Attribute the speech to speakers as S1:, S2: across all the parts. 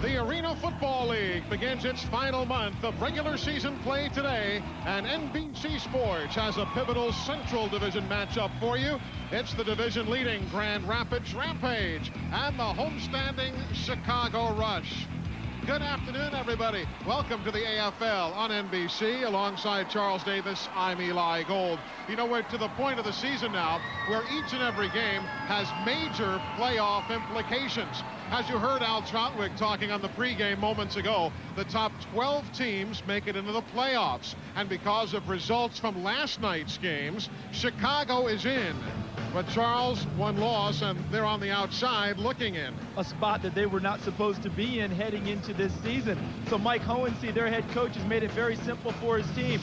S1: The Arena Football League begins its final month of regular season play today, and NBC Sports has a pivotal Central Division matchup for you. It's the division-leading Grand Rapids Rampage and the homestanding Chicago Rush. Good afternoon, everybody. Welcome to the AFL on NBC. Alongside Charles Davis, I'm Eli Gold. You know, we're to the point of the season now where each and every game has major playoff implications. As you heard Al Trotwick talking on the pregame moments ago, the top 12 teams make it into the playoffs. And because of results from last night's games, Chicago is in. But Charles, one loss, and they're on the outside looking in.
S2: A spot that they were not supposed to be in heading into this season. So Mike Hohensee, their head coach, has made it very simple for his team.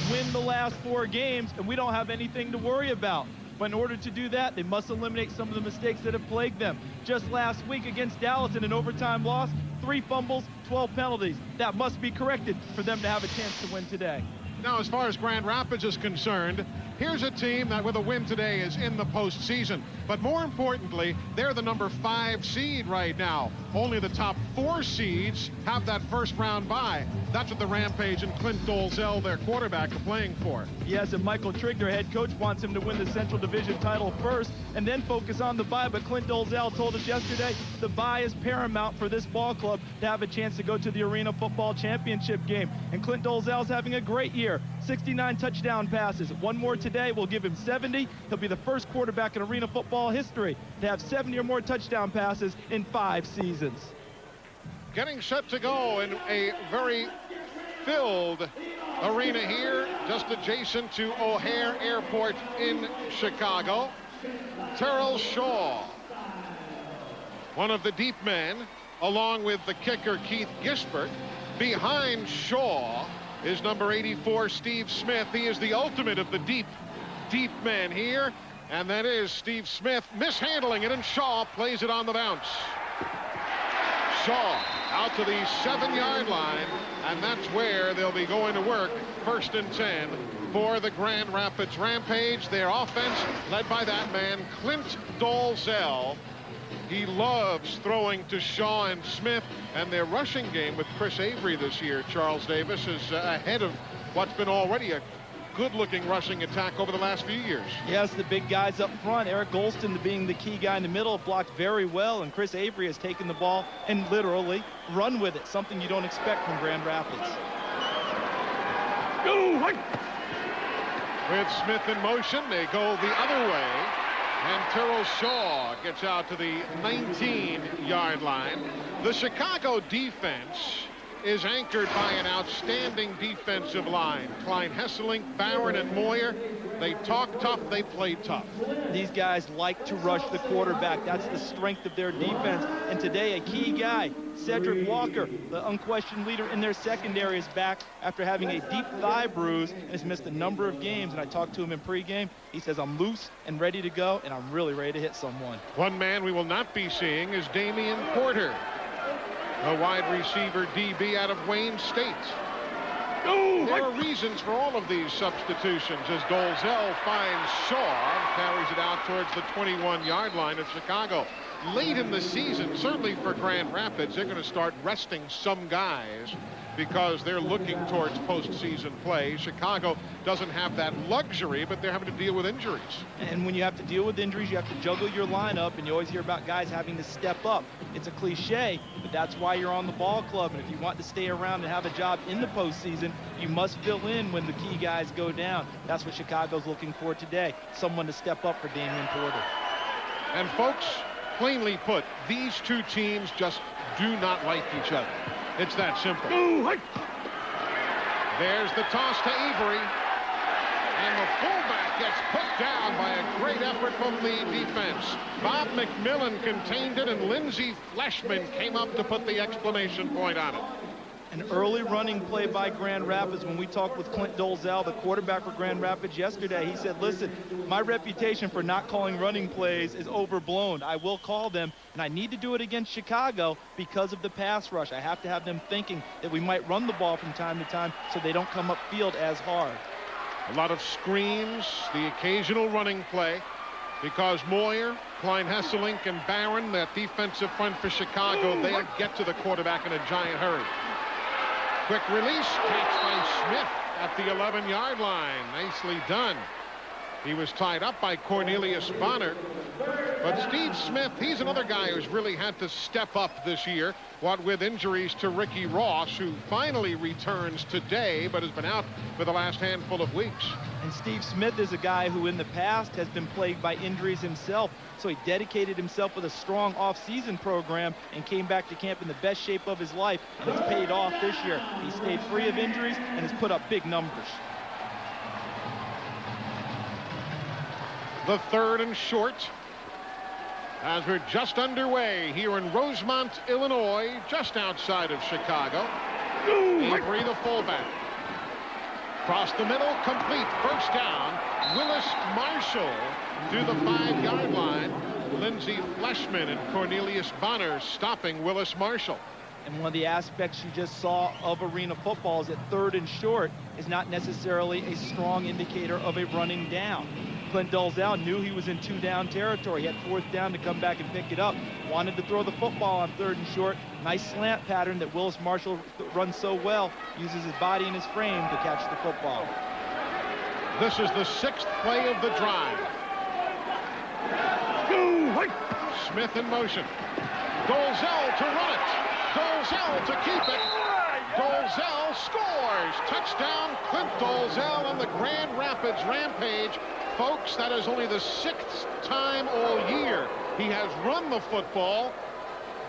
S2: Win the last 4 games, and we don't have anything to worry about. But in order to do that, they must eliminate some of the mistakes that have plagued them. Just last week against Dallas in an overtime loss, 3 fumbles, 12 penalties. That must be corrected for them to have a chance to win today.
S1: Now, as far as Grand Rapids is concerned, here's a team that with a win today is in the postseason. But more importantly, they're the number 5 seed right now. Only the top 4 seeds have that first round bye. That's what the Rampage and Clint Dolezal, their quarterback, are playing for.
S2: Yes, and Michael Trigg, their head coach, wants him to win the Central Division title first and then focus on the bye. But Clint Dolezal told us yesterday the bye is paramount for this ball club to have a chance to go to the Arena Football Championship game. And Clint Dolezal's having a great year. 69 touchdown passes. One more today will give him 70. He'll be the first quarterback in Arena football history to have 70 or more touchdown passes in 5 seasons.
S1: Getting set to go in a very filled arena here, just adjacent to O'Hare Airport in Chicago. Terrell Shaw, one of the deep men, along with the kicker Keith Gisbert. Behind Shaw is number 84, Steve Smith. He is the ultimate of the deep men here. And that is Steve Smith mishandling it, and Shaw plays it on the bounce. Shaw out to the 7-yard line, and that's where they'll be going to work. 1st and 10 for the Grand Rapids Rampage. Their offense led by that man, Clint Dolezal. He loves throwing to Shaw and Smith, and their rushing game with Chris Avery this year, Charles Davis, is ahead of what's been already a good-looking rushing attack over the last few years.
S2: Yes, the big guys up front. Eric Golston being the key guy in the middle, blocked very well, and Chris Avery has taken the ball and literally run with it, something you don't expect from Grand Rapids.
S1: With Smith in motion, they go the other way, and Terrell Shaw gets out to the 19-yard line. The Chicago defense is anchored by an outstanding defensive line. Klein Hesselink, Barron, and Moyer. They talk tough, they play tough.
S2: These guys like to rush the quarterback. That's the strength of their defense. And today, a key guy, Cedric Walker, the unquestioned leader in their secondary, is back after having a deep thigh bruise and has missed a number of games. And I talked to him in pregame. He says, I'm loose and ready to go, and I'm really ready to hit someone.
S1: One man we will not be seeing is Damian Porter, a wide receiver DB out of Wayne State. There are reasons for all of these substitutions as Dolezal finds Shaw and carries it out towards the 21-yard line of Chicago. Late in the season, certainly for Grand Rapids, they're going to start resting some guys because they're looking towards postseason play. Chicago doesn't have that luxury, but they're having to deal with injuries.
S2: And when you have to deal with injuries, you have to juggle your lineup, and you always hear about guys having to step up. It's a cliche, but that's why you're on the ball club. And if you want to stay around and have a job in the postseason, you must fill in when the key guys go down. That's what Chicago's looking for today, someone to step up for Damian Porter.
S1: And folks, plainly put, these two teams just do not like each other. It's that simple. There's the toss to Avery. And the fullback gets put down by a great effort from the defense. Bob McMillan contained it, and Lindsey Fleshman came up to put the exclamation point on it.
S2: An early running play by Grand Rapids. When we talked with Clint Dolezal, the quarterback for Grand Rapids yesterday, he said, listen, my reputation for not calling running plays is overblown. I will call them, and I need to do it against Chicago because of the pass rush. I have to have them thinking that we might run the ball from time to time so they don't come upfield as hard.
S1: A lot of screens, the occasional running play. because Moyer, Klein Hesselink, and Barron, that defensive front for Chicago, they'll get to the quarterback in a giant hurry. Quick release, catch by Smith at the 11-yard line. Nicely done. He was tied up by Cornelius Bonner. But Steve Smith, he's another guy who's really had to step up this year, what with injuries to Ricky Ross, who finally returns today, but has been out for the last handful of weeks.
S2: And Steve Smith is a guy who in the past has been plagued by injuries himself. So he dedicated himself with a strong off-season program and came back to camp in the best shape of his life. And it's paid off this year. He stayed free of injuries and has put up big numbers.
S1: The 3rd and short as we're just underway here in Rosemont, Illinois, just outside of Chicago. Avery, the fullback. Across the middle, complete. First down. Willis Marshall to the 5-yard line. Lindsey Fleshman and Cornelius Bonner stopping Willis Marshall.
S2: And one of the aspects you just saw of arena football is that 3rd and short is not necessarily a strong indicator of a running down. Clint Dolezal knew he was in 2-down territory. He had 4th down to come back and pick it up. Wanted to throw the football on 3rd and short. Nice slant pattern that Willis Marshall runs so well. Uses his body and his frame to catch the football.
S1: This is the 6th play of the drive. Smith in motion. Dolezal to run it. Dolezal to keep it. Dolezal scores. Touchdown, Clint Dolezal on the Grand Rapids Rampage. Folks, that is only the 6th time all year he has run the football.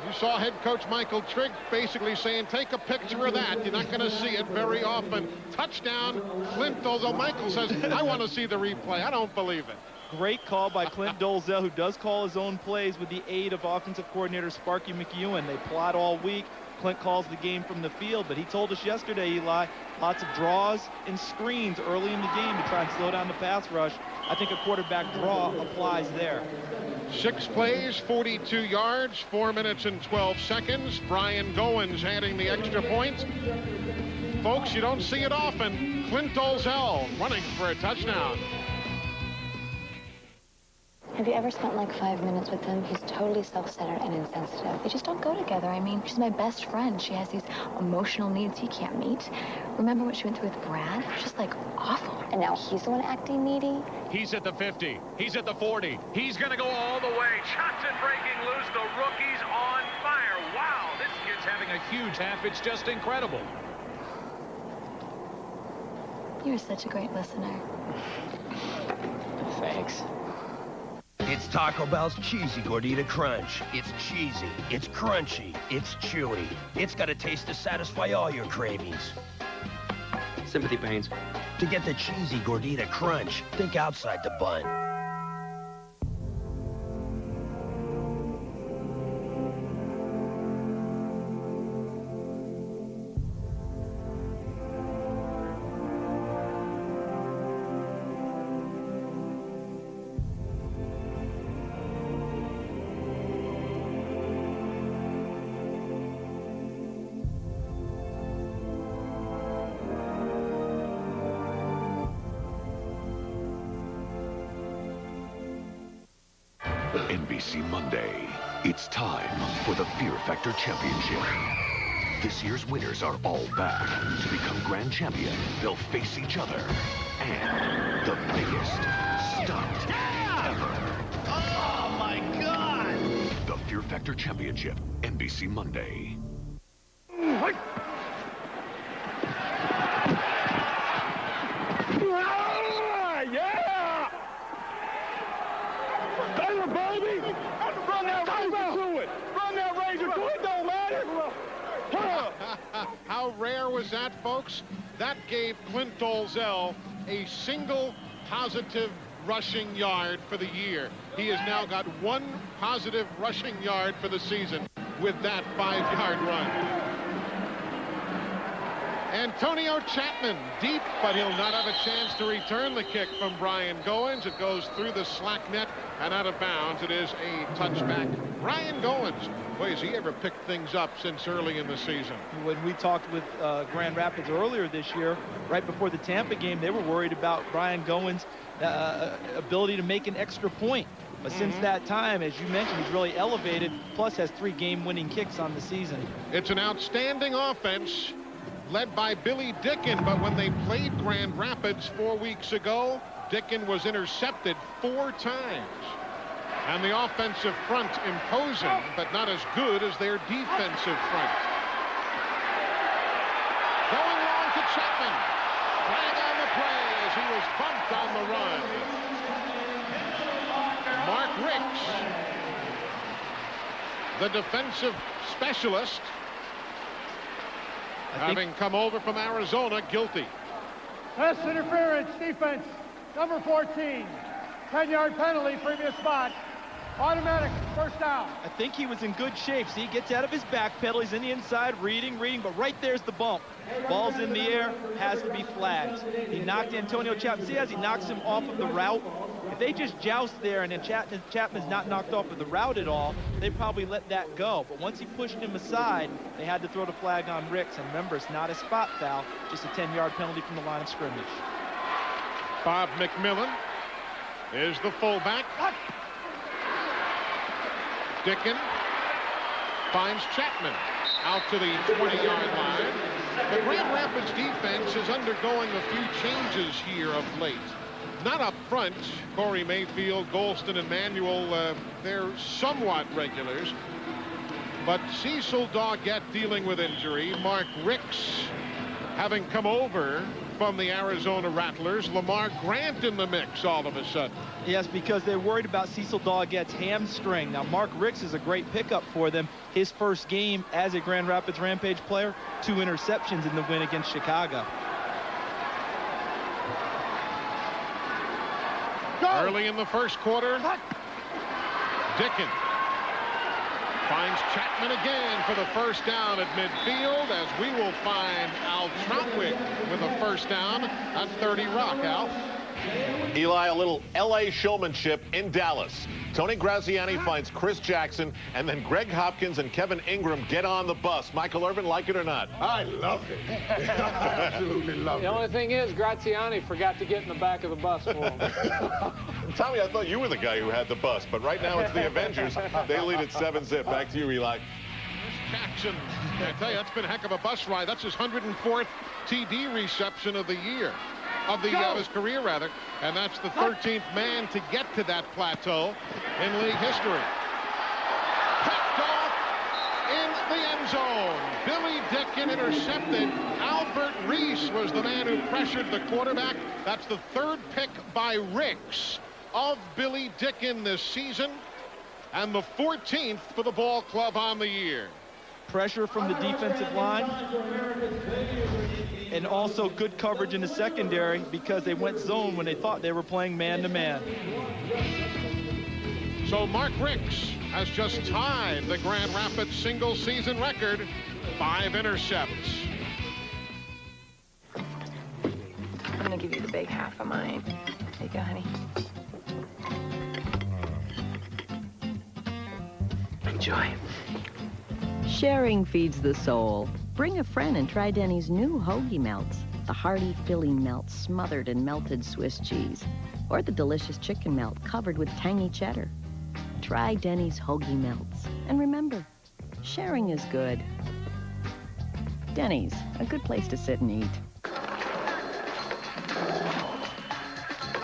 S1: You saw head coach Michael Trigg basically saying, take a picture of that. You're not going to see it very often. Touchdown, Clint Dolezal. Michael says, I want to see the replay. I don't believe it.
S2: Great call by Clint Dolezal, who does call his own plays with the aid of offensive coordinator Sparky McEwen. They plot all week. Clint calls the game from the field, but he told us yesterday, Eli, lots of draws and screens early in the game to try and slow down the pass rush. I think a quarterback draw applies there.
S1: 6 plays, 42 yards, 4 minutes and 12 seconds. Brian Goins adding the extra point. Folks, you don't see it often. Clint Dolezal running for a touchdown.
S3: Have you ever spent like 5 minutes with him? He's totally self-centered and insensitive. They just don't go together. I mean, she's my best friend. She has these emotional needs he can't meet. Remember what she went through with Brad? Just like awful. And now he's the one acting needy.
S4: He's at the 50. He's at the 40. He's going to go all the way. Johnson breaking loose. The rookie's on fire. Wow, this kid's having a huge half. It's just incredible.
S3: You're such a great listener.
S5: Thanks. It's Taco Bell's Cheesy Gordita Crunch. It's cheesy, it's crunchy, it's chewy. It's got a taste to satisfy all your cravings.
S6: Sympathy pains.
S5: To get the Cheesy Gordita Crunch, think outside the bun.
S7: NBC Monday. It's time for the Fear Factor Championship. This year's winners are all back. To become grand champion, they'll face each other. And the biggest stunt ever.
S5: Oh my God!
S7: The Fear Factor Championship, NBC Monday.
S8: Yeah! Baby! Run that razor to it! Run that razor to it! Don't matter!
S1: How rare was that, folks? That gave Clint Dolezal a single positive rushing yard for the year. He has now got 1 positive rushing yard for the season with that 5-yard run. Antonio Chapman deep, but he'll not have a chance to return the kick from Brian Goins. It goes through the slack net and out of bounds. It is a touchback. Brian Goins, boy, has he ever picked things up since early in the season.
S2: When we talked with Grand Rapids earlier this year, right before the Tampa game, they were worried about Brian Goins' ability to make an extra point. But since that time, as you mentioned, he's really elevated, plus has 3 game-winning kicks on the season.
S1: It's an outstanding offense led by Billy Dickin, but when they played Grand Rapids 4 weeks ago, Dickin was intercepted 4 times. And the offensive front imposing, but not as good as their defensive front. Going long to Chapman. Flag on the play as he was bumped on the run. Mark Ricks, the defensive specialist, having come over from Arizona, guilty.
S8: Pass interference, defense, number 14. 10-yard penalty, previous spot. Automatic, first down.
S2: I think he was in good shape. See, he gets out of his back pedal. He's in the inside, reading, but right there's the bump. Ball's in the air, has to be flagged. He knocked Antonio Chapman. See as he knocks him off of the route? If they just joust there and then Chapman's not knocked off of the route at all, they probably let that go. But once he pushed him aside, they had to throw the flag on Ricks. And remember, it's not a spot foul, just a 10-yard penalty from the line of scrimmage.
S1: Bob McMillan is the fullback. Dickin finds Chapman out to the 20-yard line. The Grand Rapids defense is undergoing a few changes here of late. Not up front. Corey Mayfield, Golston, and Manuel, they're somewhat regulars. But Cecil Doggett dealing with injury. Mark Ricks having come over from the Arizona Rattlers. Lamar Grant in the mix all of a sudden.
S2: Yes, because they're worried about Cecil Doggett's hamstring. Now, Mark Ricks is a great pickup for them. His first game as a Grand Rapids Rampage player, 2 interceptions in the win against Chicago.
S1: Early in the first quarter, Dickin finds Chapman again for the first down at midfield, as we will find Al Trotwick with a first down at 30 Rock. Al?
S9: Eli, a little L.A. showmanship in Dallas. Tony Graziani finds Chris Jackson, and then Greg Hopkins and Kevin Ingram get on the bus. Michael Irvin, like it or not?
S8: I love it. I absolutely love it.
S10: The only thing is, Graziani forgot to get in the back of the bus for him.
S9: Tommy, I thought you were the guy who had the bus, but right now it's the Avengers. They lead at 7-zip. Back to you, Eli.
S1: Jackson, I tell you, that's been a heck of a bus ride. That's his 104th TD reception of the year. Of his career, rather. And that's the 13th man to get to that plateau in league history. Picked off in the end zone. Billy Dickin intercepted. Albert Reese was the man who pressured the quarterback. That's the 3rd pick by Ricks of Billy Dickin this season, and the 14th for the ball club on the year.
S2: Pressure from the defensive line, and also good coverage in the secondary because they went zone when they thought they were playing man-to-man.
S1: So Mark Ricks has just tied the Grand Rapids single-season record, 5 intercepts.
S3: I'm gonna give you the big half of mine. There you go, honey.
S11: Enjoy. Sharing feeds the soul. Bring a friend and try Denny's new hoagie melts. The hearty filling melt smothered in melted Swiss cheese. Or the delicious chicken melt covered with tangy cheddar. Try Denny's hoagie melts. And remember, sharing is good. Denny's, a good place to sit and eat.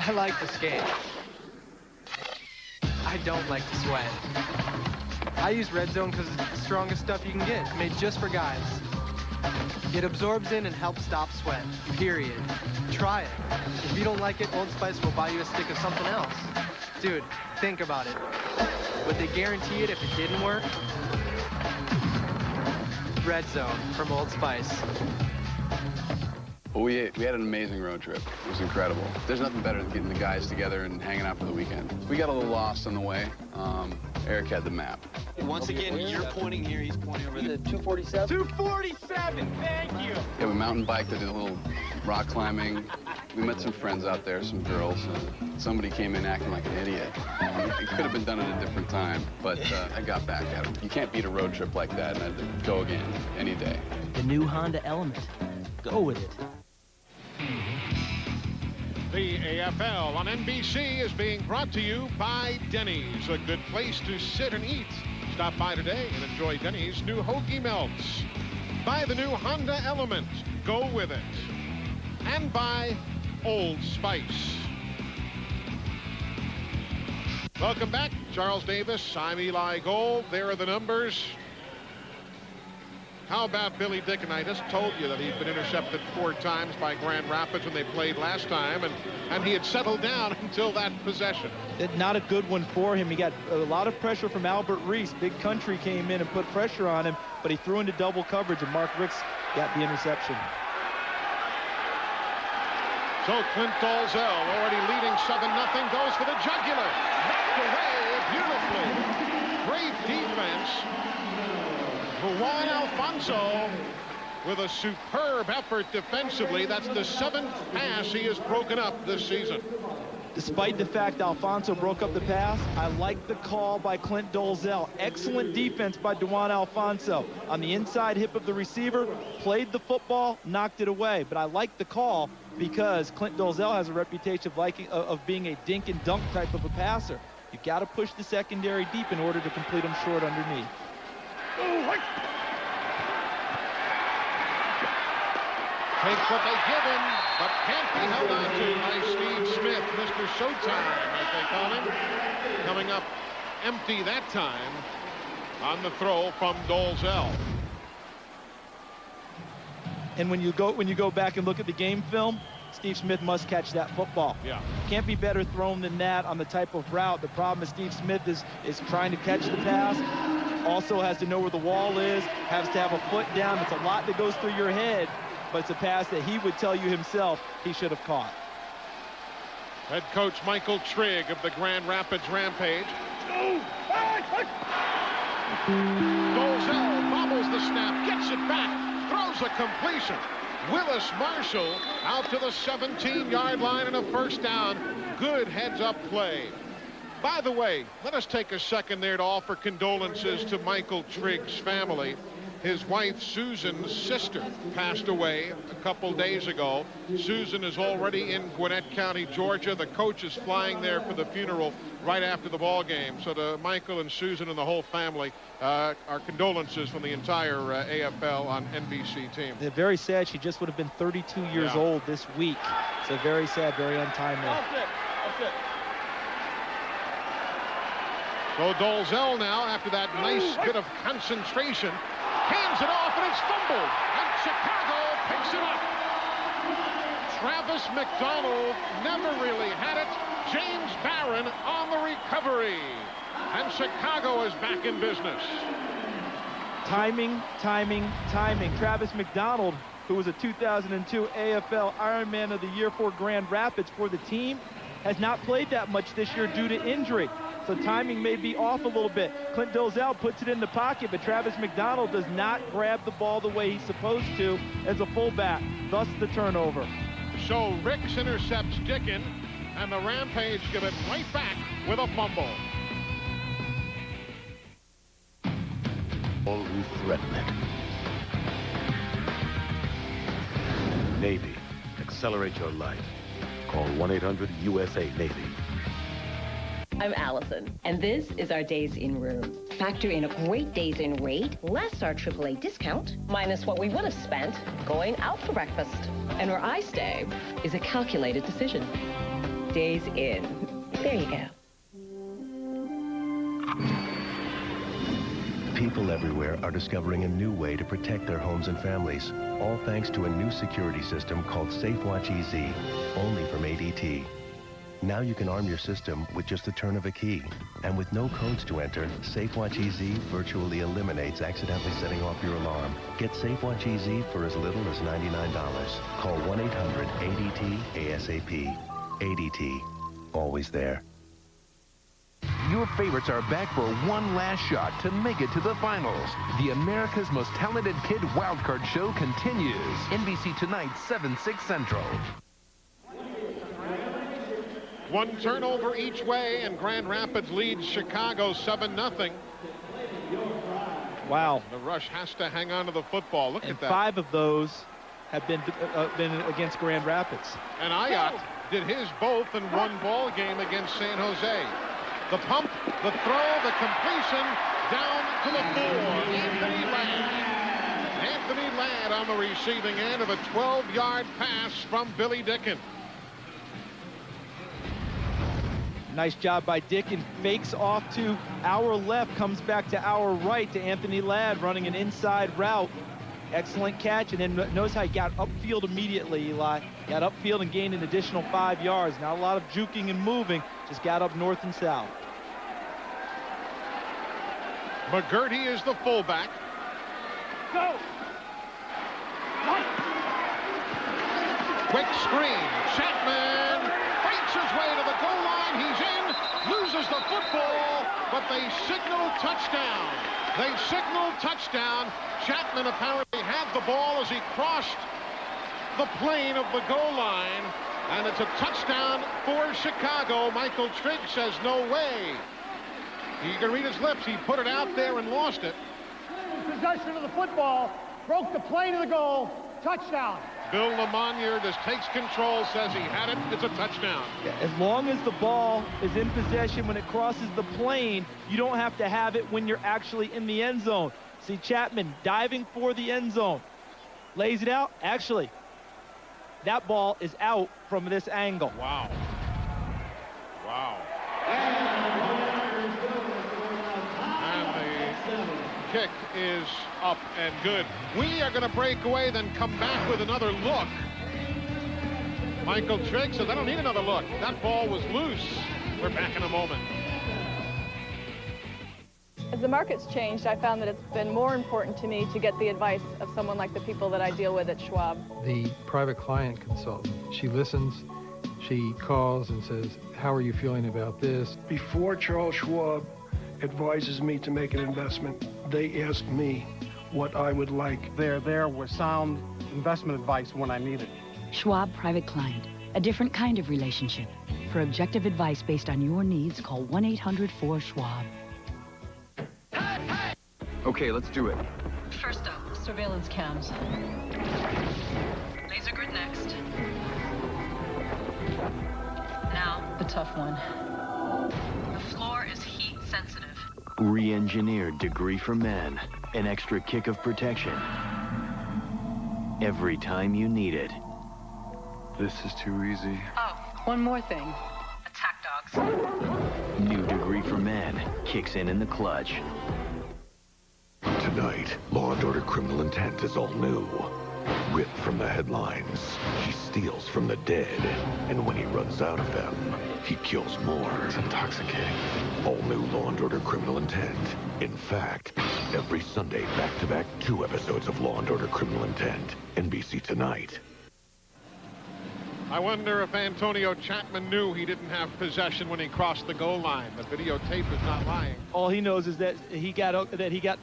S12: I like to skate. I don't like to sweat. I use Red Zone because it's the strongest stuff you can get, made just for guys. It absorbs in and helps stop sweat, period. Try it. If you don't like it, Old Spice will buy you a stick of something else. Dude, think about it. Would they guarantee it if it didn't work? Red Zone from Old Spice.
S13: Well, we had an amazing road trip. It was incredible. There's nothing better than getting the guys together and hanging out for the weekend. We got a little lost on the way. Eric had the map.
S6: Once again, you're pointing here, he's pointing over there. 247?
S2: 247, thank you!
S13: Yeah, we mountain biked, I did a little rock climbing. We met some friends out there, some girls. Somebody came in acting like an idiot. It could have been done at a different time, but I got back at him. You can't beat a road trip like that, and I'd go again, any day.
S11: The new Honda Element. Go with it.
S1: The AFL on NBC is being brought to you by Denny's, a good place to sit and eat. Stop by today and enjoy Denny's new hoagie melts. By the new Honda Element, go with it. And by Old Spice. Welcome back, Charles Davis. I'm Eli Gold. There are the numbers. How about Billy Dick? And I just told you that he'd been intercepted 4 times by Grand Rapids when they played last time, and he had settled down until that possession.
S2: Not a good one for him. He got a lot of pressure from Albert Reese. Big Country came in and put pressure on him, but he threw into double coverage, and Mark Ricks got the interception.
S1: So Clint Dalzell, already leading 7-0, goes for the jugular. Knocked away beautifully. Great defense. Juan Alfonso with a superb effort defensively. That's the 7th pass he has broken up this season.
S2: Despite the fact Alfonso broke up the pass, I like the call by Clint Dalzell. Excellent defense by Juan Alfonso. On the inside hip of the receiver, played the football, knocked it away. But I like the call because Clint Dalzell has a reputation of being a dink and dunk type of a passer. You got to push the secondary deep in order to complete them short underneath.
S1: Takes what they give him, but can't be held on to by Steve Smith, Mr. Showtime, as they call him. Coming up empty that time on the throw from Dalzell.
S2: And when you go back and look at the game film, Steve Smith must catch that football.
S1: Yeah.
S2: Can't be better thrown than that on the type of route. The problem is Steve Smith is trying to catch the pass. Also has to know where the wall is, has to have a foot down. It's a lot that goes through your head, but it's a pass that he would tell you himself he should have caught.
S1: Head coach Michael Trigg of the Grand Rapids Rampage. Dalzell bobbles the snap, gets it back, throws a completion. Willis Marshall out to the 17-yard line and a first down. Good heads-up play. By the way, let us take a second there to offer condolences to Michael Trigg's family. His wife, Susan's sister, passed away a couple days ago. Susan is already in Gwinnett County, Georgia. The coach is flying there for the funeral right after the ball game. So to Michael and Susan and the whole family, our condolences from the entire AFL on NBC team.
S2: They're very sad. She just would have been 32 years old this week. So very sad, very untimely.
S1: That's it. So Dalzell now, after that nice bit of concentration, hands it off, and it's fumbled, and Chicago picks it up. Travis McDonald never really had it. James Barron on the recovery, and Chicago is back in business.
S2: Timing. Travis McDonald, who was a 2002 AFL Ironman of the Year for Grand Rapids for the team, has not played that much this year due to injury. So timing may be off a little bit. Clint Dalzell puts it in the pocket, but Travis McDonald does not grab the ball the way he's supposed to as a fullback, thus the turnover.
S1: So Ricks intercepts Dickin, and the Rampage give it right back with a fumble.
S7: All who threaten it. Navy, accelerate your life. Call 1-800-USA-NAVY.
S14: I'm Allison, and this is our Days In room. Factor in a great Days In rate, less our AAA discount, minus what we would have spent going out for breakfast. And where I stay is a calculated decision. Days In. There you go.
S15: People everywhere are discovering a new way to protect their homes and families, all thanks to a new security system called SafeWatch EZ, only from ADT. Now you can arm your system with just the turn of a key. And with no codes to enter, SafeWatch EZ virtually eliminates accidentally setting off your alarm. Get SafeWatch EZ for as little as $99. Call 1-800-ADT-ASAP. ADT. Always there.
S16: Your favorites are back for one last shot to make it to the finals. The America's Most Talented Kid Wildcard Show continues. NBC tonight, 7/6 Central.
S1: One turnover each way, and Grand Rapids leads Chicago 7-0.
S2: Wow.
S1: The Rush has to hang on to the football. Look at that.
S2: 5 of those have been against Grand Rapids.
S1: And Ayat did his both in one ball game against San Jose. The pump, the throw, the completion, down to the 4. Anthony Ladd. Anthony Ladd on the receiving end of a 12-yard pass from Billy Dicken.
S2: Nice job by Dicken. Fakes off to our left, comes back to our right to Anthony Ladd running an inside route. Excellent catch, and then notice how he got upfield immediately, Eli. Got upfield and gained an additional 5 yards. Not a lot of juking and moving, just got up north and south.
S1: McGurty is the fullback.
S8: Go!
S1: Quick screen. Chapman fights his way to the goal line. He's in, loses the football, but they signal touchdown. They signal touchdown. Chapman apparently had the ball as he crossed the plane of the goal line, and it's a touchdown for Chicago. Michael Trigg says no way. You can read his lips. He put it out there and lost it.
S8: Possession of the football, broke the plane of the goal, touchdown.
S1: Bill Lamonier just takes control, says he had it. It's a touchdown.
S2: As long as the ball is in possession when it crosses the plane, you don't have to have it when you're actually in the end zone. See Chapman diving for the end zone. Lays it out. Actually, that ball is out from this angle.
S1: Wow. Wow. And the kick is up and good. We are going to break away, then come back with another look. Michael Trigg says, I don't need another look. That ball was loose. We're back in a moment.
S17: As the market's changed, I found that it's been more important to me to get the advice of someone like the people that I deal with at Schwab.
S18: The private client consultant, she listens, she calls and says, how are you feeling about this?
S19: Before Charles Schwab advises me to make an investment, they ask me what I would like.
S20: They're there with sound investment advice when I need it.
S21: Schwab Private Client, a different kind of relationship. For objective advice based on your needs, call 1-800-4-SCHWAB.
S22: Okay, let's do it.
S23: First up, surveillance cams. Laser grid next. Now, the tough one. The floor is heat sensitive.
S24: Re-engineered degree for men. An extra kick of protection. Every time you need it.
S22: This is too easy.
S23: Oh, one more thing. Attack dogs.
S24: New degree for men. Kicks in the clutch.
S7: Tonight, Law & Order Criminal Intent is all new. Ripped from the headlines, he steals from the dead. And when he runs out of them, he kills more.
S22: It's intoxicating.
S7: All new Law & Order Criminal Intent. In fact, every Sunday, back-to-back 2 episodes of Law & Order Criminal Intent. NBC Tonight.
S1: I wonder if Antonio Chapman knew he didn't have possession when he crossed the goal line. The videotape is not lying.
S2: All he knows is that he got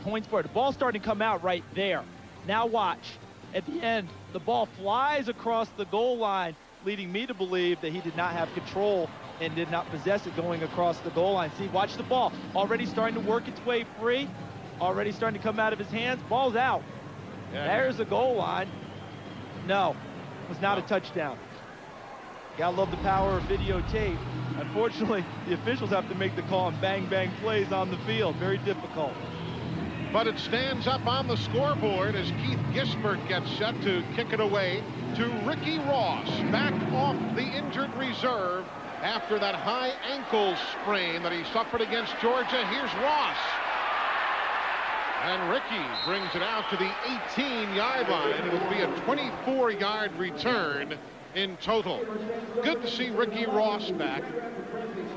S2: points for it. The ball's starting to come out right there. Now watch. At the end, the ball flies across the goal line, leading me to believe that he did not have control and did not possess it going across the goal line. See, watch the ball. Already starting to work its way free. Already starting to come out of his hands. Ball's out. Yeah. There's the goal line. No, it was not a touchdown. Gotta love the power of videotape. Unfortunately, the officials have to make the call and bang plays on the field. Very difficult.
S1: But it stands up on the scoreboard as Keith Gisbert gets set to kick it away to Ricky Ross, back off the injured reserve after that high ankle sprain that he suffered against Georgia. Here's Ross. And Ricky brings it out to the 18-yard line. It will be a 24-yard return in total. Good to see Ricky Ross back.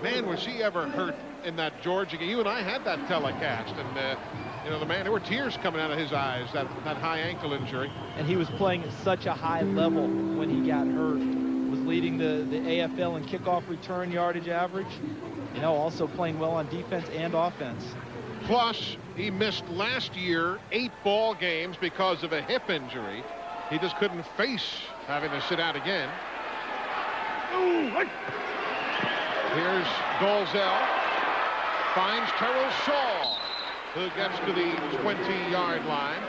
S1: Man, was he ever hurt in that Georgia game. You and I had that telecast, and you know, the man, there were tears coming out of his eyes, that high ankle injury.
S2: And he was playing at such a high level when he got hurt. Was leading the AFL in kickoff return yardage average. You know, also playing well on defense and offense.
S1: Plus, he missed last year 8 ball games because of a hip injury. He just couldn't face having to sit out again. Here's Golzell. Finds Terrell Shaw, who gets to the 20-yard line.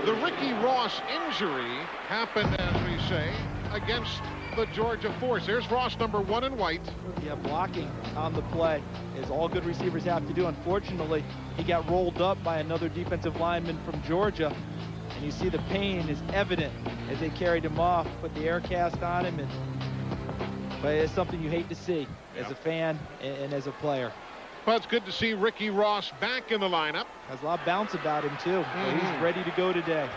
S1: The Ricky Ross injury happened, as we say, against the Georgia force. There's Ross, number 1 in white.
S2: Yeah, blocking on the play is all good receivers have to do. Unfortunately, he got rolled up by another defensive lineman from Georgia. And you see the pain is evident as they carried him off, put the air cast on him. But it's something you hate to see as a fan and as a player.
S1: Well, it's good to see Ricky Ross back in the lineup.
S2: Has a lot of bounce about him, too. He's ready to go today.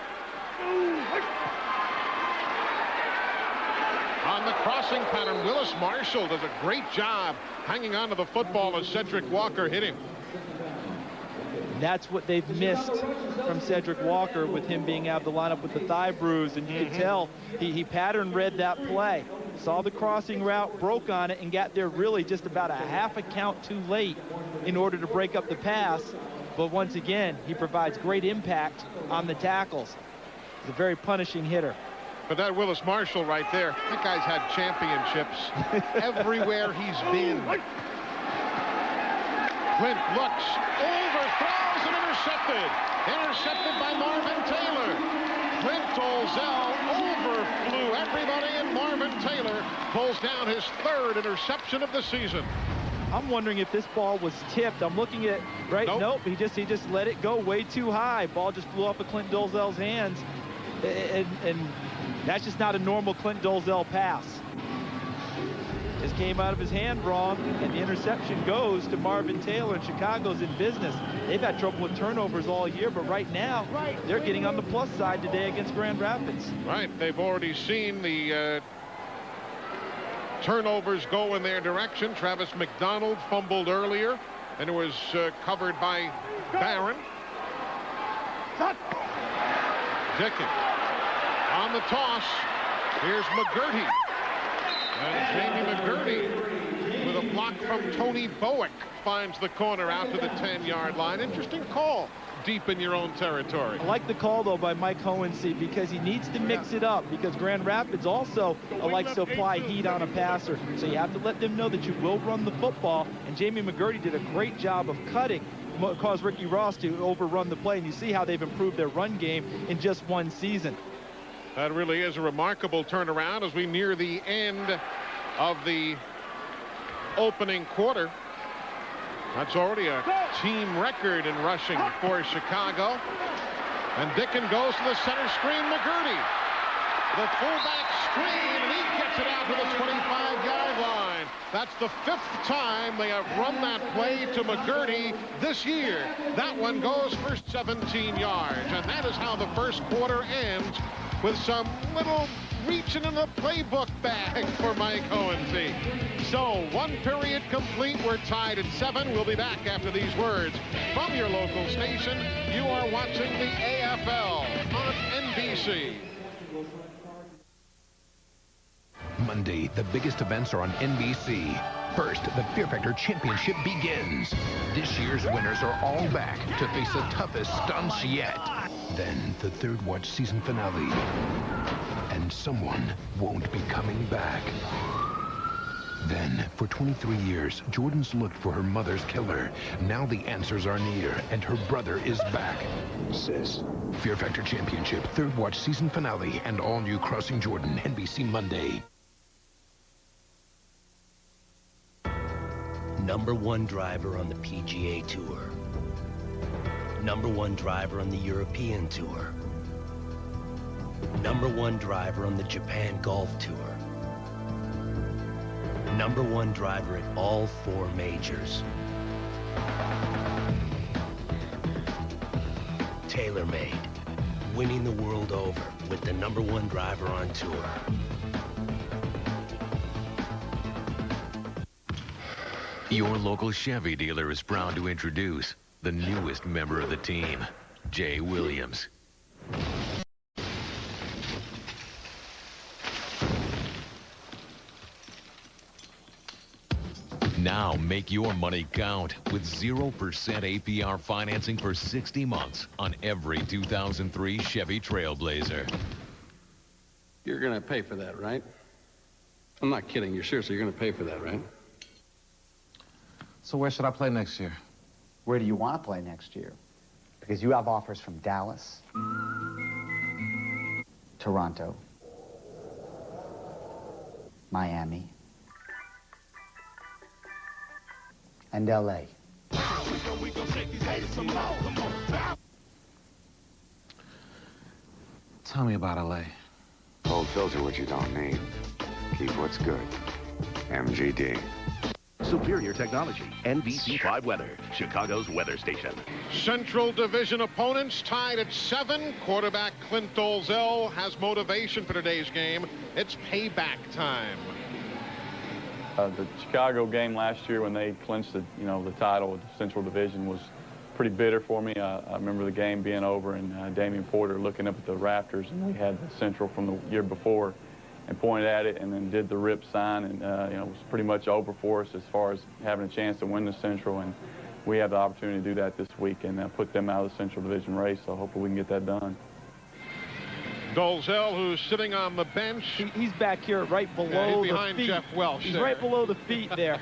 S1: On the crossing pattern, Willis Marshall does a great job hanging on to the football as Cedric Walker hit him.
S2: That's what they've missed from Cedric Walker with him being out of the lineup with the thigh bruise. And you could tell he pattern read that play. Saw the crossing route, broke on it, and got there really just about a half a count too late in order to break up the pass. But once again, he provides great impact on the tackles. He's a very punishing hitter.
S1: But that Willis Marshall right there, that guy's had championships everywhere he's been. Clint looks, overthrows, and intercepted. Intercepted by Marvin Taylor. Clint Dolzell overflew everybody, and Marvin Taylor pulls down his 3rd interception of the season.
S2: I'm wondering if this ball was tipped. I'm looking at Nope. He just let it go way too high. Ball just flew off of Clint Dolzell's hands, and that's just not a normal Clint Dolzell pass. This came out of his hand wrong, and the interception goes to Marvin Taylor, and Chicago's in business. They've had trouble with turnovers all year, but right now, they're getting on the plus side today against Grand Rapids.
S1: Right, they've already seen the turnovers go in their direction. Travis McDonald fumbled earlier, and it was covered by Barron. Dickens on the toss. Here's McGurty. And Jamie McGurty, with a block from Tony Bowick, finds the corner out to the 10-yard line. Interesting call deep in your own territory.
S2: I like the call, though, by Mike Hohensee, because he needs to mix it up, because Grand Rapids also likes to apply heat on a passer. So you have to let them know that you will run the football, and Jamie McGurty did a great job of cutting, caused Ricky Ross to overrun the play, and you see how they've improved their run game in just one season.
S1: That really is a remarkable turnaround as we near the end of the opening quarter. That's already a team record in rushing for Chicago. And Dickens goes to the center screen. McGurty, the fullback screen, and he gets it out to the 25-yard line. That's the 5th time they have run that play to McGurty this year. That one goes for 17 yards. And that is how the first quarter ends, with some little reaching in the playbook bag for Mike Hohensee. So 1 period complete. We're tied at 7. We'll be back after these words from your local station. You are watching the AFL on NBC.
S16: Monday, the biggest events are on NBC. First, the Fear Factor Championship begins. This year's winners are all back to face the toughest stunts yet. Then, the third watch season finale. And someone won't be coming back. Then, for 23 years, Jordan's looked for her mother's killer. Now the answers are near, and her brother is back. Sis. Fear Factor Championship, third watch season finale, and all new Crossing Jordan, NBC Monday.
S4: #1 driver on the PGA Tour. #1 driver on the European Tour. #1 driver on the Japan Golf Tour. #1 driver at all 4 majors. TaylorMade, winning the world over with the #1 driver on tour.
S7: Your local Chevy dealer is proud to introduce the newest member of the team, Jay Williams. Now make your money count with 0% APR financing for 60 months on every 2003 Chevy Trailblazer.
S13: You're going to pay for that, right? I'm not kidding. You're seriously, you're going to pay for that, right?
S5: So where should I play next year?
S9: Where do you want to play next year? Because you have offers from Dallas, Toronto, Miami, and LA.
S5: Tell me about LA.
S22: Old filter what you don't need. Keep what's good. MGD.
S15: Superior technology. NBC5 Weather, Chicago's weather station.
S1: Central Division opponents tied at 7. Quarterback Clint Dolezal has motivation for today's game. It's payback time.
S3: The Chicago game last year when they clinched the title of the Central Division was pretty bitter for me. I remember the game being over and Damian Porter looking up at the rafters, and we had the Central from the year before, and pointed at it and then did the rip sign, and it was pretty much over for us as far as having a chance to win the Central, and we have the opportunity to do that this week and put them out of the Central Division race, so hopefully we can get that done.
S1: Dolezal, who's sitting on the bench.
S2: He's back here right below
S1: he's behind
S2: the feet.
S1: Jeff Welch.
S2: He's right below the feet there.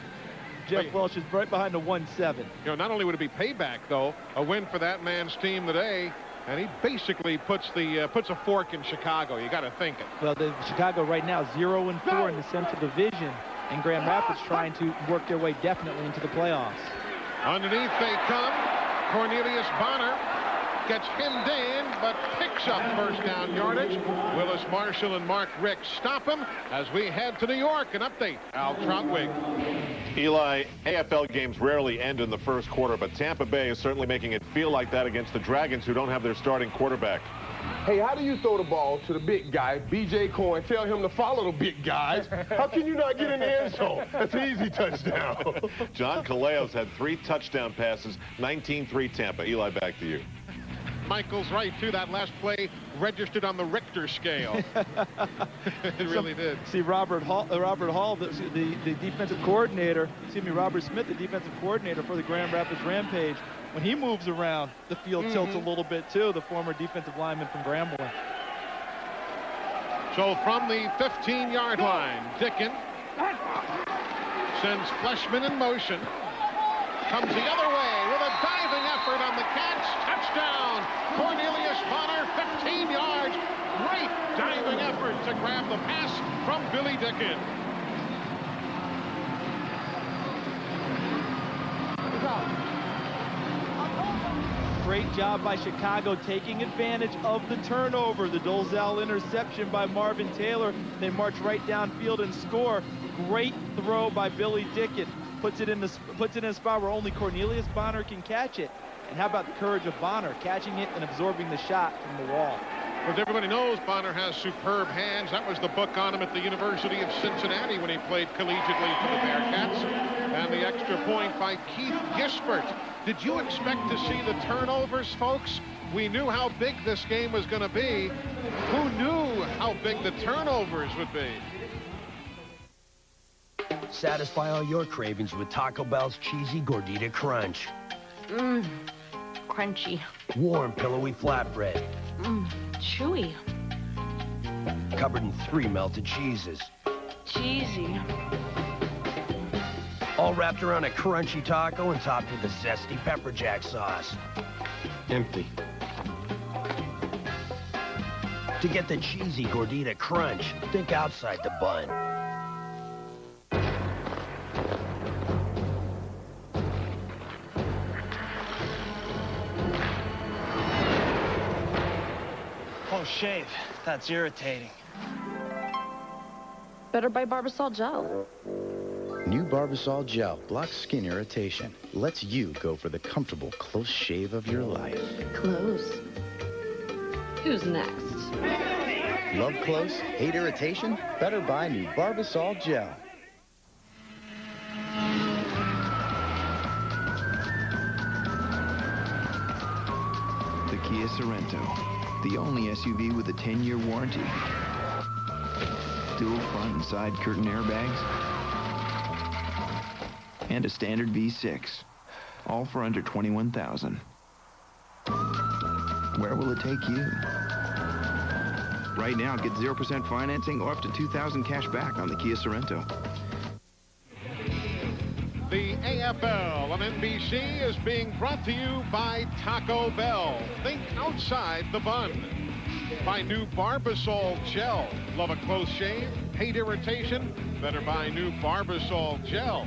S2: Jeff Welch is right behind the 1-7.
S1: Not only would it be payback, though, a win for that man's team today, and he basically puts a fork in Chicago. You got to think it.
S2: Well, the Chicago right now 0-4 in the Central Division, and Grand Rapids trying to work their way definitely into the playoffs.
S1: Underneath they come. Cornelius Bonner gets hemmed in, but picks up first down yardage. Willis Marshall and Mark Rick stop him as we head to New York. An update, Al Troutwig.
S6: Eli, AFL games rarely end in the first quarter, but Tampa Bay is certainly making it feel like that against the Dragons, who don't have their starting quarterback.
S10: Hey, how do you throw the ball to the big guy, B.J. Cohen, tell him to follow the big guys? How can you not get in the end zone? That's an easy touchdown.
S6: John Caleos had 3 touchdown passes, 19-3 Tampa. Eli, back to you.
S1: Michael's right, too. That last play registered on the Richter scale. It really did.
S2: See, Robert Hall, the defensive coordinator, Robert Smith, the defensive coordinator for the Grand Rapids Rampage, when he moves around, the field tilts a little bit, too, the former defensive lineman from Grambling.
S1: So from the 15-yard line, Dickin sends Fleshman in motion. Comes the other way with a diving effort on the catch. Touchdown! Cornelius Bonner, 15 yards. Great diving effort to grab the pass from Billy Dickin.
S2: Great job by Chicago taking advantage of the turnover. The Dolezal interception by Marvin Taylor. They march right downfield and score. Great throw by Billy Dickin. Puts it in a spot where only Cornelius Bonner can catch it. And how about the courage of Bonner, catching it and absorbing the shot from the wall?
S1: Well, everybody knows Bonner has superb hands. That was the book on him at the University of Cincinnati when he played collegiately for the Bearcats. And the extra point by Keith Gisbert. Did you expect to see the turnovers, folks? We knew how big this game was going to be. Who knew how big the turnovers would be?
S4: Satisfy all your cravings with Taco Bell's Cheesy Gordita Crunch.
S23: Mmm, crunchy.
S4: Warm, pillowy flatbread.
S23: Mmm, chewy.
S4: Covered in 3 melted cheeses.
S23: Cheesy.
S4: All wrapped around a crunchy taco and topped with a zesty pepper jack sauce.
S22: Empty.
S4: To get the Cheesy Gordita Crunch, think outside the bun.
S12: Oh, shave. That's irritating.
S17: Better buy Barbasol gel.
S25: New Barbasol gel blocks skin irritation. Lets you go for the comfortable close shave of your life.
S23: Close. Who's next?
S25: Love close? Hate irritation? Better buy new Barbasol gel.
S26: The Kia Sorento, the only SUV with a 10-year warranty. Dual front and side curtain airbags. And a standard V6. All for under $21,000. Where will it take you? Right now, get 0% financing or up to $2,000 cash back on the Kia Sorento.
S1: The AFL on NBC is being brought to you by Taco Bell. Think outside the bun. By new Barbasol gel. Love a close shave? paid irritation? Better buy new Barbasol gel.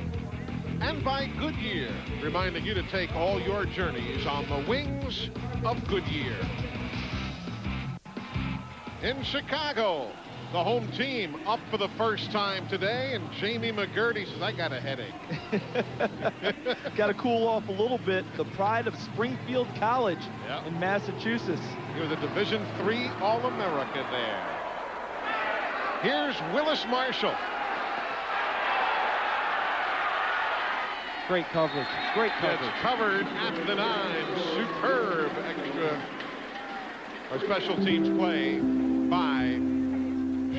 S1: And by Goodyear, reminding you to take all your journeys on the wings of Goodyear. In Chicago, the home team up for the first time today, and Jamie McGurty says, I got a headache.
S2: Got to cool off a little bit. The pride of Springfield College in Massachusetts.
S1: He was a Division III All-America there. Here's Willis Marshall.
S2: Great coverage. Great coverage.
S1: Gets covered at the 9. Superb extra or special teams play by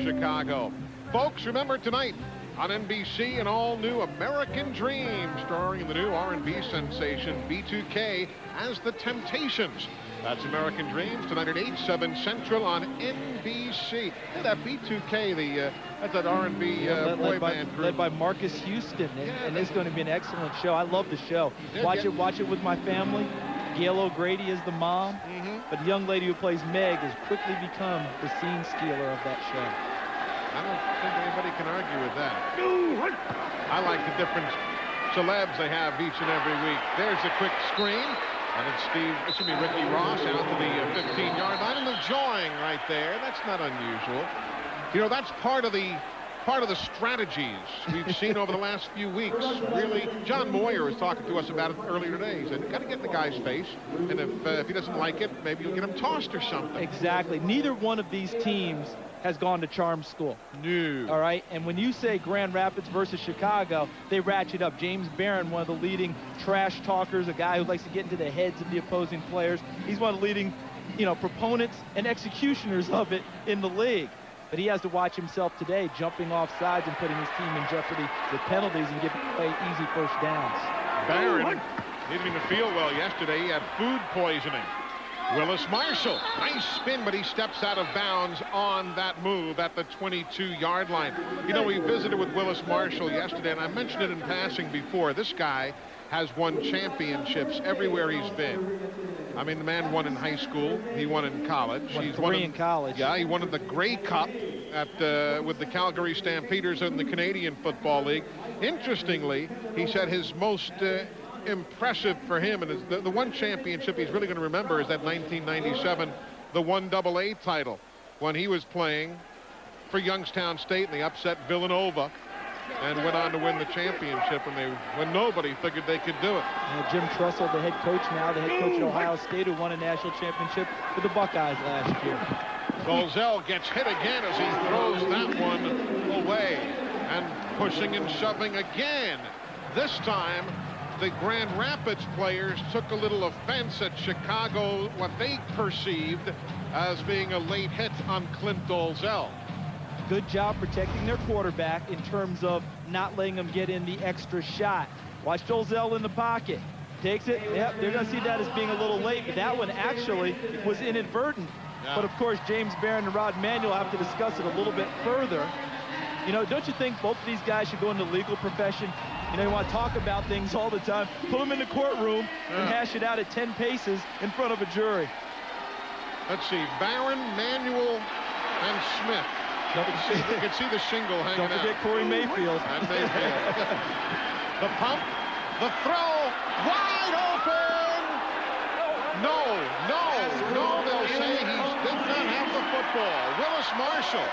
S1: Chicago. Folks, remember tonight on NBC, an all-new American Dream starring the new R&B sensation B2K as the Temptations. That's American Dreams tonight at 8, 7 Central on NBC. Yeah, that B2K, that's that R&B boy band group.
S2: Led by Marcus Houston, and it's going to be an excellent show. I love the show. Watch it with my family. Gail O'Grady is the mom, but the young lady who plays Meg has quickly become the scene stealer of that show.
S1: I don't think anybody can argue with that. I like the different celebs they have each and every week. There's a quick screen. And it's Ricky Ross out to the 15-yard line, and enjoying right there. That's not unusual. You know, that's part of the strategies we've seen over the last few weeks. Really, John Moyer was talking to us about it earlier today. He said, you got to get in the guy's face, and if he doesn't like it, maybe you'll get him tossed or something.
S2: Exactly. Neither one of these teams has gone to charm school.
S1: No.
S2: All right, and when you say Grand Rapids versus Chicago, they ratchet up. James Barron, one of the leading trash talkers, a guy who likes to get into the heads of the opposing players. He's one of the leading, proponents and executioners of it in the league. But he has to watch himself today, jumping off sides and putting his team in jeopardy with penalties and giving away easy first downs.
S1: Barron didn't even feel well yesterday. He had food poisoning. Willis Marshall, nice spin, but he steps out of bounds on that move at the 22-yard line. You know, we visited with Willis Marshall yesterday, and I mentioned it in passing before. This guy has won championships everywhere he's been. I mean, the man won in high school. He won in college.
S2: He's won in college.
S1: Yeah, he won in the Grey Cup with the Calgary Stampeders in the Canadian Football League. Interestingly, he said his most impressive for him, and the one championship he's really going to remember is that 1997, the 1AA title, when he was playing for Youngstown State and they upset Villanova and went on to win the championship when nobody figured they could do it.
S2: Jim Trussell, the head coach now, the head coach at Ohio State, who won a national championship with the Buckeyes last year.
S1: Golzell gets hit again as he throws that one away, and pushing and shoving again. This time the Grand Rapids players took a little offense at Chicago, what they perceived as being a late hit on Clint Dolezal.
S2: Good job protecting their quarterback in terms of not letting him get in the extra shot. Watch Dolezal in the pocket. Takes it. Yep, they're going to see that as being a little late, but that one actually was inadvertent. Yeah. But, of course, James Barron and Rod Manuel have to discuss it a little bit further. You know, don't you think both of these guys should go into the legal profession? You know, you want to talk about things all the time. Put them in the courtroom and hash it out at 10 paces in front of a jury.
S1: Let's see. Barron, Manuel, and Smith. You can see the shingle hanging out.
S2: Don't forget Corey Mayfield.
S1: And Mayfield. The pump, the throw, wide open! No, they'll say he did not have the football. Willis Marshall.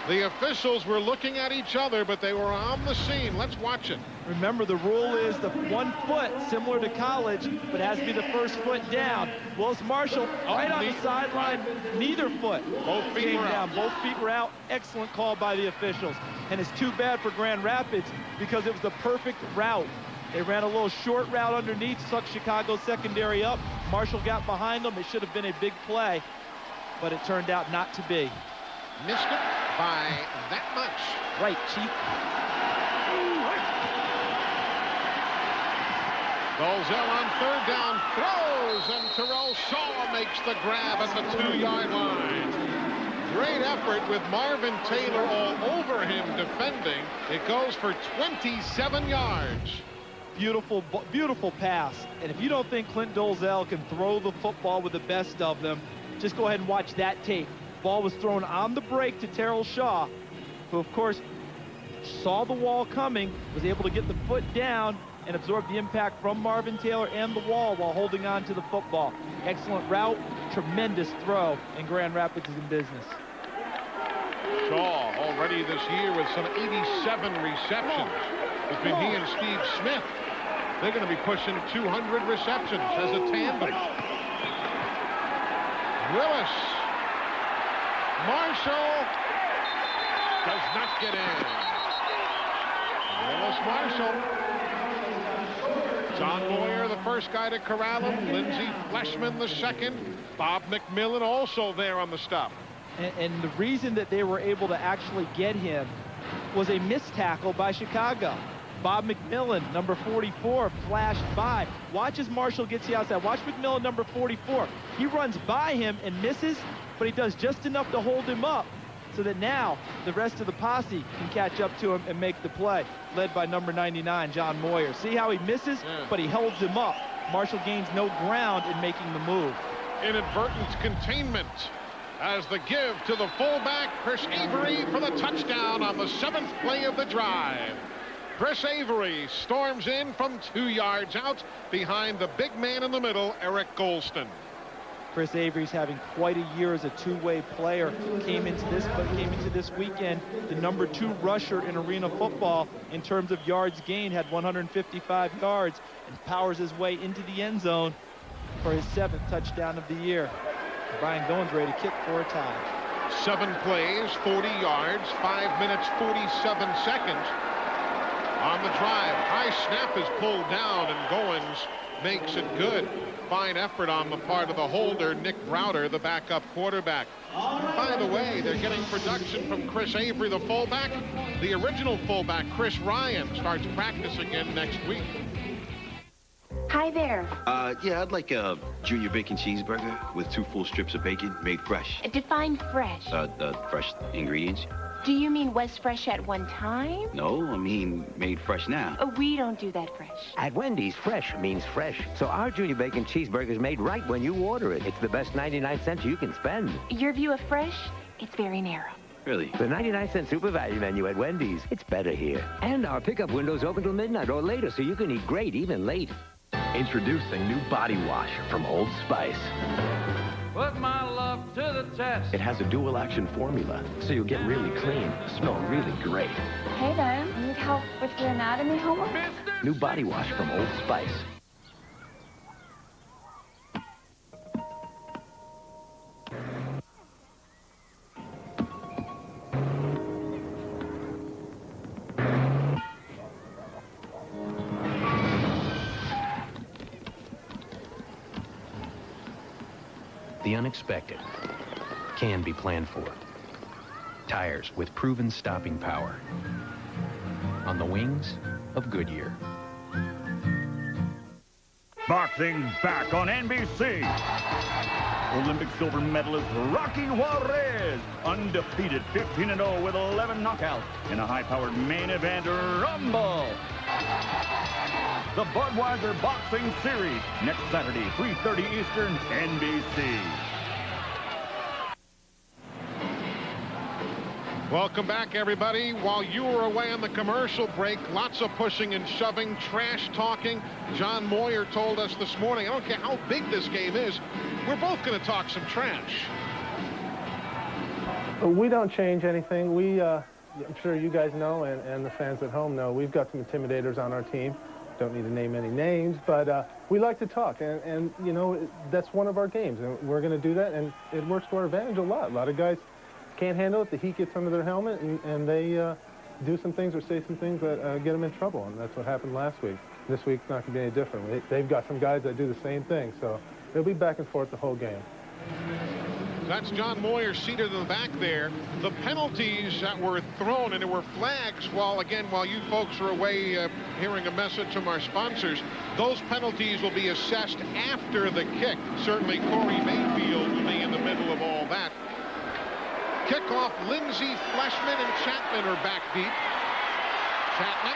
S1: The officials were looking at each other, but they were on the scene. Let's watch it.
S2: Remember, the rule is the 1 foot, similar to college, but has to be the first foot down. Willis Marshall, right on the sideline, neither foot.
S1: Both feet were
S2: down.
S1: out.
S2: Both feet were out. Excellent call by the officials. And it's too bad for Grand Rapids because it was the perfect route. They ran a little short route underneath, sucked Chicago's secondary up. Marshall got behind them. It should have been a big play, but it turned out not to be.
S1: Missed it by that much.
S2: Right, Chief.
S1: Golzell on third down, throws, and Terrell Shaw makes the grab at the 2-yard line. Great effort with Marvin Taylor all over him defending. It goes for 27 yards.
S2: Beautiful pass. And if you don't think Clint Dolezal can throw the football with the best of them, just go ahead and watch that tape. Ball was thrown on the break to Terrell Shaw, who, of course, saw the wall coming, was able to get the foot down and absorb the impact from Marvin Taylor and the wall while holding on to the football. Excellent route, tremendous throw, and Grand Rapids is in business.
S1: Shaw already this year with some 87 receptions between he and Steve Smith. They're going to be pushing 200 receptions as a tandem. Willis. Marshall does not get in. Willis Marshall. John Moyer, the first guy to corral him. Lindsey Fleshman, the second. Bob McMillan also there on the stop.
S2: And the reason that they were able to actually get him was a missed tackle by Chicago. Bob McMillan, number 44, flashed by. Watch as Marshall gets the outside. Watch McMillan, number 44. He runs by him and misses, but he does just enough to hold him up so that now the rest of the posse can catch up to him and make the play, led by number 99, John Moyer. See how he misses, but he holds him up. Marshall gains no ground in making the move.
S1: Inadvertent containment as the give to the fullback, Chris Avery, for the touchdown on the 7th play of the drive. Chris Avery storms in from 2 yards out behind the big man in the middle, Eric Golston.
S2: Chris Avery's having quite a year as a two-way player. Came into this weekend the number 2 rusher in arena football in terms of yards gained, had 155 yards, and powers his way into the end zone for his 7th touchdown of the year. Brian Goins ready to kick for a tie.
S1: 7 plays, 40 yards, 5 minutes, 47 seconds on the drive. High snap is pulled down, and Goins makes it good. Fine effort on the part of the holder, Nick Browder, the backup quarterback. By the way, they're getting production from Chris Avery, the fullback. The original fullback, Chris Ryan, starts practice again next week.
S8: Hi there.
S24: Yeah, I'd like a junior bacon cheeseburger with 2 full strips of bacon made fresh.
S8: Define fresh.
S24: Fresh ingredients.
S8: Do you mean was fresh at one time?
S24: No, I mean made fresh now.
S8: Oh, we don't do that fresh.
S11: At Wendy's, fresh means fresh. So our junior bacon cheeseburger is made right when you order it. It's the best 99 cents you can spend.
S8: Your view of fresh? It's very narrow.
S24: Really?
S11: The 99-cent super value menu at Wendy's. It's better here. And our pickup window's open till midnight or later, so you can eat great even late.
S14: Introducing new body wash from Old Spice.
S18: Put my love to the test.
S14: It has a dual action formula, so you'll get really clean, smell really great.
S19: Hey there, need help with your anatomy homework?
S14: New body wash from Old Spice. The unexpected can be planned for. Tires with proven stopping power. On the wings of Goodyear.
S20: Boxing back on NBC. Olympic silver medalist Rocky Juarez, undefeated 15-0 with 11 knockouts in a high-powered main event rumble. The Budweiser Boxing Series, next Saturday, 3:30 Eastern, NBC.
S1: Welcome back, everybody. While you were away on the commercial break, lots of pushing and shoving, trash talking. John Moyer told us this morning, I don't care how big this game is, we're both going to talk some trash.
S27: We don't change anything. I'm sure you guys know, and the fans at home know, we've got some intimidators on our team. Don't need to name any names, but we like to talk, and you know, that's one of our games, and we're going to do that, and it works to our advantage a lot. A lot of guys can't handle it. The heat gets under their helmet, and they do some things or say some things that get them in trouble, and that's what happened last week. This week's not going to be any different. They've got some guys that do the same thing, so it'll be back and forth the whole game.
S1: That's John Moyer seated in the back there. The penalties that were thrown, and there were flags while you folks were away hearing a message from our sponsors, those penalties will be assessed after the kick. Certainly Corey Mayfield will be in the middle of all that. Kickoff, Lindsey Fleshman and Chapman are back deep. Chapman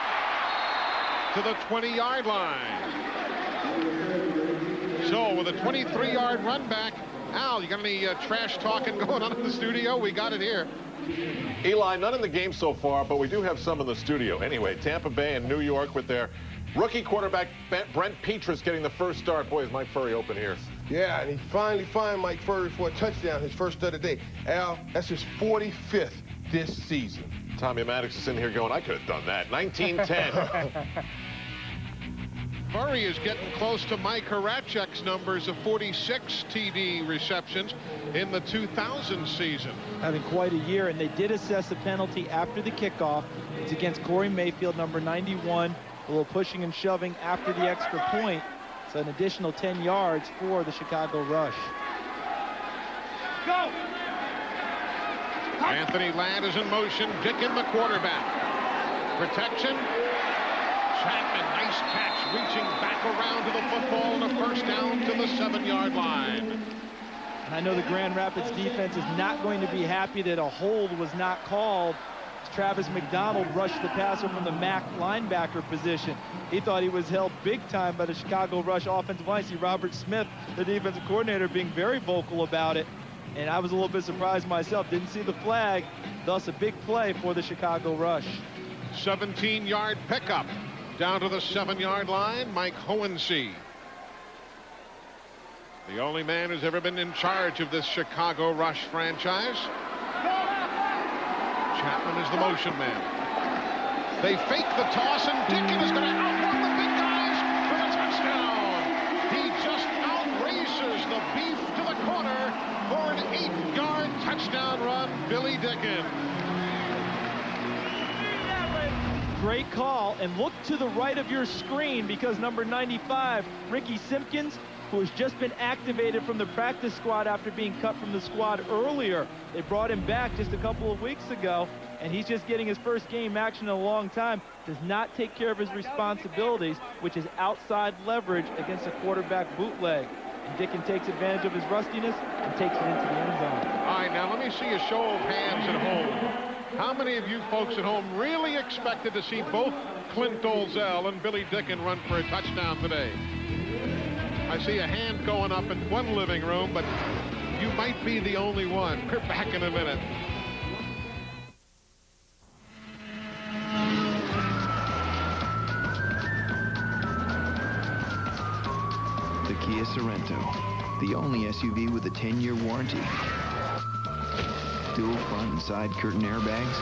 S1: to the 20-yard line. So with a 23-yard run back Al, you got any trash talking going on in the studio? We got it here.
S6: Eli, none in the game so far, but we do have some in the studio. Anyway, Tampa Bay and New York with their rookie quarterback Brent Petrus getting the first start. Boy, is Mike Furry open here.
S10: Yeah, and he finally found Mike Furry for a touchdown, his first of the day. Al, that's his 45th this season.
S6: Tommy Maddox is in here going, I could have done that. 19-10.
S1: Furry is getting close to Mike Horacek's numbers of 46 TD receptions in the 2000 season.
S2: Having quite a year, and they did assess a penalty after the kickoff. It's against Corey Mayfield, number 91. A little pushing and shoving after the extra point. So an additional 10 yards for the Chicago Rush.
S1: Go! Anthony Ladd is in motion. Dickin, the quarterback. Protection. Chapman, nice catch, reaching back around to the football, and a first down to the 7-yard line.
S2: And I know the Grand Rapids defense is not going to be happy that a hold was not called. Travis McDonald rushed the passer from the MAC linebacker position. He thought he was held big time by the Chicago Rush offensive line. See Robert Smith, the defensive coordinator, being very vocal about it. And I was a little bit surprised myself. Didn't see the flag. Thus, a big play for the Chicago Rush.
S1: 17-yard pickup. Down to the 7-yard line, Mike Hohensee. The only man who's ever been in charge of this Chicago Rush franchise. Chapman is the motion man. They fake the toss, and Dickin is going to outrun the big guys for the touchdown. He just outraces the beef to the corner for an 8-yard touchdown run, Billy Dickin.
S2: Great call, and look to the right of your screen because number 95, Ricky Simpkins, who has just been activated from the practice squad after being cut from the squad earlier. They brought him back just a couple of weeks ago, and he's just getting his first game action in a long time. Does not take care of his responsibilities, which is outside leverage against a quarterback bootleg. And Dickin takes advantage of his rustiness and takes it into the end zone.
S1: All right, now let me see a show of hands at home. How many of you folks at home really expected to see both Clint Dolezal and Billy Dickin run for a touchdown today? I see a hand going up in one living room, but you might be the only one. We're back in a minute.
S26: The Kia Sorento, the only SUV with a 10-year warranty. Dual front and side curtain airbags,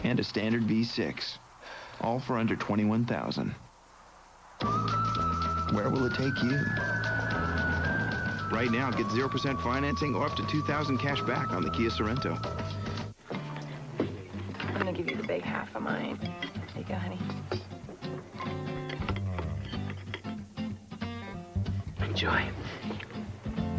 S26: and a standard V6, all for under $21,000. Where will it take you? Right now, get 0% financing or up to $2,000 cash back on the Kia Sorento.
S8: I'm gonna give you the big half of mine. There you go, honey.
S11: Enjoy.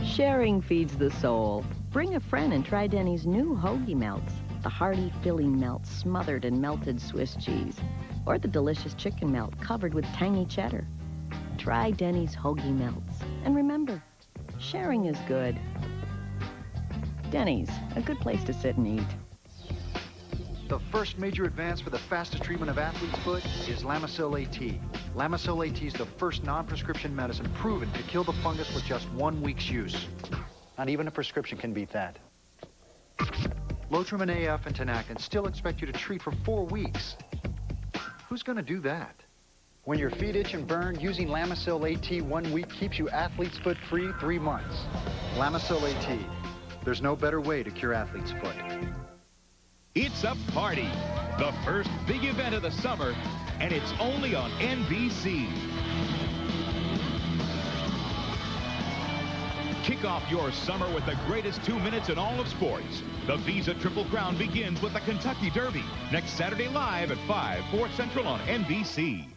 S5: Sharing feeds the soul. Bring a friend and try Denny's new hoagie melts. The hearty filling melt smothered in melted Swiss cheese. Or the delicious chicken melt covered with tangy cheddar. Try Denny's hoagie melts. And remember, sharing is good. Denny's, a good place to sit and eat.
S7: The first major advance for the fastest treatment of athlete's foot is Lamisil AT. Lamisil AT is the first non-prescription medicine proven to kill the fungus with just 1 week's use. Not even a prescription can beat that. Lotrim and AF and Tenacan still expect you to treat for 4 weeks. Who's going to do that? When your feet itch and burn, using Lamisil AT 1 week keeps you athlete's foot free 3 months. Lamisil AT. There's no better way to cure athlete's foot.
S9: It's a party, the first big event of the summer, and it's only on NBC. Kick off your summer with the greatest 2 minutes in all of sports. The Visa Triple Crown begins with the Kentucky Derby next Saturday live at 5, 4 Central on NBC.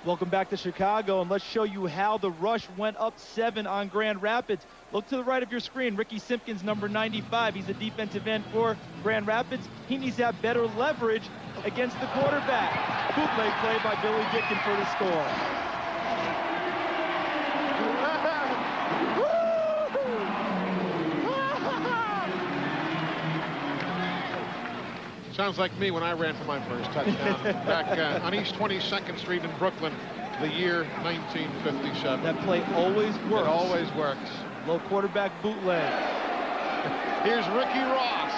S2: Welcome back to Chicago, and let's show you how the Rush went up 7 on Grand Rapids. Look to the right of your screen. Ricky Simpkins, number 95. He's a defensive end for Grand Rapids. He needs to have better leverage against the quarterback. Bootleg play by Billy Dickin for the score.
S1: Sounds like me when I ran for my first touchdown back on East 22nd Street in Brooklyn the year 1957.
S2: That play always works.
S1: It always works.
S2: Low quarterback bootleg.
S1: Here's Ricky Ross.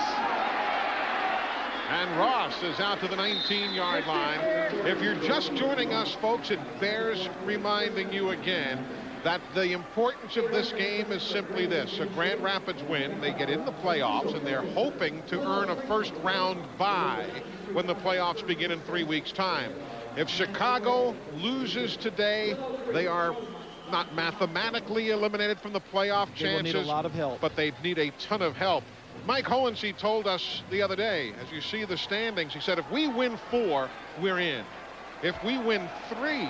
S1: And Ross is out to the 19-yard line. If you're just joining us, folks, it bears reminding you again that the importance of this game is simply this. A Grand Rapids win, they get in the playoffs, and they're hoping to earn a first-round bye when the playoffs begin in 3 weeks' time. If Chicago loses today, they are not mathematically eliminated from the playoff chances.
S2: They will need a lot of help.
S1: But they need a ton of help. Mike Hohensee told us the other day, as you see the standings, he said, if we win 4, we're in. If we win 3,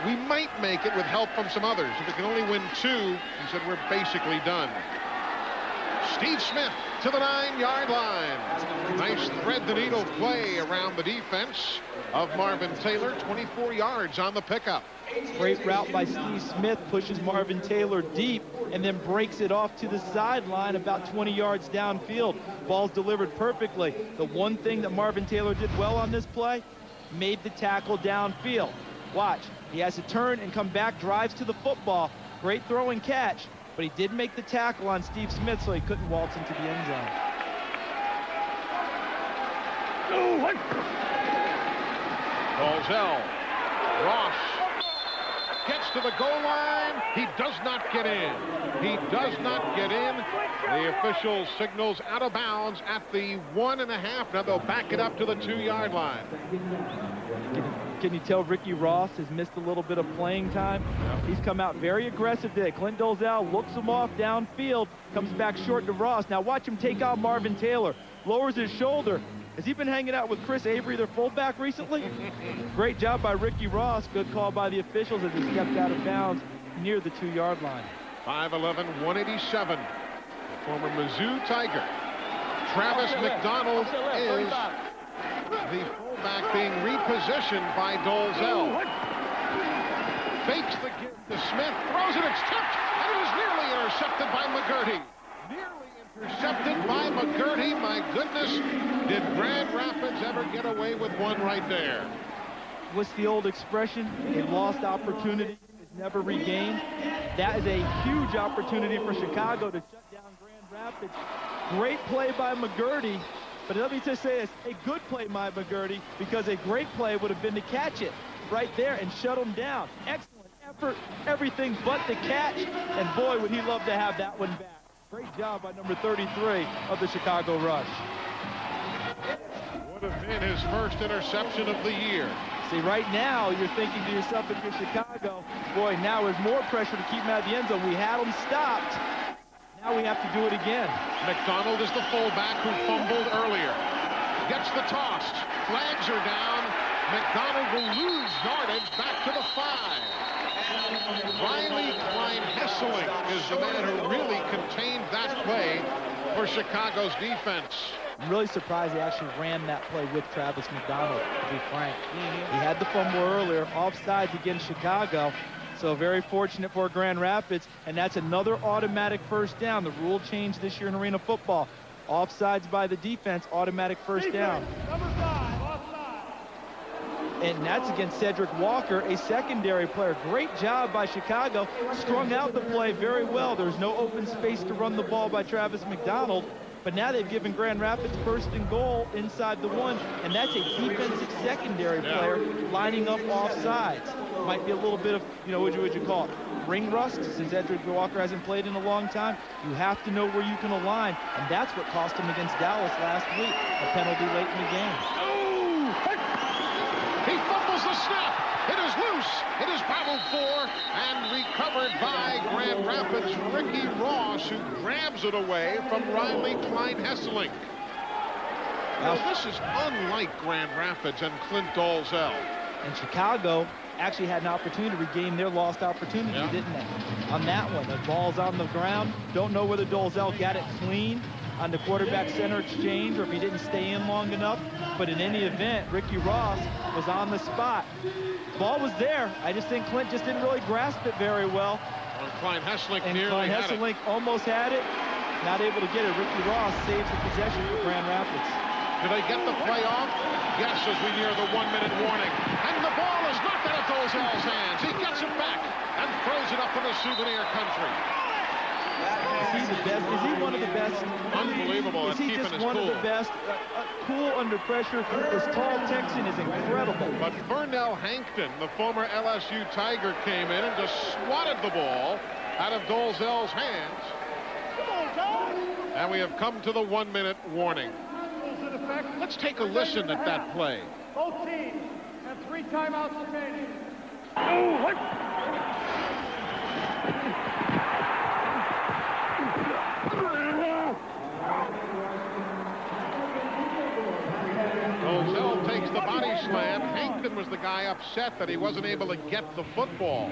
S1: we might make it with help from some others. If we can only win 2, he said, we're basically done. Steve Smith to the 9-yard line. Nice thread-the-needle play around the defense of Marvin Taylor. 24 yards on the pickup.
S2: Great route by Steve Smith, pushes Marvin Taylor deep and then breaks it off to the sideline about 20 yards downfield. Ball's delivered perfectly. The one thing that Marvin Taylor did well on this play, made the tackle downfield. Watch, he has to turn and come back, drives to the football. Great throw and catch, but he did make the tackle on Steve Smith, so he couldn't waltz into the end zone.
S1: Dalzell. Ross gets to the goal line. He does not get in. He does not get in. The official signals out of bounds at the 1.5. Now they'll back it up to the 2-yard line.
S2: Can you tell Ricky Ross has missed a little bit of playing time? He's come out very aggressive today. Clint Dalzell looks him off downfield, comes back short to Ross. Now watch him take out Marvin Taylor. Lowers his shoulder. Has he been hanging out with Chris Avery, their fullback, recently? Great job by Ricky Ross. Good call by the officials as he stepped out of bounds near the 2-yard line.
S1: 5'11", 187. Former Mizzou Tiger. Travis McDonald is the fullback being repositioned by Dalzell. Fakes the give to Smith. Throws it. It's tipped. And it is nearly intercepted by McGurty. Intercepted by McGurty. My goodness, did Grand Rapids ever get away with one right there?
S2: What's the old expression? A lost opportunity is never regained. That is a huge opportunity for Chicago to shut down Grand Rapids. Great play by McGurty, but let me just say this, a good play by McGurty, because a great play would have been to catch it right there and shut him down. Excellent effort, everything but the catch, and boy, would he love to have that one back. Great job by number 33 of the Chicago Rush.
S1: Would have been his first interception of the year.
S2: See, right now, you're thinking to yourself, if you're Chicago, boy, now there's more pressure to keep him out of the end zone. We had him stopped. Now we have to do it again.
S1: McDonald is the fullback who fumbled earlier. Gets the toss. Flags are down. McDonald will lose yardage back to the 5. Riley Klein-Hesseling is the man who really contained that play for Chicago's defense.
S2: I'm really surprised they actually ran that play with Travis McDonald, to be frank. He had the fumble earlier, offsides against Chicago, so very fortunate for Grand Rapids, and that's another automatic first down. The rule changed this year in arena football. Offsides by the defense, automatic first down.
S18: Number 5, offside.
S2: And that's against Cedric Walker, a secondary player. Great job by Chicago. Strung out the play very well. There's no open space to run the ball by Travis McDonald. But now they've given Grand Rapids first and goal inside the 1, and that's a defensive secondary player lining up offsides. Might be a little bit of, what would you call it? Ring rust, since Cedric Walker hasn't played in a long time. You have to know where you can align, and that's what cost him against Dallas last week, a penalty late in the game.
S1: He fumbles the snap. It is loose. It is battled for and recovered by Grand Rapids' Ricky Ross, who grabs it away from Riley Klein-Hesseling. Now, this is unlike Grand Rapids and Clint Dalzell.
S2: And Chicago actually had an opportunity to regain their lost opportunity, didn't they? On that one, the ball's on the ground. Don't know whether Dalzell got it clean on the quarterback center exchange or if he didn't stay in long enough. But in any event, Ricky Ross was on the spot. Ball was there. I just think Clint just didn't really grasp it very well.
S1: Klein-Hesseling nearly
S2: Klein-Hesseling almost had it. Not able to get it. Ricky Ross saves the possession for Grand Rapids.
S1: Do they get the play off? Yes, as we near the 1-minute warning. And the ball is knocked out of Dolezal's hands. He gets it back and throws it up in the souvenir country.
S2: Is he the best? Is he one of the best?
S1: Unbelievable at keeping his cool. Is he just one of the best?
S2: Cool under pressure. This tall Texan is incredible.
S1: But Vernell Hankton, the former LSU Tiger, came in and just swatted the ball out of Dolezal's hands. And we have come to the 1-minute warning. Let's take a listen at that play.
S3: Both teams have 3 timeouts remaining.
S1: Dolezal takes the body slam. Hankton was the guy upset that he wasn't able to get the football.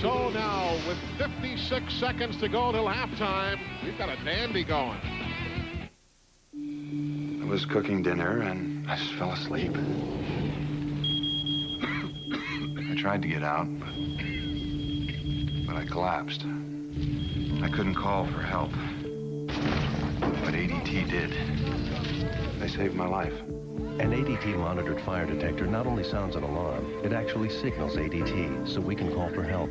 S1: So now, with 56 seconds to go till halftime, we've got a dandy going.
S24: I was cooking dinner and I just fell asleep. I tried to get out, but I collapsed. I couldn't call for help. But ADT did. They saved my life.
S4: An ADT monitored fire detector not only sounds an alarm, it actually signals ADT so we can call for help.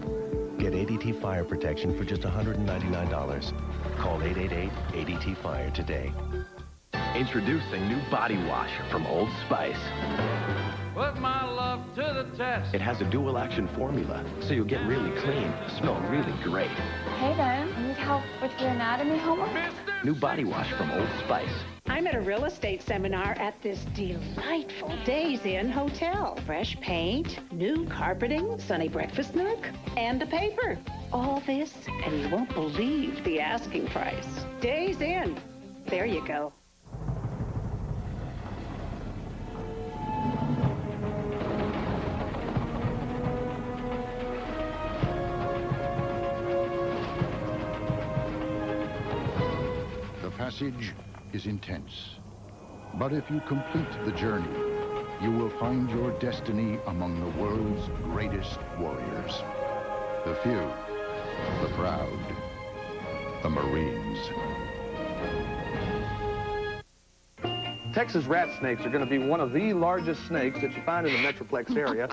S4: Get ADT fire protection for just $199. Call 888-ADT-FIRE today.
S13: Introducing new body wash from Old Spice.
S18: Put my love to the test.
S13: It has a dual action formula, so you'll get really clean, smell really great.
S19: Hey there, need help with your anatomy homework?
S13: New body wash from Old Spice.
S15: I'm at a real estate seminar at this delightful Days Inn hotel. Fresh paint, new carpeting, sunny breakfast nook, and a paper. All this, and you won't believe the asking price. Days Inn. There you go.
S16: The passage is intense, but if you complete the journey, you will find your destiny among the world's greatest warriors. The few, the proud, the Marines.
S21: Texas rat snakes are going to be one of the largest snakes that you find in the Metroplex area.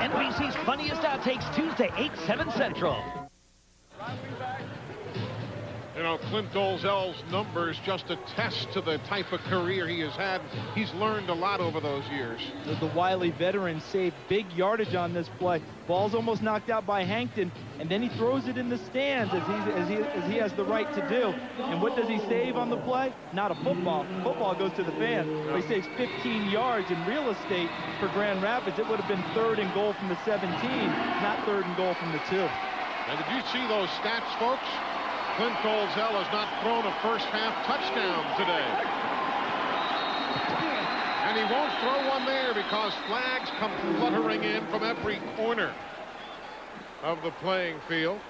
S22: NBC's Funniest Outtakes Tuesday, 8/7 Central.
S1: You know, Clint Dolezal's numbers just attest to the type of career he has had. He's learned a lot over those years.
S2: The wily veteran saved big yardage on this play. Ball's almost knocked out by Hankton, and then he throws it in the stands as he has the right to do. And what does he save on the play? Not a football. Football goes to the fan. But he saves 15 yards in real estate for Grand Rapids. It would have been 3rd and goal from the 17, not 3rd and goal from the 2.
S1: And did you see those stats, folks? Clint Dolezal has not thrown a first-half touchdown today. And he won't throw one there because flags come fluttering in from every corner of the playing field.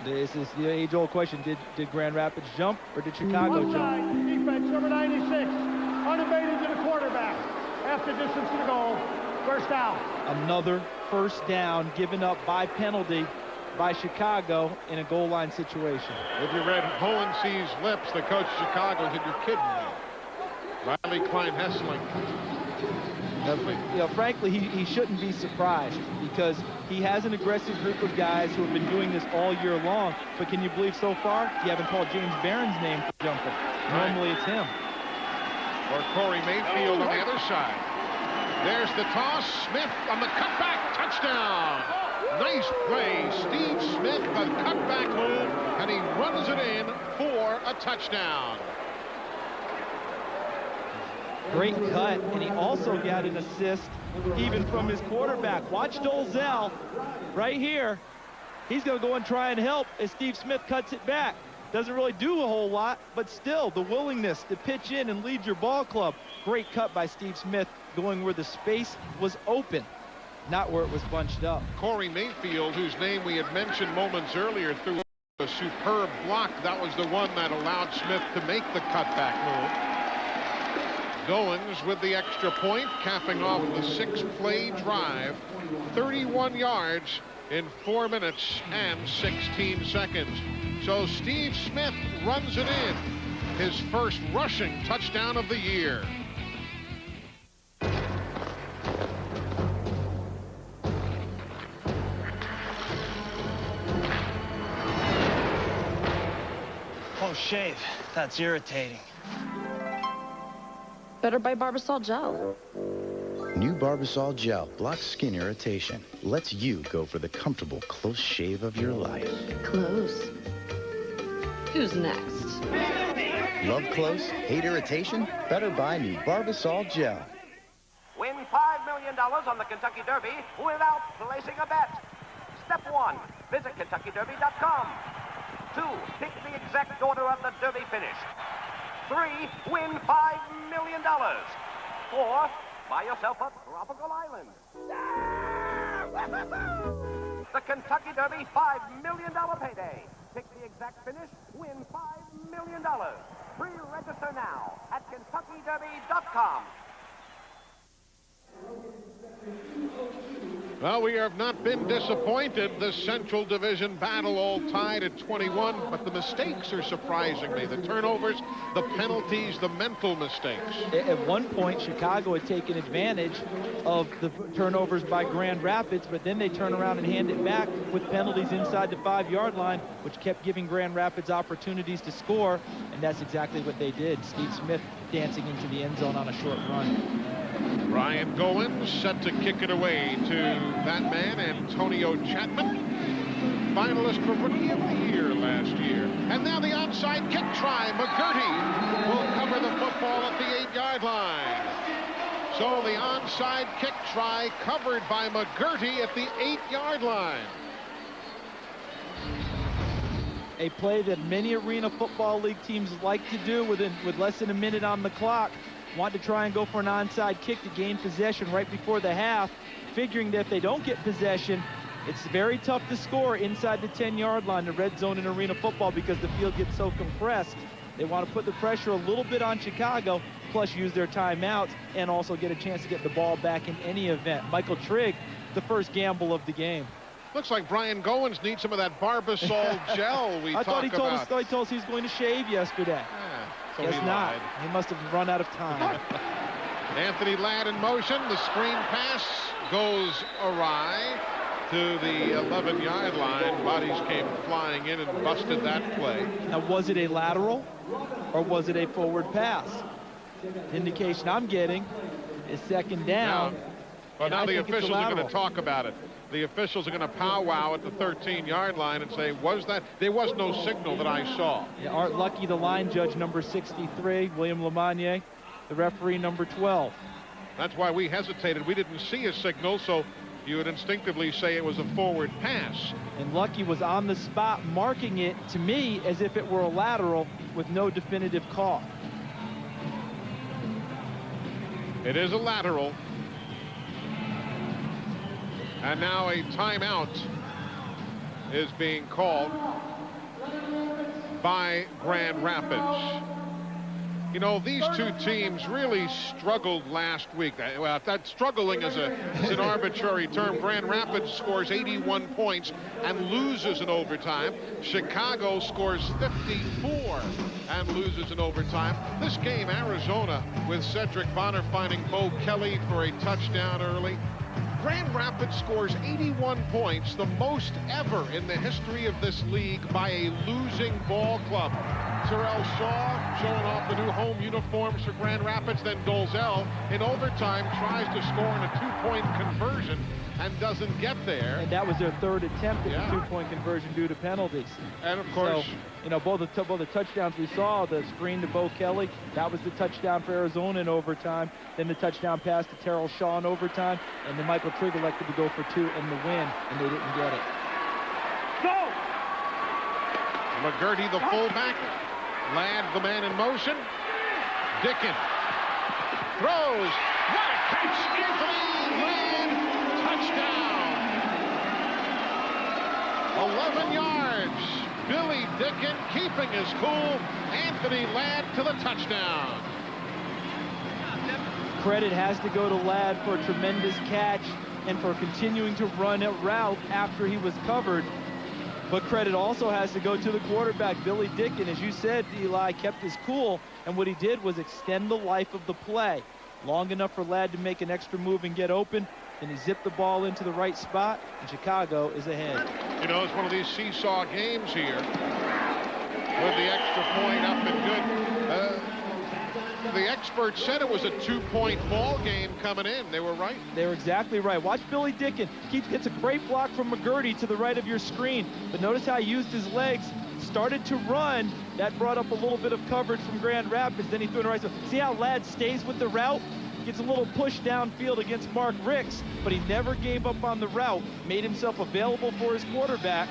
S2: This is the age-old question. Did Grand Rapids jump or did Chicago jump?
S3: Defense, number 96, unabated to the quarterback. Half the distance to the goal. First down.
S2: Another first down given up by penalty by Chicago in a goal line situation.
S1: If you read Hohensee's lips, the coach of Chicago said, "You're kidding me." Riley Klein-Hessling.
S2: You know, frankly, he shouldn't be surprised because he has an aggressive group of guys who have been doing this all year long. But can you believe so far you haven't called James Barron's name for jumping? Normally it's him.
S1: Or Corey Mayfield on the other side. There's the toss. Smith on the cutback. Touchdown. Nice play. Steve Smith, the cutback move, and he runs it in for a touchdown.
S2: Great cut, and he also got an assist even from his quarterback. Watch Dolezal right here. He's going to go and try and help as Steve Smith cuts it back. Doesn't really do a whole lot, but still the willingness to pitch in and lead your ball club. Great cut by Steve Smith, going where the space was open, not where it was bunched up.
S1: Corey Mayfield, whose name we had mentioned moments earlier, threw a superb block. That was the one that allowed Smith to make the cutback move. Goins with the extra point, capping off the 6-play drive. 31 yards in 4 minutes and 16 seconds. So Steve Smith runs it in. his first rushing touchdown of the year.
S12: Oh, shave. That's irritating.
S19: Better buy Barbasol gel.
S14: New Barbasol gel blocks skin irritation. Lets you go for the comfortable, close shave of your life.
S19: Close. Who's next?
S14: Love close? Hate irritation? Better buy new Barbasol gel.
S17: Win $5 million on the Kentucky Derby without placing a bet. Step 1, visit KentuckyDerby.com. 2, pick the exact order of the Derby finish. 3, win $5 million. 4, buy yourself a tropical island. The Kentucky Derby $5 million payday. Pick the exact finish, win $5 million. Pre-register now at KentuckyDerby.com.
S1: Well, we have not been disappointed. The Central Division battle all tied at 21, but the mistakes are surprising me. The turnovers, the penalties, the mental mistakes.
S2: At one point, Chicago had taken advantage of the turnovers by Grand Rapids, but then they turn around and hand it back with penalties inside the 5-yard line, which kept giving Grand Rapids opportunities to score, and that's exactly what they did. Steve Smith dancing into the end zone on a short run.
S1: Ryan Goins set to kick it away to that man, Antonio Chapman, finalist for Rookie of the Year last year. And now the onside kick try. McGurty will cover the football at the 8-yard line. So the onside kick try covered by McGurty at the 8-yard line.
S2: A play that many Arena Football League teams like to do with less than a minute on the clock. Want to try and go for an onside kick to gain possession right before the half, figuring that if they don't get possession, it's very tough to score inside the 10-yard line, the red zone in Arena Football, because the field gets so compressed. They want to put the pressure a little bit on Chicago, plus use their timeouts, and also get a chance to get the ball back in any event. Michael Trigg, the first gamble of the game.
S1: Looks like Brian Goins needs some of that Barbasol gel we talked about.
S2: I thought he told us he was going to shave yesterday.
S1: So
S2: Guess not. He must have run out of time.
S1: Anthony Ladd in motion. The screen pass goes awry to the 11-yard line. Bodies came flying in and busted that play.
S2: Now, was it a lateral or was it a forward pass? The indication I'm getting is second down.
S1: Well, now the officials are going to talk about it. The officials are going to powwow at the 13-yard line and say, was that? There was no signal that I saw.
S2: Yeah, Art Lucky, the line judge, number 63. William Lamagnier, the referee, number 12.
S1: That's why we hesitated. We didn't see a signal, so you would instinctively say it was a forward pass.
S2: And Lucky was on the spot marking it, to me, as if it were a lateral with no definitive call.
S1: It is a lateral. And now a timeout is being called by Grand Rapids. You know, these two teams really struggled last week. Well, that struggling is an arbitrary term. Grand Rapids scores 81 points and loses in overtime. Chicago scores 54 and loses in overtime. This game, Arizona, with Cedric Bonner finding Bo Kelly for a touchdown early. Grand Rapids scores 81 points, the most ever in the history of this league by a losing ball club. Terrell Shaw showing off the new home uniforms for Grand Rapids. Then Dolezal in overtime tries to score in a two-point conversion and doesn't get there.
S2: And that was their third attempt at the two-point conversion due to penalties.
S1: And of course,
S2: so, you know, both the touchdowns we saw, the screen to Bo Kelly, that was the touchdown for Arizona in overtime. Then the touchdown pass to Terrell Shaw in overtime, and then Michael Trigg elected to go for 2 in the win, and they didn't get it.
S1: Go! McGurty, the fullback. Ladd, the man in motion. Dickin throws. What a catch! Anthony Ladd, touchdown! 11 yards. Billy Dickin keeping his cool. Anthony Ladd to the touchdown.
S2: Credit has to go to Ladd for a tremendous catch and for continuing to run a route after he was covered. But credit also has to go to the quarterback, Billy Dicken. As you said, Eli kept his cool, and what he did was extend the life of the play. Long enough for Ladd to make an extra move and get open, and he zipped the ball into the right spot, and Chicago is ahead.
S1: You know, it's one of these seesaw games here with the extra point up and good. The experts said it was a 2-point ball game coming in. They were right.
S2: They were exactly right. Watch Billy Dicken. Gets a great block from McGurty to the right of your screen. But notice how he used his legs, started to run. That brought up a little bit of coverage from Grand Rapids. Then he threw it right. So see how Ladd stays with the route? Gets a little push downfield against Mark Ricks, but he never gave up on the route. Made himself available for his quarterback.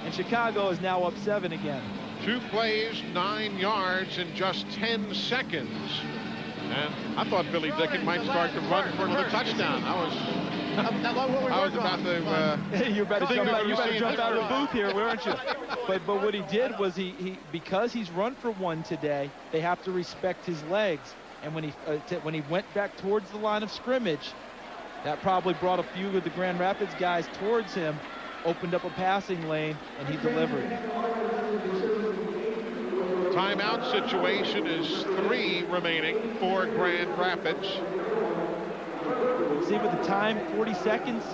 S2: And Chicago is now up 7 again.
S1: 2 plays, 9 yards in just 10 seconds. And I thought Billy Dicken might start to run for another touchdown. I was about to
S2: you're about to jump out of the booth here, weren't you? But what he did was because he's run for 1 today, they have to respect his legs. And when he went back towards the line of scrimmage, that probably brought a few of the Grand Rapids guys towards him, opened up a passing lane, and he delivered.
S1: Timeout situation is 3 remaining for Grand Rapids.
S2: See, with the time, 40 seconds.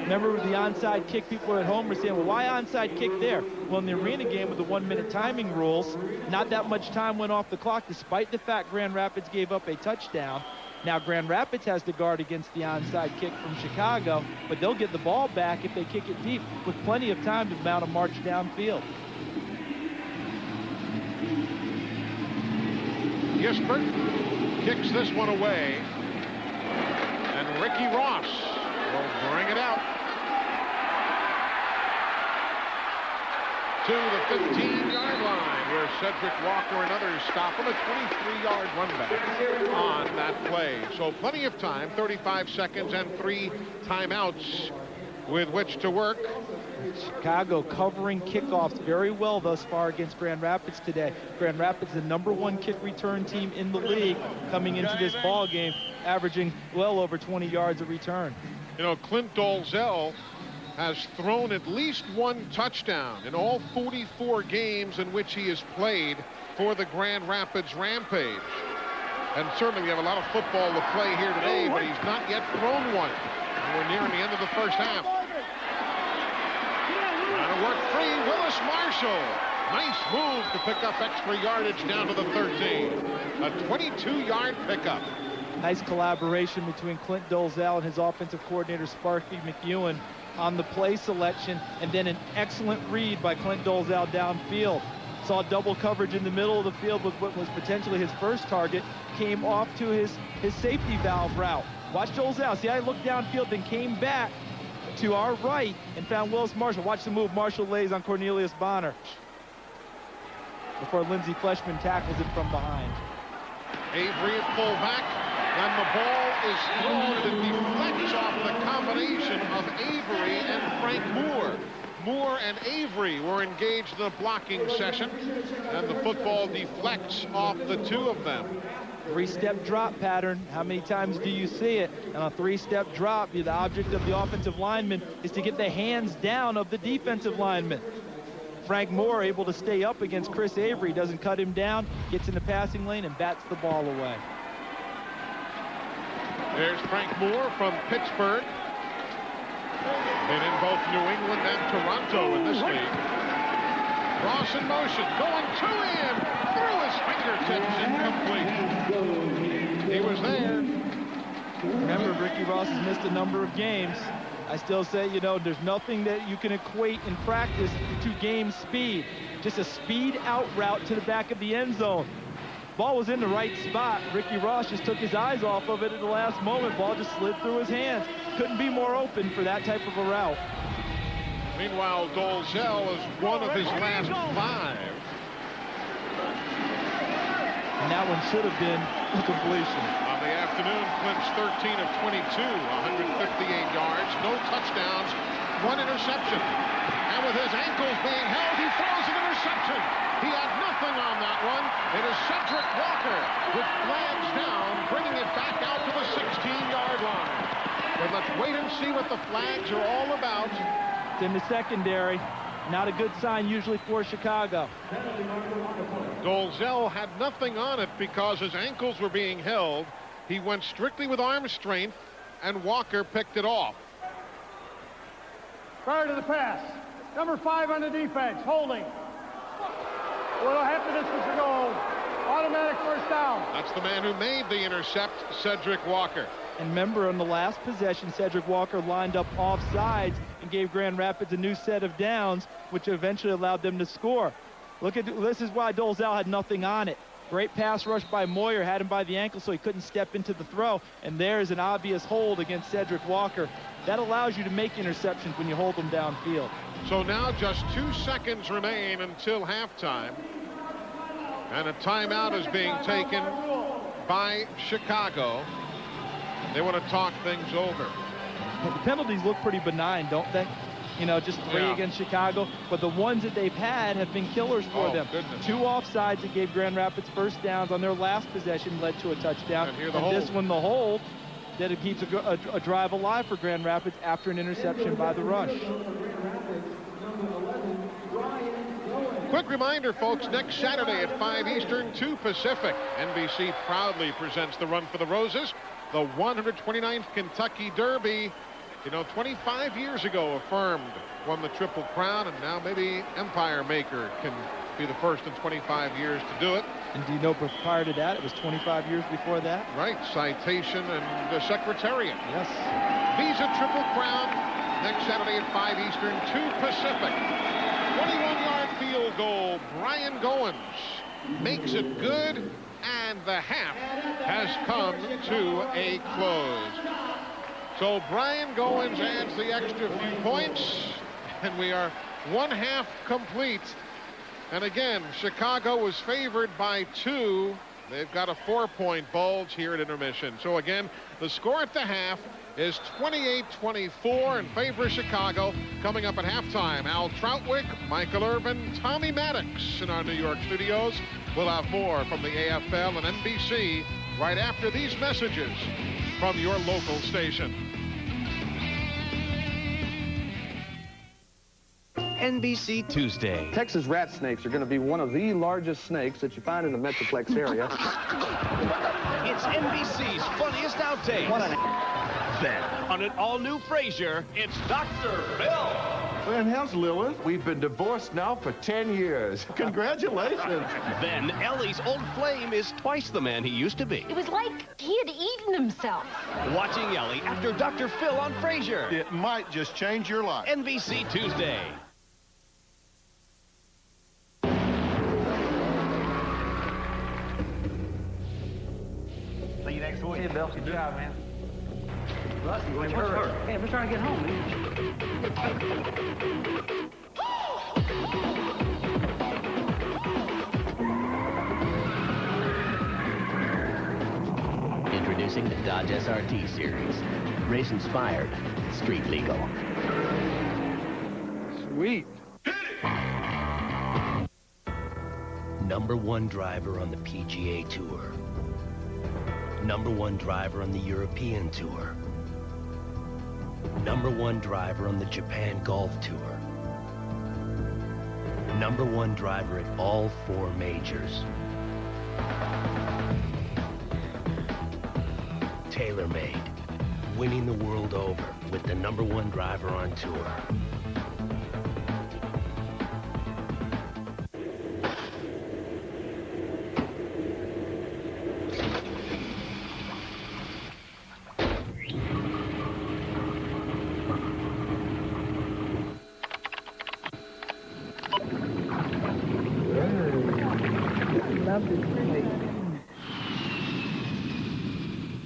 S2: Remember with the onside kick, people at home were saying, well, why onside kick there? Well, in the arena game with the 1-minute timing rules, not that much time went off the clock, despite the fact Grand Rapids gave up a touchdown. Now, Grand Rapids has to guard against the onside kick from Chicago, but they'll get the ball back if they kick it deep with plenty of time to mount a march downfield.
S1: Gisbert kicks this one away, and Ricky Ross will bring it out to the 15-yard line, where Cedric Walker and others stop him. A 23-yard run back on that play. So plenty of time, 35 seconds and 3 timeouts with which to work.
S2: Chicago covering kickoffs very well thus far against Grand Rapids today. Grand Rapids, the #1 kick return team in the league, coming into this ball game, averaging well over 20 yards a return.
S1: You know, Clint Dolzell has thrown at least 1 touchdown in all 44 games in which he has played for the Grand Rapids Rampage. And certainly we have a lot of football to play here today, but he's not yet thrown one. We're nearing the end of the first half. Trying to work free, Willis Marshall. Nice move to pick up extra yardage down to the 13. A 22-yard pickup.
S2: Nice collaboration between Clint Dolzell and his offensive coordinator, Sparky McMillan, on the play selection, and then an excellent read by Clint Dolzell downfield. Saw double coverage in the middle of the field with what was potentially his first target, came off to his safety valve route. Watch Dolzell. See how he looked downfield, then came back to our right and found Willis Marshall. Watch the move Marshall lays on Cornelius Bonner before Lindsey Fleshman tackles it from behind.
S1: Avery at fullback, and the ball is thrown, and it deflects off the combination of Avery and Frank Moore. Moore and Avery were engaged in a blocking session, and the football deflects off the 2 of them.
S2: 3-step drop pattern. How many times do you see it? On a 3-step drop, the object of the offensive lineman is to get the hands down of the defensive lineman. Frank Moore able to stay up against Chris Avery, doesn't cut him down, gets in the passing lane and bats the ball away.
S1: There's Frank Moore from Pittsburgh. Been in both New England and Toronto in this league. Ross in motion, going to him, through his fingertips, incomplete. He was there.
S2: Remember, Ricky Ross has missed a number of games. I still say, you know, there's nothing that you can equate in practice to game speed. Just a speed out route to the back of the end zone. Ball was in the right spot. Ricky Ross just took his eyes off of it at the last moment. Ball just slid through his hands. Couldn't be more open for that type of a route.
S1: Meanwhile, Dolzell is one of his last 5.
S2: And that one should have been a completion.
S1: On the afternoon, Clint's 13 of 22, 158 yards, no touchdowns, 1 interception. And with his ankles being held, he throws an interception. He had nothing on that one. It is Cedric Walker with flags down, bringing it back out to the 16-yard line. But let's wait and see what the flags are all about.
S2: It's in the secondary. Not a good sign usually for Chicago.
S1: Dolezal had nothing on it because his ankles were being held. He went strictly with arm strength, and Walker picked it off.
S3: Prior to the pass, number 5 on the defense, holding. Well, half the distance to go. Automatic first down.
S1: That's the man who made the intercept, Cedric Walker.
S2: And remember, on the last possession, Cedric Walker lined up off sides and gave Grand Rapids a new set of downs, which eventually allowed them to score. Look at this is why Dolezal had nothing on it. Great pass rush by Moyer, had him by the ankle so he couldn't step into the throw. And there's an obvious hold against Cedric Walker. That allows you to make interceptions when you hold them downfield.
S1: So now just 2 seconds remain until halftime. And a timeout is being taken by Chicago. They want to talk things over.
S2: Well, the penalties look pretty benign, don't they? You know, just 3 against Chicago. But the ones that they've had have been killers for them.
S1: Goodness.
S2: 2 offsides that gave Grand Rapids first downs on their last possession led to a touchdown. And this one, the hold, that it keeps a drive alive for Grand Rapids after an interception by the rush.
S1: Quick reminder, folks, next Saturday at 5 Eastern, 2 Pacific, NBC proudly presents the Run for the Roses, the 129th Kentucky Derby. You know, 25 years ago, Affirmed won the Triple Crown, and now maybe Empire Maker can be the first in 25 years to do it.
S2: And do you know prior to that, it was 25 years before that?
S1: Right, Citation and the Secretariat.
S2: Yes.
S1: Visa Triple Crown, next Saturday at 5 Eastern, 2 Pacific. 21-yard field goal. Brian Goins makes it good, and the half has come to a close. So Brian Goins adds the extra few points, and we are 1 half complete. And again, Chicago was favored by 2. They've got a 4-point bulge here at intermission. So again, the score at the half is 28-24 in favor of Chicago. Coming up at halftime, Al Troutwig, Michael Irvin, Tommy Maddox in our New York studios. We'll have more from the AFL and NBC right after these messages from your local station.
S13: NBC Tuesday.
S21: Texas rat snakes are going to be one of the largest snakes that you find in the Metroplex area.
S22: It's NBC's funniest outtakes.
S21: What an...
S22: Then, on an all-new Frasier, it's Dr. Phil.
S6: Where in hell's Lilith? We've been divorced now for 10 years. Congratulations.
S22: Then, Ellie's old flame is twice the man he used to be.
S19: It was like he had eaten himself.
S22: Watching Ellie after Dr. Phil on Frasier.
S6: It might just change your life.
S22: NBC Tuesday.
S12: See you next week.
S10: Hey, Bill. Good job, man.
S12: Rusty,
S10: what's hurt? Hey, we're trying to get home, man.
S4: Introducing the Dodge SRT series. Race inspired, street legal.
S21: Sweet.
S4: #1 driver on the PGA Tour. #1 driver on the European Tour. #1 driver on the Japan Golf Tour. #1 driver at all 4 majors. TaylorMade, winning the world over with the #1 driver on tour.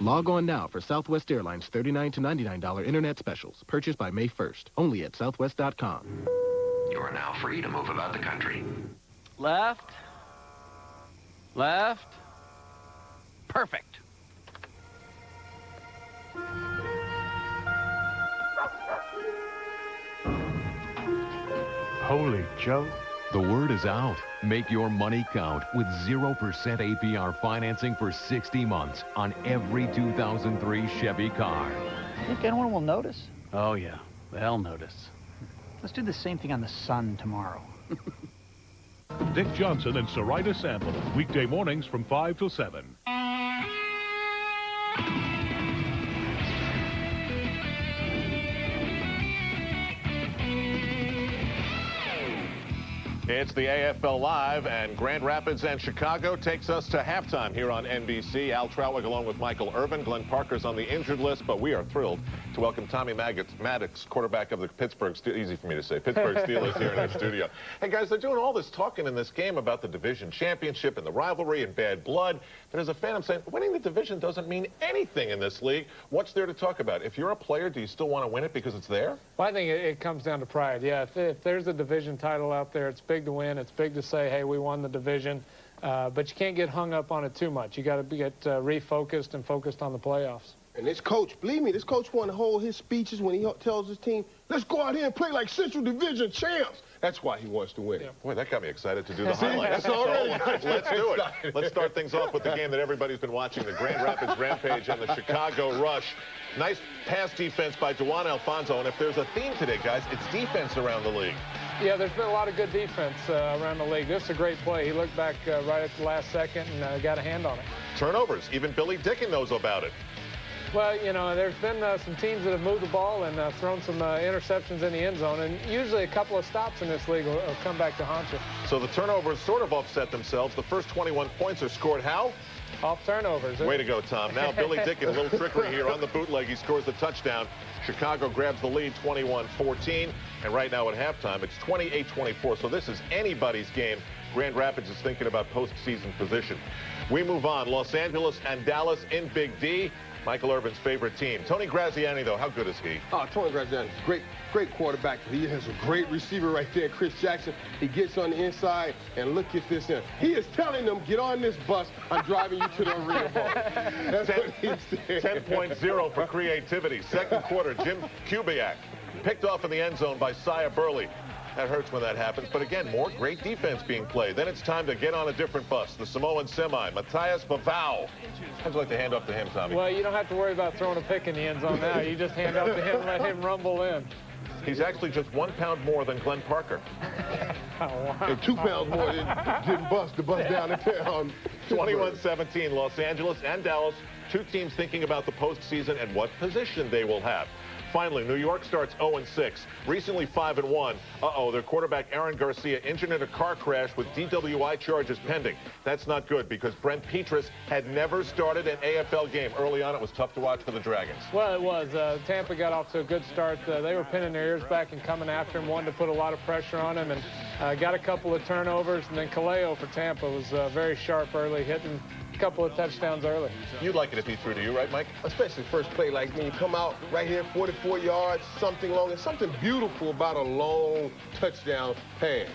S13: Log on now for Southwest Airlines $39 to $99 internet specials. Purchased by May 1st. Only at southwest.com.
S20: You are now free to move about the country.
S18: Left. Left. Perfect.
S23: Holy Joe.
S9: The word is out. Make your money count with 0% APR financing for 60 months on every 2003 Chevy car.
S10: Think anyone will notice?
S18: Oh, yeah. They'll notice.
S5: Let's do the same thing on the sun tomorrow.
S8: Dick Johnson and Sarita Sample, weekday mornings from 5 till 7.
S1: It's the AFL Live, and Grand Rapids and Chicago takes us to halftime here on NBC. Al Troutwig along with Michael Irvin. Glenn Parker's on the injured list, but we are thrilled to welcome Tommy Maddox, quarterback of the Pittsburgh Steelers. Easy for me to say. Pittsburgh Steelers here in our studio. Hey, guys, they're doing all this talking in this game about the division championship and the rivalry and bad blood. But as a fan, I'm saying winning the division doesn't mean anything in this league. What's there to talk about? If you're a player, do you still want to win it because it's there?
S11: Well, I think it comes down to pride. Yeah, if there's a division title out there, it's big to win. It's big to say, hey, we won the division. But you can't get hung up on it too much. You got to get refocused and focused on the playoffs.
S23: And this coach, believe me, this coach want to hold his speeches when he tells his team, let's go out here and play like Central Division champs. That's why he wants to win.
S1: Yeah. Boy, that got me excited to do the highlights.
S23: That's already.
S1: Let's do it. Let's start things off with the game that everybody's been watching, the Grand Rapids Rampage and the Chicago Rush. Nice pass defense by Juwan Alfonso. And if there's a theme today, guys, it's defense around the league.
S11: Yeah, there's been a lot of good defense around the league. This is a great play. He looked back right at the last second and got a hand on it.
S1: Turnovers. Even Billy Dicken knows about it.
S11: Well, you know, there's been some teams that have moved the ball and thrown some interceptions in the end zone, and usually a couple of stops in this league will come back to haunt you.
S1: So the turnovers sort of offset themselves. The first 21 points are scored how?
S11: Off turnovers.
S1: Way to go, Tom. Now Billy Dicken, a little trickery here on the bootleg. He scores the touchdown. Chicago grabs the lead 21-14, and right now at halftime it's 28-24, so this is anybody's game. Grand Rapids is thinking about postseason position. We move on. Los Angeles and Dallas in Big D. Michael Irvin's favorite team. Tony Graziani, though, how good is he?
S23: Oh, Tony Graziani, great quarterback. He has a great receiver right there, Chris Jackson. He gets on the inside, and look at this. He is telling them, get on this bus. I'm driving you to the arena ball. That's what he's saying.
S1: 10.0 for creativity. Second quarter, Jim Kubiak picked off in the end zone by Sia Burley. That hurts when that happens, but again, more great defense being played. Then it's time to get on a different bus. The Samoan semi, Matthias Pavao. How'd you like to hand off to him, Tommy?
S11: Well, you don't have to worry about throwing a pick in the end zone now. You just hand off to him and let him rumble in.
S1: He's actually just 1 pound more than Glenn Parker.
S11: Oh, wow.
S23: And 2 pounds more didn't bust the bus down in town.
S1: 21-17, Los Angeles and Dallas. Two teams thinking about the postseason and what position they will have. Finally, New York starts 0-6, recently 5-1. Their quarterback Aaron Garcia injured in a car crash with DWI charges pending. That's not good because Brent Petras had never started an AFL game. Early on, it was tough to watch for the Dragons.
S11: Well, it was. Tampa got off to a good start. They were pinning their ears back and coming after him, wanted to put a lot of pressure on him, and got a couple of turnovers. And then Kaleo for Tampa was very sharp early, hitting a couple of touchdowns early.
S1: You'd like it if he threw to you, right, Mike?
S23: Especially first play, like when you come out right here, 44 yards, something long. There's something beautiful about a long touchdown pass.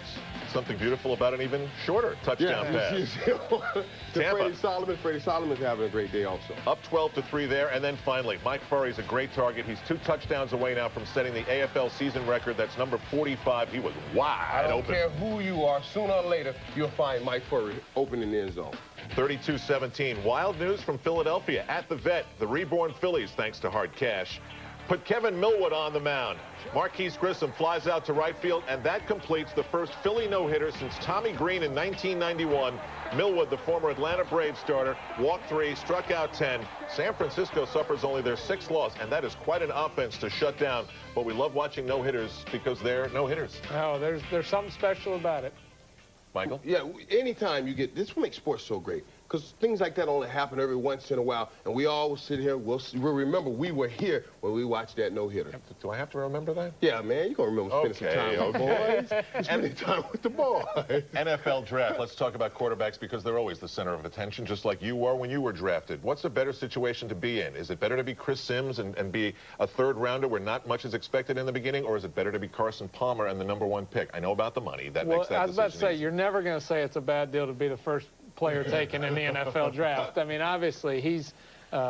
S1: Something beautiful about an even shorter touchdown pass.
S23: Tampa. Freddie Solomon's having a great day also.
S1: Up 12-3 there, and then finally, Mike Furry's a great target. He's 2 touchdowns away now from setting the AFL season record. That's number 45. He was wide open.
S23: I don't care who you are. Sooner or later, you'll find Mike Furry open in the end zone.
S1: 32-17. Wild news from Philadelphia at the Vet. The reborn Phillies, thanks to hard cash, put Kevin Millwood on the mound. Marquise Grissom flies out to right field, and that completes the first Philly no-hitter since Tommy Green in 1991. Millwood, the former Atlanta Braves starter, walked 3, struck out 10. San Francisco suffers only their 6th loss, and that is quite an offense to shut down. But we love watching no-hitters because they're no-hitters.
S11: Oh, there's something special about it.
S1: Michael?
S23: Yeah, anytime you get, this will make sports so great. Because things like that only happen every once in a while, and we all will sit here, we'll remember we were here when we watched that no-hitter.
S1: Do I have to remember that?
S23: Yeah, man, you're going to remember spending some time with the boys. Spending time with the boys.
S1: NFL draft. Let's talk about quarterbacks because they're always the center of attention, just like you were when you were drafted. What's a better situation to be in? Is it better to be Chris Sims and be a 3rd rounder where not much is expected in the beginning, or is it better to be Carson Palmer and the #1 pick? I know about the money. That makes that
S11: I was about to say,
S1: easy.
S11: you're never going to say it's a bad deal to be the first player taken in the NFL draft. I mean, obviously, he's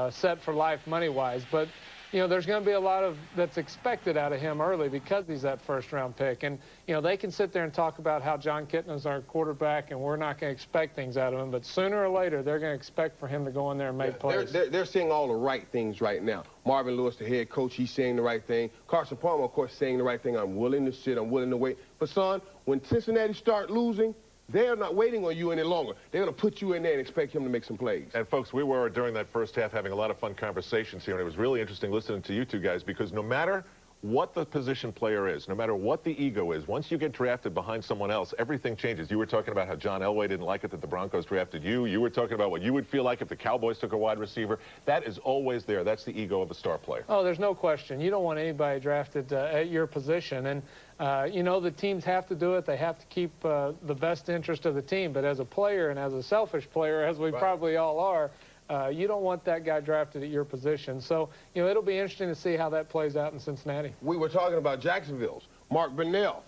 S11: set for life money-wise, but you know, there's going to be a lot of that's expected out of him early because he's that first-round pick. And, you know, they can sit there and talk about how John Kitna's our quarterback and we're not going to expect things out of him, but sooner or later they're going to expect for him to go in there and make plays.
S23: They're saying all the right things right now. Marvin Lewis, the head coach, he's saying the right thing. Carson Palmer, of course, saying the right thing. I'm willing to sit, I'm willing to wait. But, son, when Cincinnati start losing, they're not waiting on you any longer. They're going to put you in there and expect him to make some plays.
S7: And, folks, we were, during that first half, having a lot of fun conversations here, and it was really interesting listening to you two guys, because no matter what the position player is, no matter what the ego is, once you get drafted behind someone else, everything changes. You were talking about how John Elway didn't like it that the Broncos drafted you. You were talking about what you would feel like if the Cowboys took a wide receiver. That is always there. That's the ego of a star player.
S11: Oh, there's no question. You don't want anybody drafted at your position. And, you know, the teams have to do it. They have to keep the best interest of the team. But as a player and as a selfish player, as we probably all are, you don't want that guy drafted at your position. So, you know, it'll be interesting to see how that plays out in Cincinnati.
S23: We were talking about Jacksonville's Mark Brunell.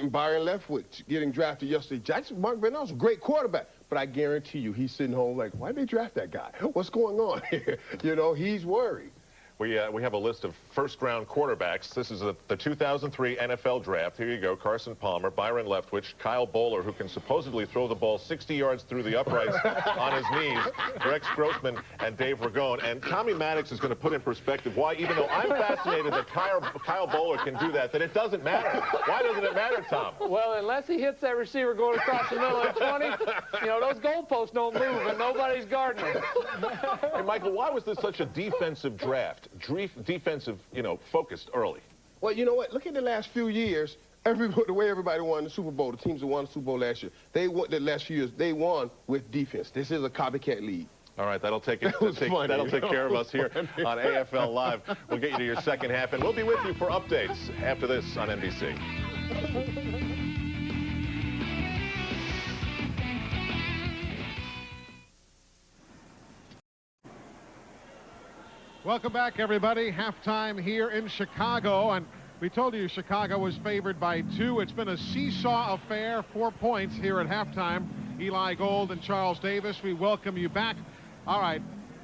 S23: Byron Leftwich getting drafted yesterday. Mark Brunell's a great quarterback, but I guarantee you he's sitting home like, why did they draft that guy? What's going on here? You know, he's worried.
S7: We have a list of first-round quarterbacks. This is the 2003 NFL draft. Here you go. Carson Palmer, Byron Leftwich, Kyle Bowler, who can supposedly throw the ball 60 yards through the uprights on his knees, Rex Grossman, and Dave Ragone. And Tommy Maddox is going to put in perspective why, even though I'm fascinated that Kyle Bowler can do that it doesn't matter. Why doesn't it matter, Tom?
S11: Well, unless he hits that receiver going across the middle of 20, you know, those goalposts don't move and nobody's guarding him.
S7: Hey, Michael, why was this such a defensive draft? Defensive, you know, focused early.
S23: Well, you know what? Look at the last few years. The way everybody won the Super Bowl, the teams that won the Super Bowl last year, they won the last few years. They won with defense. This is a copycat league.
S7: All right, that'll take care of us here on AFL Live. We'll get you to your second half, and we'll be with you for updates after this on NBC.
S1: Welcome back, everybody. Halftime here in Chicago, and we told you Chicago was favored by 2. It's been a seesaw affair, 4 points here at halftime. Eli Gold and Charles Davis, we welcome you back. All right,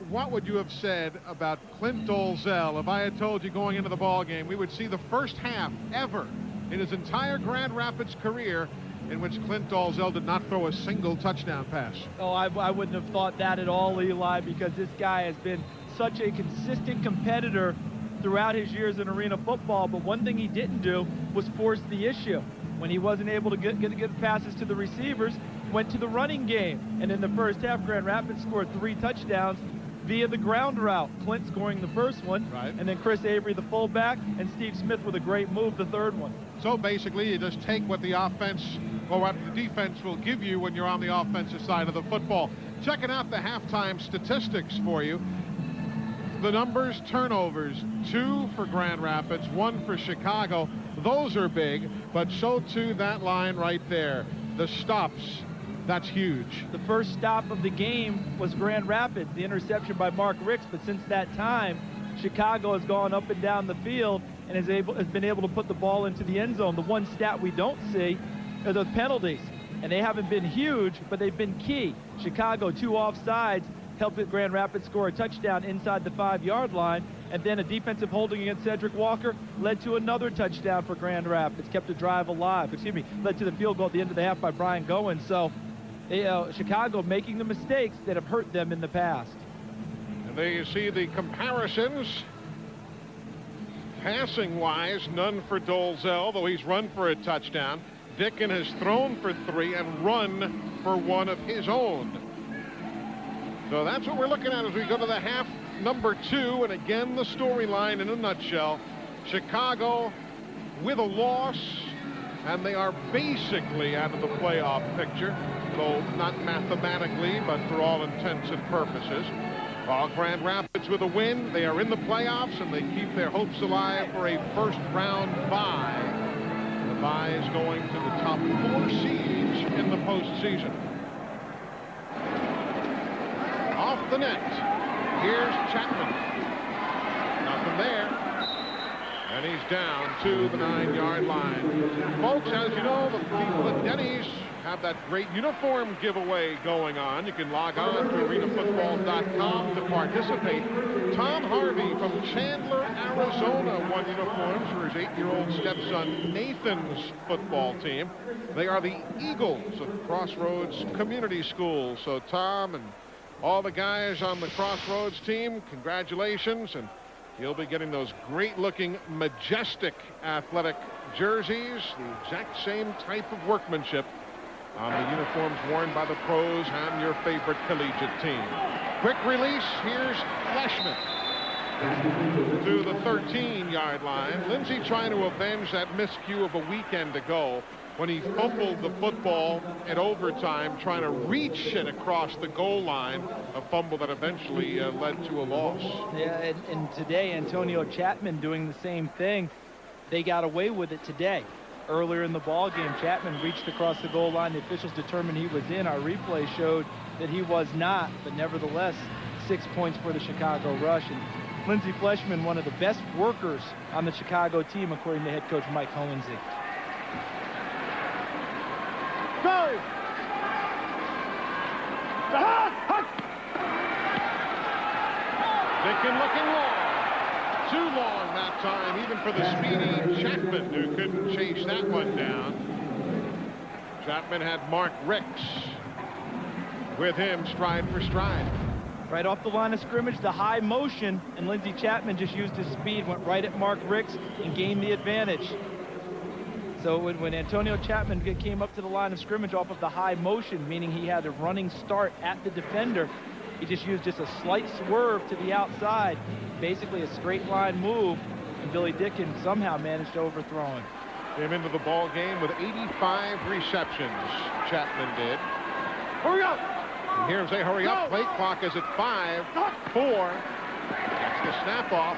S1: what would you have said about Clint Dolezal if I had told you going into the ball game we would see the first half ever in his entire Grand Rapids career in which Clint Dolezal did not throw a single touchdown pass?
S2: Oh, I wouldn't have thought that at all, Eli, because this guy has been such a consistent competitor throughout his years in arena football, but one thing he didn't do was force the issue. When he wasn't able to get passes to the receivers, went to the running game. And in the first half, Grand Rapids scored 3 touchdowns via the ground route. Clint scoring the first one, and then Chris Avery, the fullback, and Steve Smith with a great move, the third one.
S1: So basically, you just take what the offense or what the defense will give you when you're on the offensive side of the football. Checking out the halftime statistics for you. The numbers: turnovers, 2 for Grand Rapids, 1 for Chicago. Those are big, but so too that line right there. The stops, that's huge.
S2: The first stop of the game was Grand Rapids, the interception by Mark Ricks, but since that time, Chicago has gone up and down the field and has been able to put the ball into the end zone. The one stat we don't see are the penalties, and they haven't been huge, but they've been key. Chicago, 2 offsides, helped Grand Rapids score a touchdown inside the 5-yard line, and then a defensive holding against Cedric Walker led to another touchdown for Grand Rapids, kept the drive alive. Led to the field goal at the end of the half by Brian Goins. So Chicago making the mistakes that have hurt them in the past.
S1: And there you see the comparisons. Passing-wise, none for Dolezal, though he's run for a touchdown. Dickin has thrown for 3 and run for 1 of his own. So that's what we're looking at as we go to the half number 2. And again, the storyline in a nutshell. Chicago with a loss, and they are basically out of the playoff picture, though not mathematically, but for all intents and purposes. While Grand Rapids with a win, they are in the playoffs, and they keep their hopes alive for a first-round bye. The bye is going to the top 4 seeds in the postseason. Off the net. Here's Chapman. Nothing there. And he's down to the 9-yard line. Folks, as you know, the people at Denny's have that great uniform giveaway going on. You can log on to arenafootball.com to participate. Tom Harvey from Chandler, Arizona won uniforms for his 8-year-old stepson Nathan's football team. They are the Eagles of Crossroads Community School. So Tom and all the guys on the Crossroads team, congratulations. And he'll be getting those great-looking, majestic athletic jerseys, the exact same type of workmanship on the uniforms worn by the pros and your favorite collegiate team. Quick release, here's Fleshman to the 13-yard line. Lindsey trying to avenge that miscue of a weekend ago when he fumbled the football in overtime, trying to reach it across the goal line, a fumble that eventually led to a loss.
S2: Yeah, and today, Antonio Chapman doing the same thing. They got away with it today. Earlier in the ball game, Chapman reached across the goal line. The officials determined he was in. Our replay showed that he was not, but nevertheless, 6 points for the Chicago Rush. And Lindsey Fleshman, one of the best workers on the Chicago team, according to head coach Mike Hohensee.
S3: Go!
S1: Dicken looking long. Too long that time, even for the speedy Chapman, who couldn't chase that one down. Chapman had Mark Ricks with him stride for stride.
S2: Right off the line of scrimmage, the high motion, and Lindsey Chapman just used his speed, went right at Mark Ricks, and gained the advantage. So when Antonio Chapman came up to the line of scrimmage off of the high motion, meaning he had a running start at the defender, he just used a slight swerve to the outside, basically a straight line move, and Billy Dicken somehow managed to overthrow him.
S1: Came into the ball game with 85 receptions, Chapman did.
S3: Hurry up!
S1: And here's a hurry up. Play clock is at 5, 4. That's the snap off.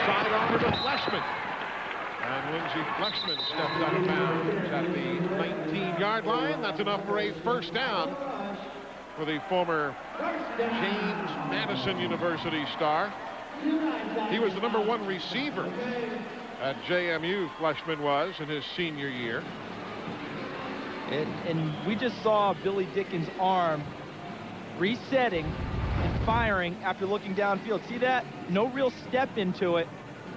S1: Sidearm to Fleshman. And Lindsey Fleshman steps out of bounds at the 19-yard line. That's enough for a first down for the former James Madison University star. He was the #1 receiver at JMU, Fleshman was, in his senior year.
S2: And we just saw Billy Dicken's arm resetting and firing after looking downfield. See that? No real step into it.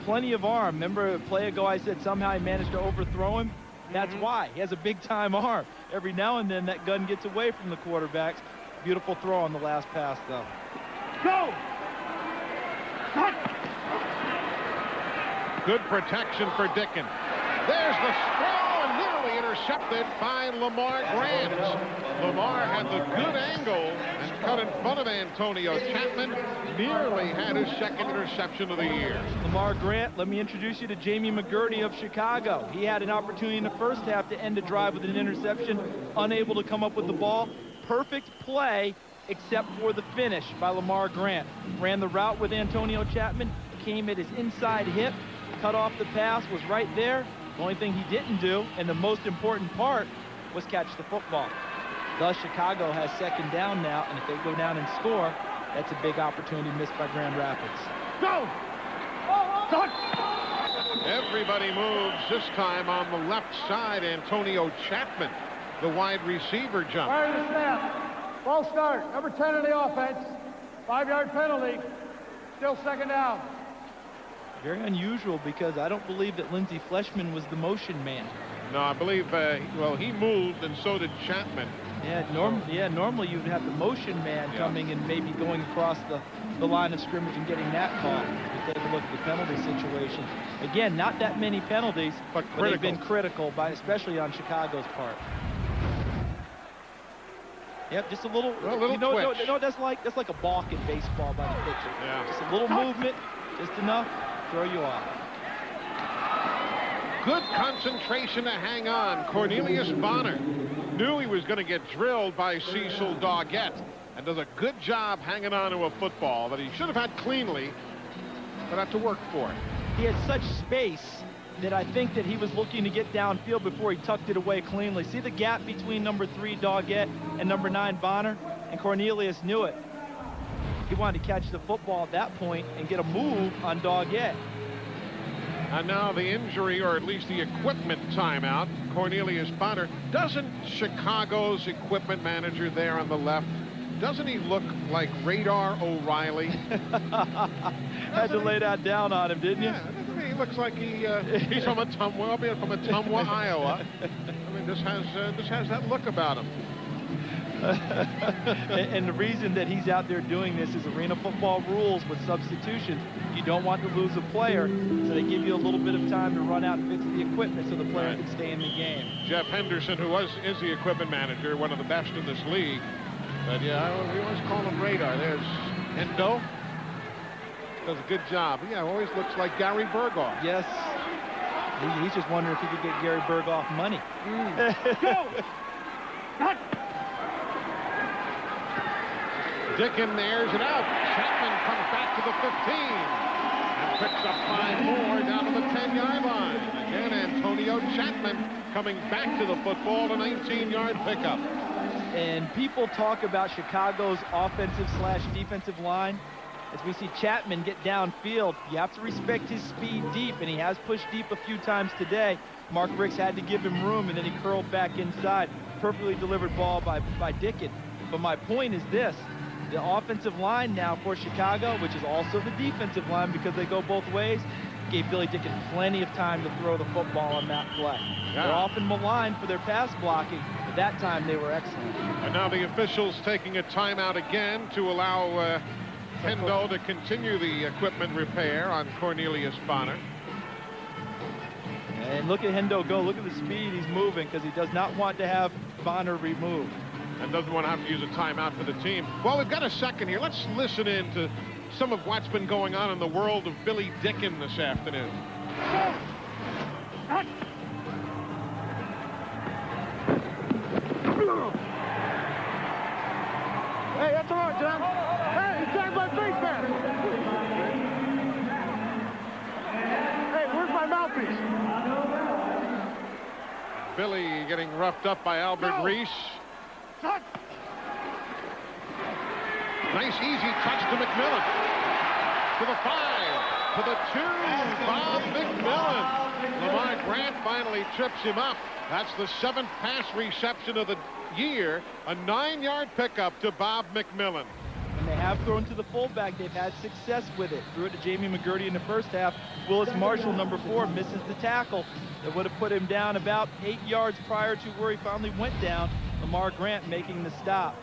S2: Plenty of arm. Remember a play ago I said somehow he managed to overthrow him? That's why. He has a big-time arm. Every now and then that gun gets away from the quarterbacks. Beautiful throw on the last pass, though.
S3: Go!
S1: Good protection for Dicken. There's the throw, and nearly intercepted by Lamar Grant. Lamar had the good angle and cut in front of Antonio Chapman. Nearly had his second interception of the year.
S2: Lamar Grant, let me introduce you to Jamie McGurdy of Chicago. He had an opportunity in the first half to end a drive with an interception, unable to come up with the ball. Perfect play, except for the finish by Lamar Grant. Ran the route with Antonio Chapman, came at his inside hip, cut off the pass, was right there. The only thing he didn't do, and the most important part, was catch the football. Thus, Chicago has second down now, and if they go down and score, that's a big opportunity missed by Grand Rapids.
S3: Go!
S1: Everybody moves, this time on the left side. Antonio Chapman, the wide receiver, jump.
S3: Fire the snap. Ball start. #10 in the offense. 5-yard penalty. Still second down.
S2: Very unusual because I don't believe that Lindsey Fleshman was the motion man.
S1: No, I believe, well, he moved and so did Chapman.
S2: Yeah, normally you'd have the motion man coming and maybe going across the line of scrimmage and getting that call. If you take a look at the penalty situation. Again, not that many penalties, but they've been critical, especially on Chicago's part. Yep, just a little
S1: twitch.
S2: No, that's like a balk in baseball by the pitcher.
S1: Yeah.
S2: Just a little movement, just enough, throw you off.
S1: Good concentration to hang on. Cornelius Bonner knew he was going to get drilled by Cecil Doggett and does a good job hanging on to a football that he should have had cleanly, but had to work for it.
S2: He had such space that I think that he was looking to get downfield before he tucked it away cleanly. See the gap between #3 Doggett and #9 Bonner? And Cornelius knew it. He wanted to catch the football at that point and get a move on Doggett.
S1: And now the injury, or at least the equipment timeout. Cornelius Bonner. Doesn't Chicago's equipment manager there on the left, doesn't he look like Radar O'Reilly?
S2: Had to lay that down on him, didn't you?
S1: Yeah, he looks like he's from Ottumwa, Iowa. I mean, this has that look about him.
S2: And the reason that he's out there doing this is arena football rules with substitutions. You don't want to lose a player, so they give you a little bit of time to run out and fix the equipment so the player can stay in the game.
S1: Jeff Henderson, who is the equipment manager, one of the best in this league. But yeah, we always call him Radar. There's Endo. Does a good job. Yeah, always looks like Gary Berghoff.
S2: Yes. He's just wondering if he could get Gary Berghoff money.
S3: Go!
S1: Dickin airs it out. Chapman comes back to the 15 and picks up 5 more down to the 10-yard line. Again, Antonio Chapman coming back to the football, a 19-yard pickup.
S2: And people talk about Chicago's offensive/defensive line. As we see Chapman get downfield, you have to respect his speed deep, and he has pushed deep a few times today. Mark Ricks had to give him room, and then he curled back inside. Perfectly delivered ball by Dickin. But my point is this. The offensive line now for Chicago, which is also the defensive line because they go both ways, gave Billy Dickin plenty of time to throw the football on that play.
S1: Yeah.
S2: They're often maligned for their pass blocking, but that time they were excellent.
S1: And now the officials taking a timeout again to allow Hendo to continue the equipment repair on Cornelius Bonner.
S2: And look at Hendo go. Look at the speed he's moving because he does not want to have Bonner removed.
S1: And doesn't want to have to use a timeout for the team. Well, we've got a second here. Let's listen in to some of what's been going on in the world of Billy Dickin this afternoon.
S3: Hey, that's all right, John. Hey, he's tagged by face mask. Hey, where's my mouthpiece?
S1: Billy getting roughed up by Albert Reese. Nice easy touch to McMillan. To the 5. To the 2. Bob McMillan. Lamar Grant finally trips him up. That's the 7th pass reception of the year. A 9-yard pickup to Bob McMillan.
S2: And they have thrown to the fullback. They've had success with it. Threw it to Jamie McGurty in the first half. Willis Marshall, number 4, misses the tackle. That would have put him down about 8 yards prior to where he finally went down. Lamar Grant making the stop.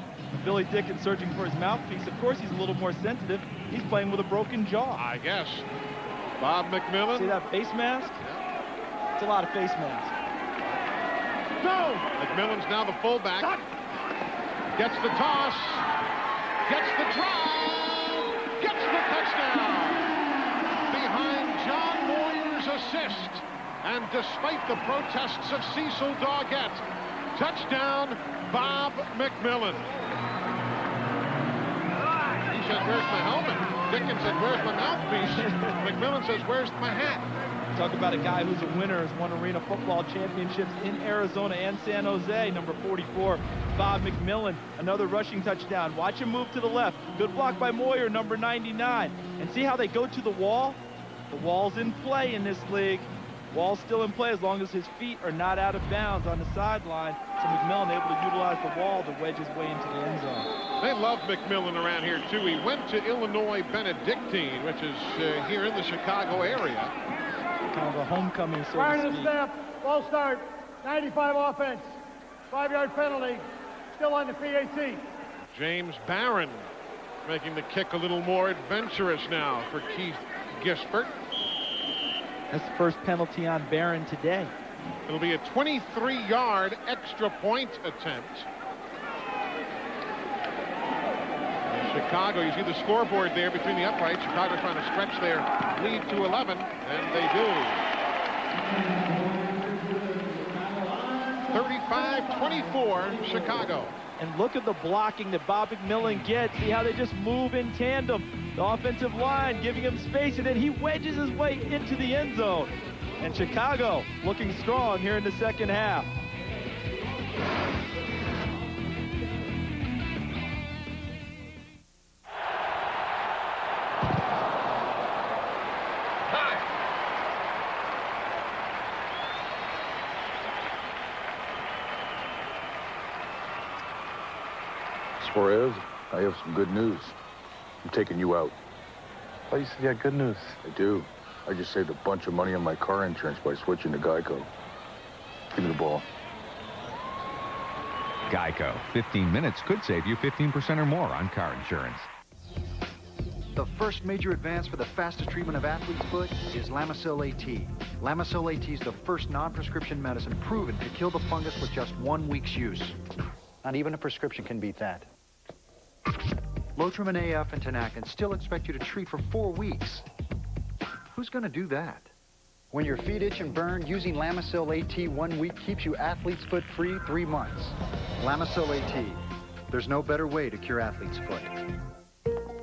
S2: Billy Dickin searching for his mouthpiece. Of course, he's a little more sensitive. He's playing with a broken jaw.
S1: I guess. Bob McMillan.
S2: See that face mask? Yeah. It's a lot of face mask.
S1: No! McMillan's now the fullback. Gets the toss. Gets the drive. Gets the touchdown. Behind John Moyer's assist. And despite the protests of Cecil Doggett, touchdown, Bob McMillan. He said, where's my helmet? Dickin said, where's my mouthpiece? McMillan says, where's my hat?
S2: Talk about a guy who's a winner, has won arena football championships in Arizona and San Jose. Number 44, Bob McMillan, another rushing touchdown. Watch him move to the left. Good block by Moyer, number 99. And see how they go to the wall? The wall's in play in this league. Wall's still in play as long as his feet are not out of bounds on the sideline. So McMillan able to utilize the wall to wedge his way into the end zone.
S1: They love McMillan around here, too. He went to Illinois Benedictine, which is here in the Chicago area.
S2: Kind of a homecoming, so
S3: Fire
S2: to
S3: to the
S2: speak.
S3: snap. Ball start. 95 offense. 5-yard penalty. Still on the PAT.
S1: James Barron making the kick a little more adventurous now for Keith Gisbert.
S2: That's the first penalty on Barron today.
S1: It'll be a 23-yard extra point attempt. And Chicago, you see the scoreboard there between the uprights. Chicago's trying to stretch their lead to 11, and they do. 35-24, Chicago.
S2: And look at the blocking that Bob McMillan gets. See how they just move in tandem. The offensive line giving him space, and then he wedges his way into the end zone. And Chicago looking strong here in the second half.
S14: Suarez, I have some good news. I'm taking you out.
S21: Oh, you said you had good news.
S14: I do. I just saved a bunch of money on my car insurance by switching to Geico. Give me the ball.
S9: Geico. 15 minutes could save you 15% or more on car insurance.
S5: The first major advance for the fastest treatment of athlete's foot is Lamisil AT. Lamisil AT is the first non-prescription medicine proven to kill the fungus with just 1 week's use. Not even a prescription can beat that. Lotrim and AF and Tenacan still expect you to treat for 4 weeks. Who's going to do that? When your feet itch and burn, using Lamisil AT 1 week keeps you athlete's foot free 3 months. Lamisil AT. There's no better way to cure athlete's foot.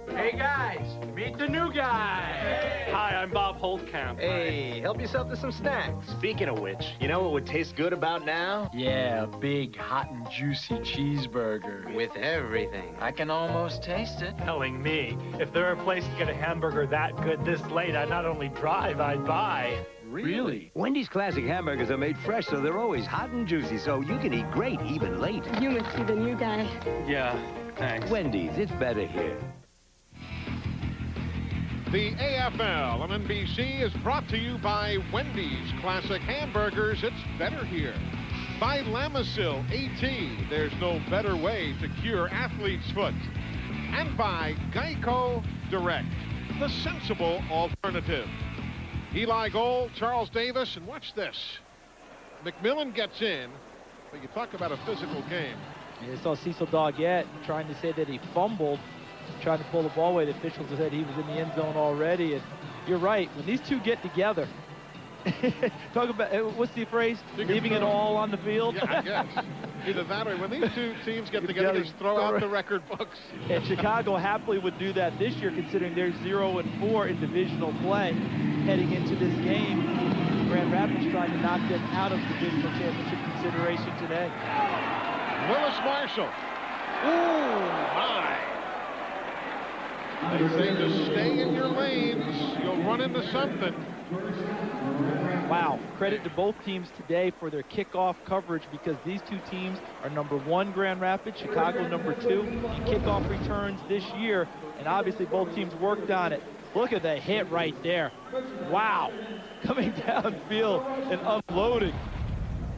S10: Hey guys, meet the new guy. Hey.
S15: Hi, I'm Bob Holtkamp.
S16: Hey, help yourself to some snacks. Speaking of which, you know what would taste good about now?
S24: Yeah, a big, hot and juicy cheeseburger.
S16: With everything.
S24: I can almost taste it.
S15: Telling me, if there were a place to get a hamburger that good this late, I'd not only drive, I'd buy.
S24: Really?
S25: Wendy's classic hamburgers are made fresh, so they're always hot and juicy, so you can eat great even late.
S19: You must be the new guy.
S15: Yeah, thanks.
S25: Wendy's, it's better here.
S1: The AFL on NBC is brought to you by Wendy's Classic Hamburgers. It's better here. By Lamisil AT. There's no better way to cure athlete's foot. And by Geico Direct, the sensible alternative. Eli Gold, Charles Davis, and watch this. McMillan gets in, but you talk about a physical game.
S2: You saw Cecil Doggett trying to say that he fumbled, trying to pull the ball away. The officials said he was in the end zone already. And you're right. When these two get together, talk about, what's the phrase? Leaving it all on the field?
S1: Yeah, I guess. Either that or when these two teams get together, they just throw out the record books.
S2: And Chicago happily would do that this year, considering they're 0-4 in divisional play heading into this game. Grand Rapids trying to knock them out of divisional championship consideration today.
S1: Willis Marshall. Ooh, my. They say to stay in your lanes, you'll run into something.
S2: Wow, credit to both teams today for their kickoff coverage, because these two teams are #1 Grand Rapids, Chicago #2 in kickoff returns this year, and obviously both teams worked on it. Look at the hit right there. Wow, coming downfield and unloading.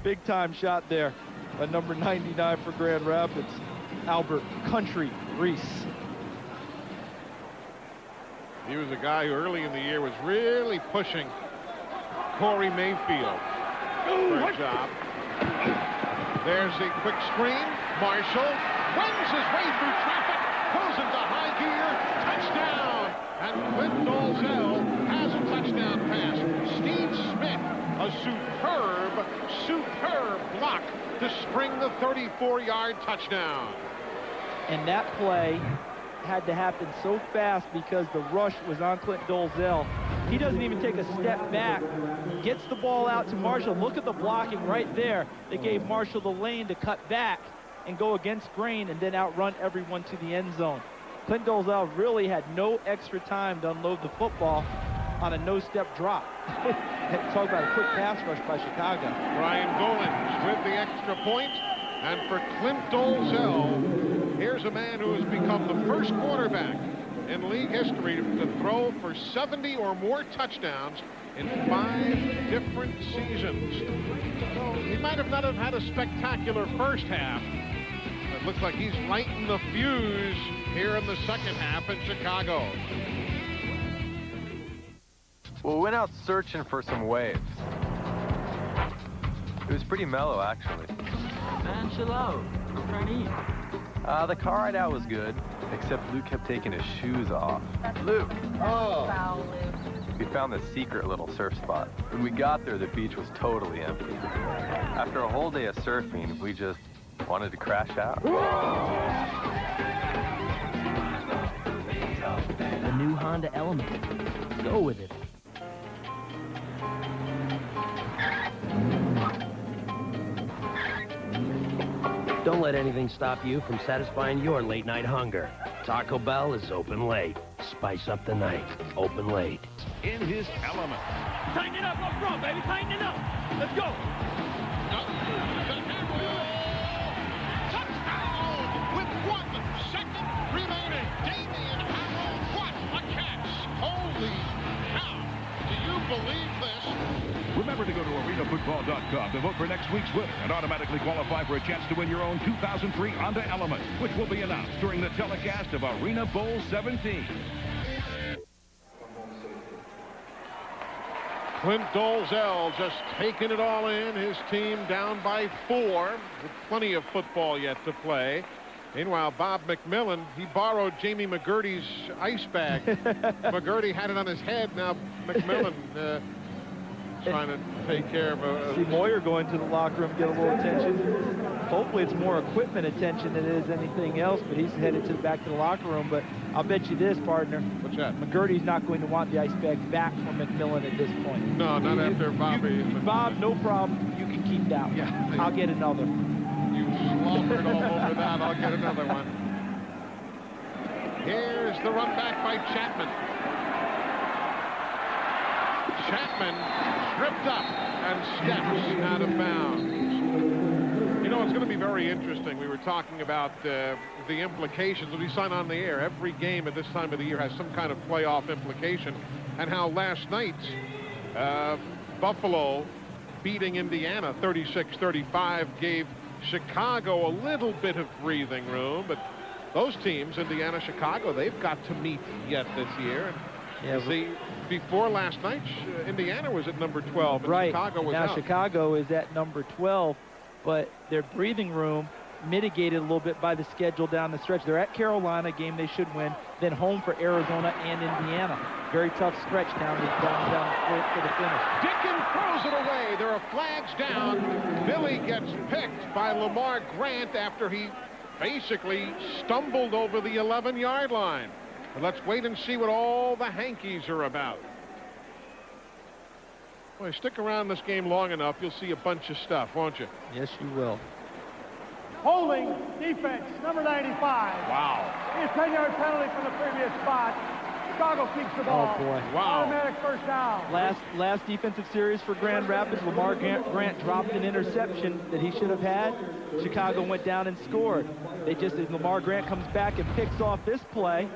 S2: Big time shot there by number 99 for Grand Rapids, Albert Country Reese.
S1: He was a guy who early in the year was really pushing Corey Mayfield. Great job. There's a quick screen. Marshall wins his way through traffic, goes into high gear, touchdown. And Clint Dolzell has a touchdown pass. Steve Smith, a superb block to spring the 34-yard touchdown.
S2: And that play had to happen so fast because the rush was on Clint Dolzell. He doesn't even take a step back. Gets the ball out to Marshall. Look at the blocking right there. They gave Marshall the lane to cut back and go against grain and then outrun everyone to the end zone. Clint Dolzell really had no extra time to unload the football on a no-step drop. Talk about a quick pass rush by Chicago.
S1: Ryan Golins with the extra point. And for Clint Dolzell, here's a man who has become the first quarterback in league history to throw for 70 or more touchdowns in 5 different seasons. So he might have not have had a spectacular first half. It looks like he's lighting the fuse here in the second half in Chicago.
S26: Well, we went out searching for some waves. It was pretty mellow, actually.
S10: Man, chill out. We're trying to eat.
S26: The car ride out was good, except Luke kept taking his shoes off. Luke!
S10: Oh!
S19: Foul, Luke.
S26: We found this secret little surf spot. When we got there, the beach was totally empty. After a whole day of surfing, we just wanted to crash out.
S27: The new Honda Element. Go with it.
S28: Don't let anything stop you from satisfying your late-night hunger. Taco Bell is open late. Spice up the night. Open late.
S22: In his element.
S10: Tighten it up up front, baby. Tighten it up. Let's go.
S1: Touchdown with 1
S9: Remember to go to arenafootball.com to vote for next week's winner and automatically qualify for a chance to win your own 2003 Honda Element, which will be announced during the telecast of Arena Bowl 17.
S1: Clint Dolezal just taking it all in. His team down by 4 with plenty of football yet to play. Meanwhile, Bob McMillan, he borrowed Jamie McGurdy's ice bag. McGurdy had it on his head. Now McMillan trying to take care of
S2: See Moyer going to the locker room, get a little attention. Hopefully it's more equipment attention than it is anything else, but he's headed back to the locker room. But I'll bet you this, partner.
S1: What's that?
S2: McGurdy's not going to want the ice bag back from McMillan at this point.
S1: No, not after Bobby.
S2: Bob, no problem. You can keep that one.
S1: Yeah.
S2: I'll get another.
S1: You slobbered all over that. I'll get another one. Here's the run back by Chapman. Chapman tripped up and steps out of bounds. You know, it's going to be very interesting. We were talking about the implications when we sign on the air. Every game at this time of the year has some kind of playoff implication. And how last night, Buffalo beating Indiana 36-35 gave Chicago a little bit of breathing room. But those teams, Indiana, Chicago, they've got to meet yet this year. And see, before last night, Indiana was at number 12, and
S2: right.
S1: Chicago was
S2: now
S1: out.
S2: Chicago is at number 12, but their breathing room mitigated a little bit by the schedule down the stretch. They're at Carolina, a game they should win, then home for Arizona and Indiana. Very tough stretch down for the finish.
S1: Dickin throws it away. There are flags down. Billy gets picked by Lamar Grant after he basically stumbled over the 11-yard line. But let's wait and see what all the hankies are about. Boy, stick around this game long enough, you'll see a bunch of stuff, won't you?
S2: Yes, you will.
S3: Holding defense, number 95.
S1: Wow.
S3: He's 10-yard penalty from the previous spot. Chicago keeps the ball.
S2: Oh, boy.
S1: Wow.
S3: Automatic first down.
S2: Last defensive series for Grand Rapids, Lamar Grant dropped an interception that he should have had. Chicago went down and scored. Lamar Grant comes back and picks off this play,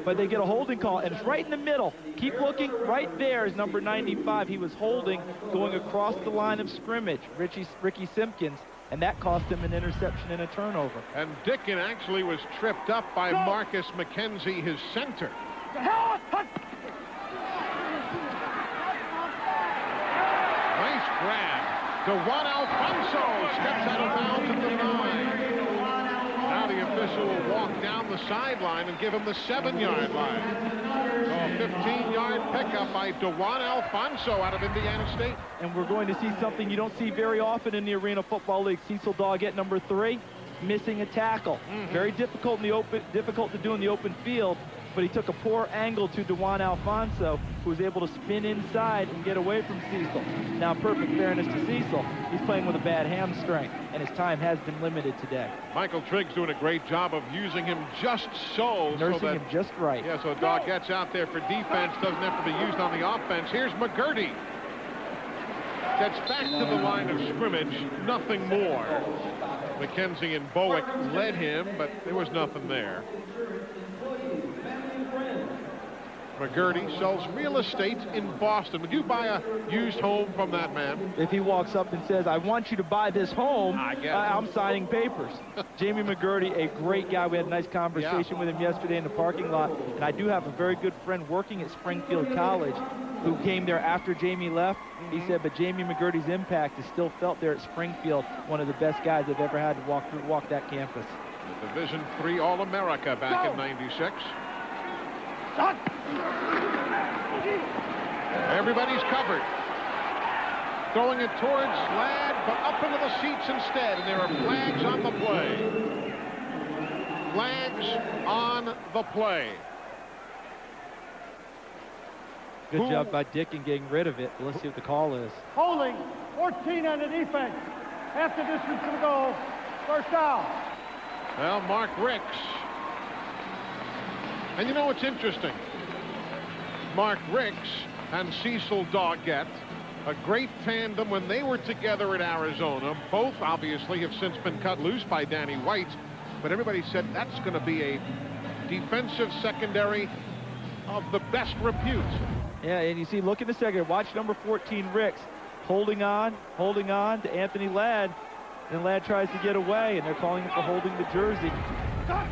S2: but they get a holding call, and it's right in the middle. Keep looking. Right there is number 95. He was holding going across the line of scrimmage, Ricky Simpkins, and that cost him an interception and a turnover.
S1: And Dickin actually was tripped up by Marcus McKenzie, his center. Nice grab. DeJuan Alfonso steps out of bounds at the 9. Now the official will walk down the sideline and give him the 7-yard line. So a 15-yard pickup by DeJuan Alfonso out of Indiana State.
S2: And we're going to see something you don't see very often in the Arena Football League. Cecil Doggett, number 3, missing a tackle. Very difficult to do in the open field, but he took a poor angle to DeJuan Alfonso, who was able to spin inside and get away from Cecil. Now, perfect fairness to Cecil, he's playing with a bad hamstring, and his time has been limited today.
S1: Michael Triggs doing a great job of using him just
S2: nursing him just right.
S1: Yeah, so Doggett's out there for defense, doesn't have to be used on the offense. Here's McGurdy. Gets back to the line of scrimmage, nothing more. McKenzie and Bowick led him, but there was nothing there. McGurdy sells real estate in Boston. Would you buy a used home from that man?
S2: If he walks up and says, I want you to buy this home, I'm signing papers. Jamie McGurdy, a great guy. We had a nice conversation with him yesterday in the parking lot. And I do have a very good friend working at Springfield College who came there after Jamie left. He said, but Jamie McGurdy's impact is still felt there at Springfield. One of the best guys they've ever had to walk that campus.
S1: The Division III All-America back in '96. Everybody's covered. Throwing it towards Ladd, but up into the seats instead, and there are flags on the play. Flags on the play.
S2: Good job by Dick in getting rid of it. Let's see what the call is.
S3: Holding, 14 on the defense. Half the distance to the goal. First down.
S1: Well, Mark Ricks. And you know what's interesting? Mark Ricks and Cecil Doggett, a great tandem when they were together at Arizona. Both obviously have since been cut loose by Danny White, but everybody said that's going to be a defensive secondary of the best repute.
S2: Yeah, and you see, look in the second. Watch number 14, Ricks, holding on to Anthony Ladd. And Ladd tries to get away, and they're calling him for holding the jersey.
S1: Now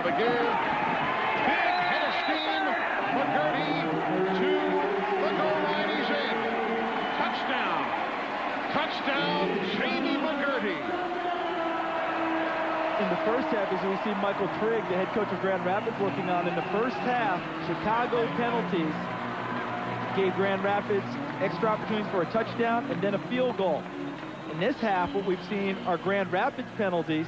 S1: the give. Big head of steam. McGurty to the goal line. He's in. Touchdown. Touchdown, Jamie McGurty.
S2: In the first half, as we see Michael Trigg, the head coach of Grand Rapids, working on. In the first half, Chicago penalties gave Grand Rapids extra opportunities for a touchdown and then a field goal. In this half, what we've seen are Grand Rapids penalties,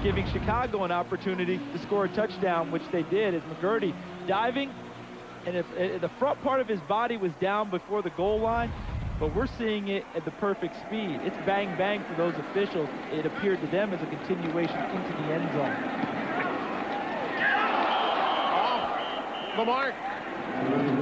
S2: giving Chicago an opportunity to score a touchdown, which they did, as McGurty diving, and if the front part of his body was down before the goal line, but we're seeing it at the perfect speed. It's bang, bang for those officials. It appeared to them as a continuation into the end zone.
S1: Off the mark.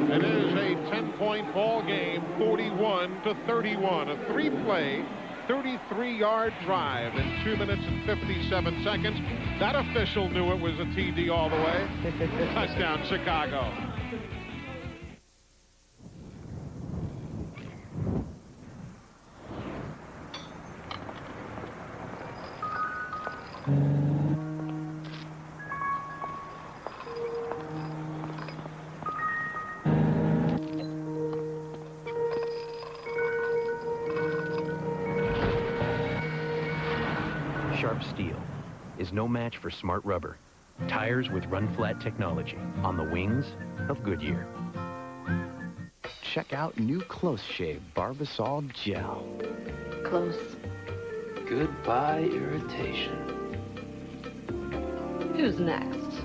S1: It is a 10-point ball game, 41-31. A three-play, 33-yard drive in 2 minutes and 57 seconds. That official knew it was a TD all the way. Touchdown, Chicago.
S4: Sharp steel is no match for smart rubber. Tires with run-flat technology on the wings of Goodyear.
S6: Check out new Close Shave Barbasol Gel.
S19: Close.
S6: Goodbye irritation.
S19: Who's next?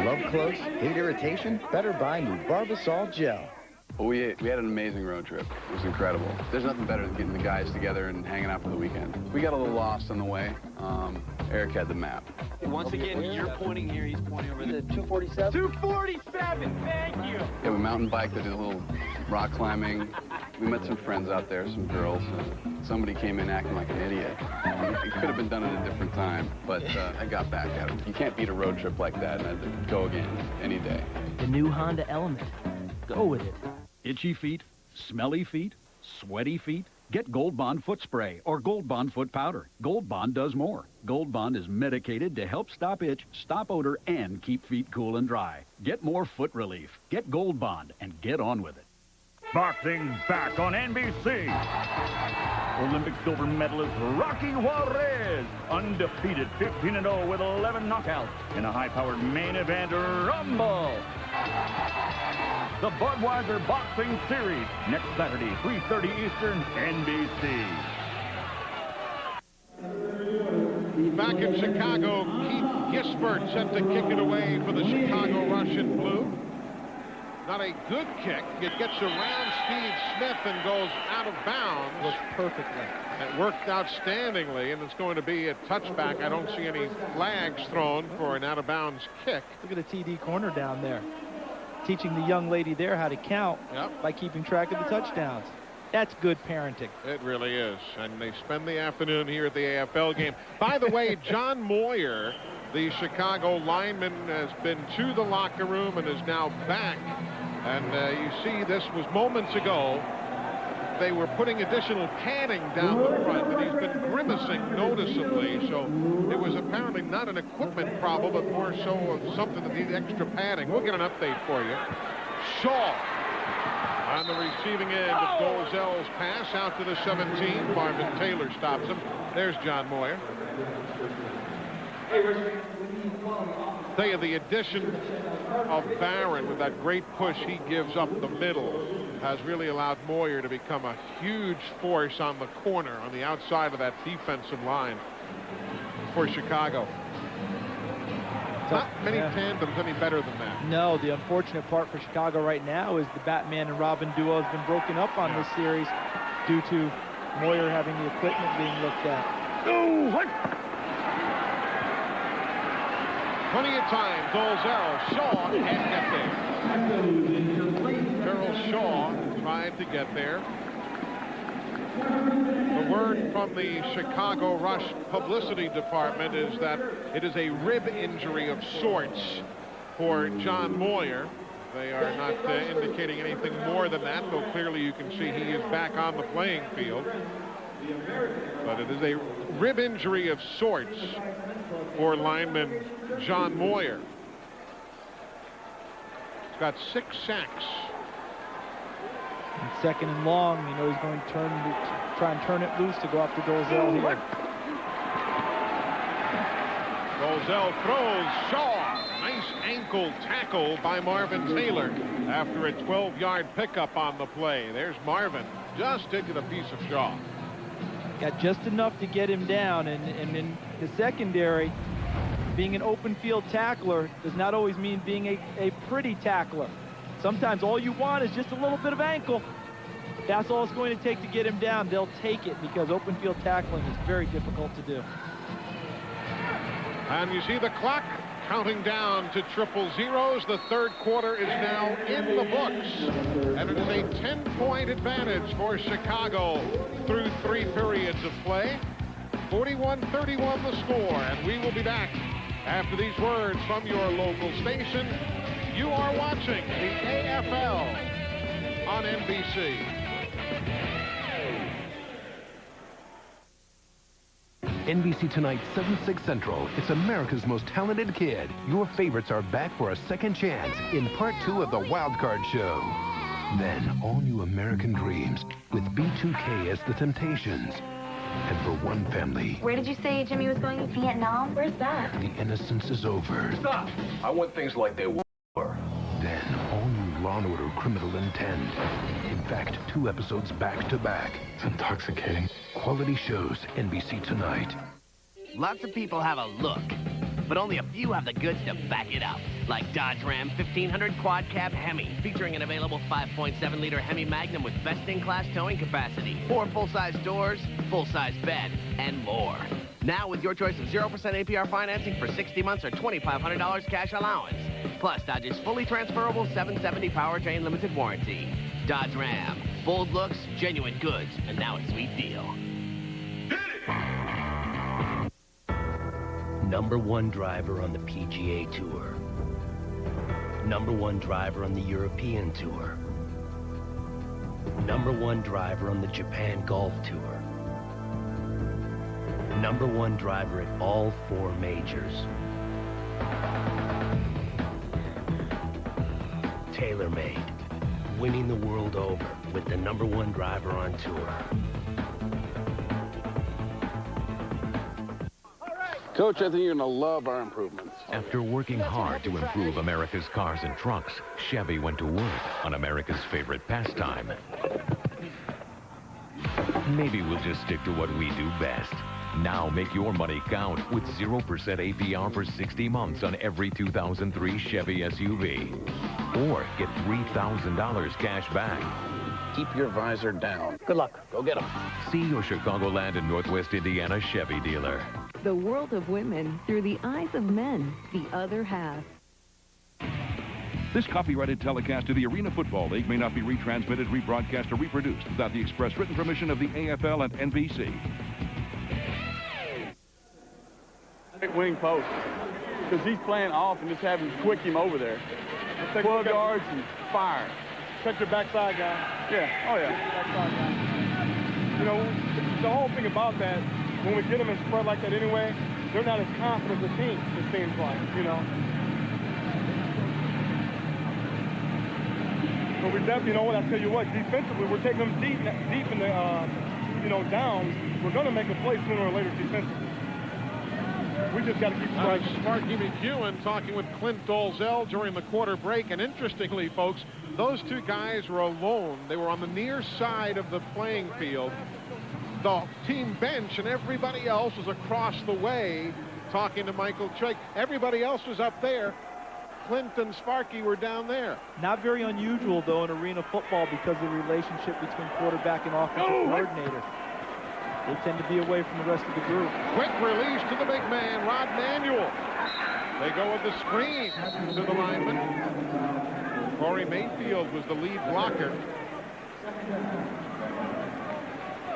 S6: Love close? Hate irritation? Better buy new Barbasol Gel.
S8: Well, we had an amazing road trip. It was incredible. There's nothing better than getting the guys together and hanging out for the weekend. We got a little lost on the way. Eric had the map.
S10: Once again, you're pointing here, he's pointing over there.
S21: 247?
S10: 247, thank you.
S8: Yeah, we mountain biked, did a little rock climbing. We met some friends out there, some girls. Somebody came in acting like an idiot. It could have been done at a different time, but I got back at him. You can't beat a road trip like that, and I'd go again any day.
S27: The new Honda Element. Go with it.
S12: Itchy feet, smelly feet, sweaty feet? Get Gold Bond Foot Spray or Gold Bond Foot Powder. Gold Bond does more. Gold Bond is medicated to help stop itch, stop odor, and keep feet cool and dry. Get more foot relief. Get Gold Bond and get on with it.
S9: Boxing back on NBC. Olympic silver medalist Rocky Juarez, undefeated 15-0 with 11 knockouts in a high-powered main event rumble. The Budweiser Boxing Series, next Saturday, 3:30 Eastern, NBC.
S1: Back in Chicago, Keith Gisbert set to kick it away for the Chicago Rush in blue. Not a good kick. It gets around Steve Smith and goes out of bounds.
S2: Worked perfectly.
S1: It worked outstandingly, and it's going to be a touchback. I don't see any flags thrown for an out-of-bounds kick.
S2: Look at the TD corner down there, teaching the young lady there how to count by keeping track of the touchdowns. That's good parenting.
S1: It really is. And they spend the afternoon here at the AFL game. By the way, John Moyer, the Chicago lineman, has been to the locker room and is now back. And you see, this was moments ago. They were putting additional padding down the front, and he's been grimacing noticeably. So it was apparently not an equipment problem, but more so of something that needed extra padding. We'll get an update for you. Shaw on the receiving end of Dolezal's pass out to the 17. Marvin Taylor stops him. There's John Moyer. Tell you, the addition of Barron with that great push he gives up the middle has really allowed Moyer to become a huge force on the corner, on the outside of that defensive line for Chicago. Not many tandems any better than that.
S2: No, the unfortunate part for Chicago right now is the Batman and Robin duo has been broken up on this series due to Moyer having the equipment being looked at.
S1: Oh, what? Plenty of time. Dolezal, Shaw can't get there. Terrell Shaw tried to get there. The word from the Chicago Rush publicity department is that it is a rib injury of sorts for John Moyer. They are not indicating anything more than that, though clearly you can see he is back on the playing field. But it is a rib injury of sorts for lineman John Moyer. He's got 6 sacks.
S2: And second and long, you know he's going to try and turn it loose to go after Dolezal here.
S1: Dolezal throws. Shaw. Nice ankle tackle by Marvin Taylor after a 12-yard pickup on the play. There's Marvin just into the piece of Shaw.
S2: Got just enough to get him down, and in the secondary, being an open field tackler does not always mean being a pretty tackler. Sometimes all you want is just a little bit of ankle. That's all it's going to take to get him down. They'll take it because open field tackling is very difficult to do.
S1: And you see the clock counting down to triple zeros. The third quarter is now in the books. And it is a 10-point advantage for Chicago through 3 periods of play. 41-31 the score. And we will be back after these words from your local station. You are watching the AFL on NBC.
S7: NBC Tonight, 7/6 Central. It's America's Most Talented Kid. Your favorites are back for a second chance in part 2 of the Wild Card Show. Then, all new American Dreams with B2K as the Temptations. And for one family,
S11: Where did you say Jimmy was going? Vietnam? Where's that?
S7: the innocence is over.
S26: Stop! I want things like they were.
S7: Then, all new Law & Order Criminal Intent. In fact, 2 episodes back to back. It's intoxicating. Quality shows, NBC Tonight.
S13: Lots of people have a look, but only a few have the goods to back it up. Like Dodge Ram 1500 Quad Cab Hemi, featuring an available 5.7-liter Hemi Magnum with best-in-class towing capacity, 4 full-size doors, full-size bed, and more. Now with your choice of 0% APR financing for 60 months or $2,500 cash allowance. Plus Dodge's fully transferable 770 powertrain limited warranty. Dodge Ram. Bold looks, genuine goods, and now a sweet deal.
S28: #1 driver on the PGA Tour. #1 driver on the European Tour. #1 driver on the Japan Golf Tour. #1 driver at all 4 majors. TaylorMade, winning the world over with the #1 driver on tour.
S8: Coach, I think you're going to love our improvements.
S4: After working hard to improve America's cars and trucks, Chevy went to work on America's favorite pastime. Maybe we'll just stick to what we do best. Now make your money count with 0% APR for 60 months on every 2003 Chevy SUV. Or get $3,000 cash back.
S8: Keep your visor down.
S13: Good luck.
S8: Go get them.
S4: See your Chicagoland and Northwest Indiana Chevy dealer.
S14: The world of women through the eyes of men, the other half.
S9: This copyrighted telecast of the Arena Football League may not be retransmitted, rebroadcast, or reproduced without the express written permission of the AFL and NBC.
S3: Wing post, because he's playing off and just having to quick him over there. 12 yards and fire. Check your backside guy. Yeah, oh yeah. Backside guy. You know, the whole thing about that, when we get them in spread like that anyway, they're not as confident as a team, it seems like, you know. But we definitely, you know what, I tell you what, defensively, we're taking them deep in the, you know, downs. We're going to make a play sooner or later defensively. We just got to keep striking.
S1: Sparky McEwen talking with Clint Dolezal during the quarter break. And interestingly, folks, those 2 guys were alone. They were on the near side of the playing field. The team bench and everybody else was across the way talking to Michael Trake. Everybody else was up there. Clint and Sparky were down there.
S2: Not very unusual, though, in arena football because of the relationship between quarterback and offensive coordinator. They tend to be away from the rest of the group.
S1: Quick release to the big man, Rod Manuel. They go with the screen to the lineman. Corey Mayfield was the lead blocker.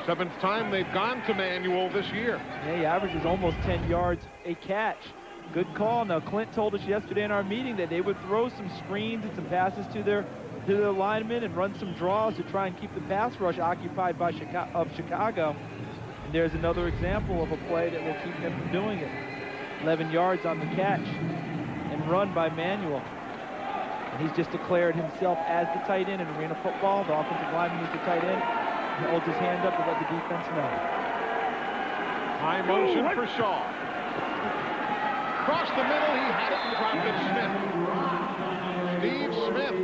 S1: 7th time they've gone to Manuel this year.
S2: Yeah, he averages almost 10 yards a catch. Good call. Now, Clint told us yesterday in our meeting that they would throw some screens and some passes to their linemen and run some draws to try and keep the pass rush occupied by Chicago. And there's another example of a play that will keep them from doing it. 11 yards on the catch and run by Manuel. And he's just declared himself as the tight end in arena football. The offensive lineman is the tight end. He holds his hand up to let the defense know.
S1: High motion for Shaw. Across the middle, he had it and dropped it. Steve Smith.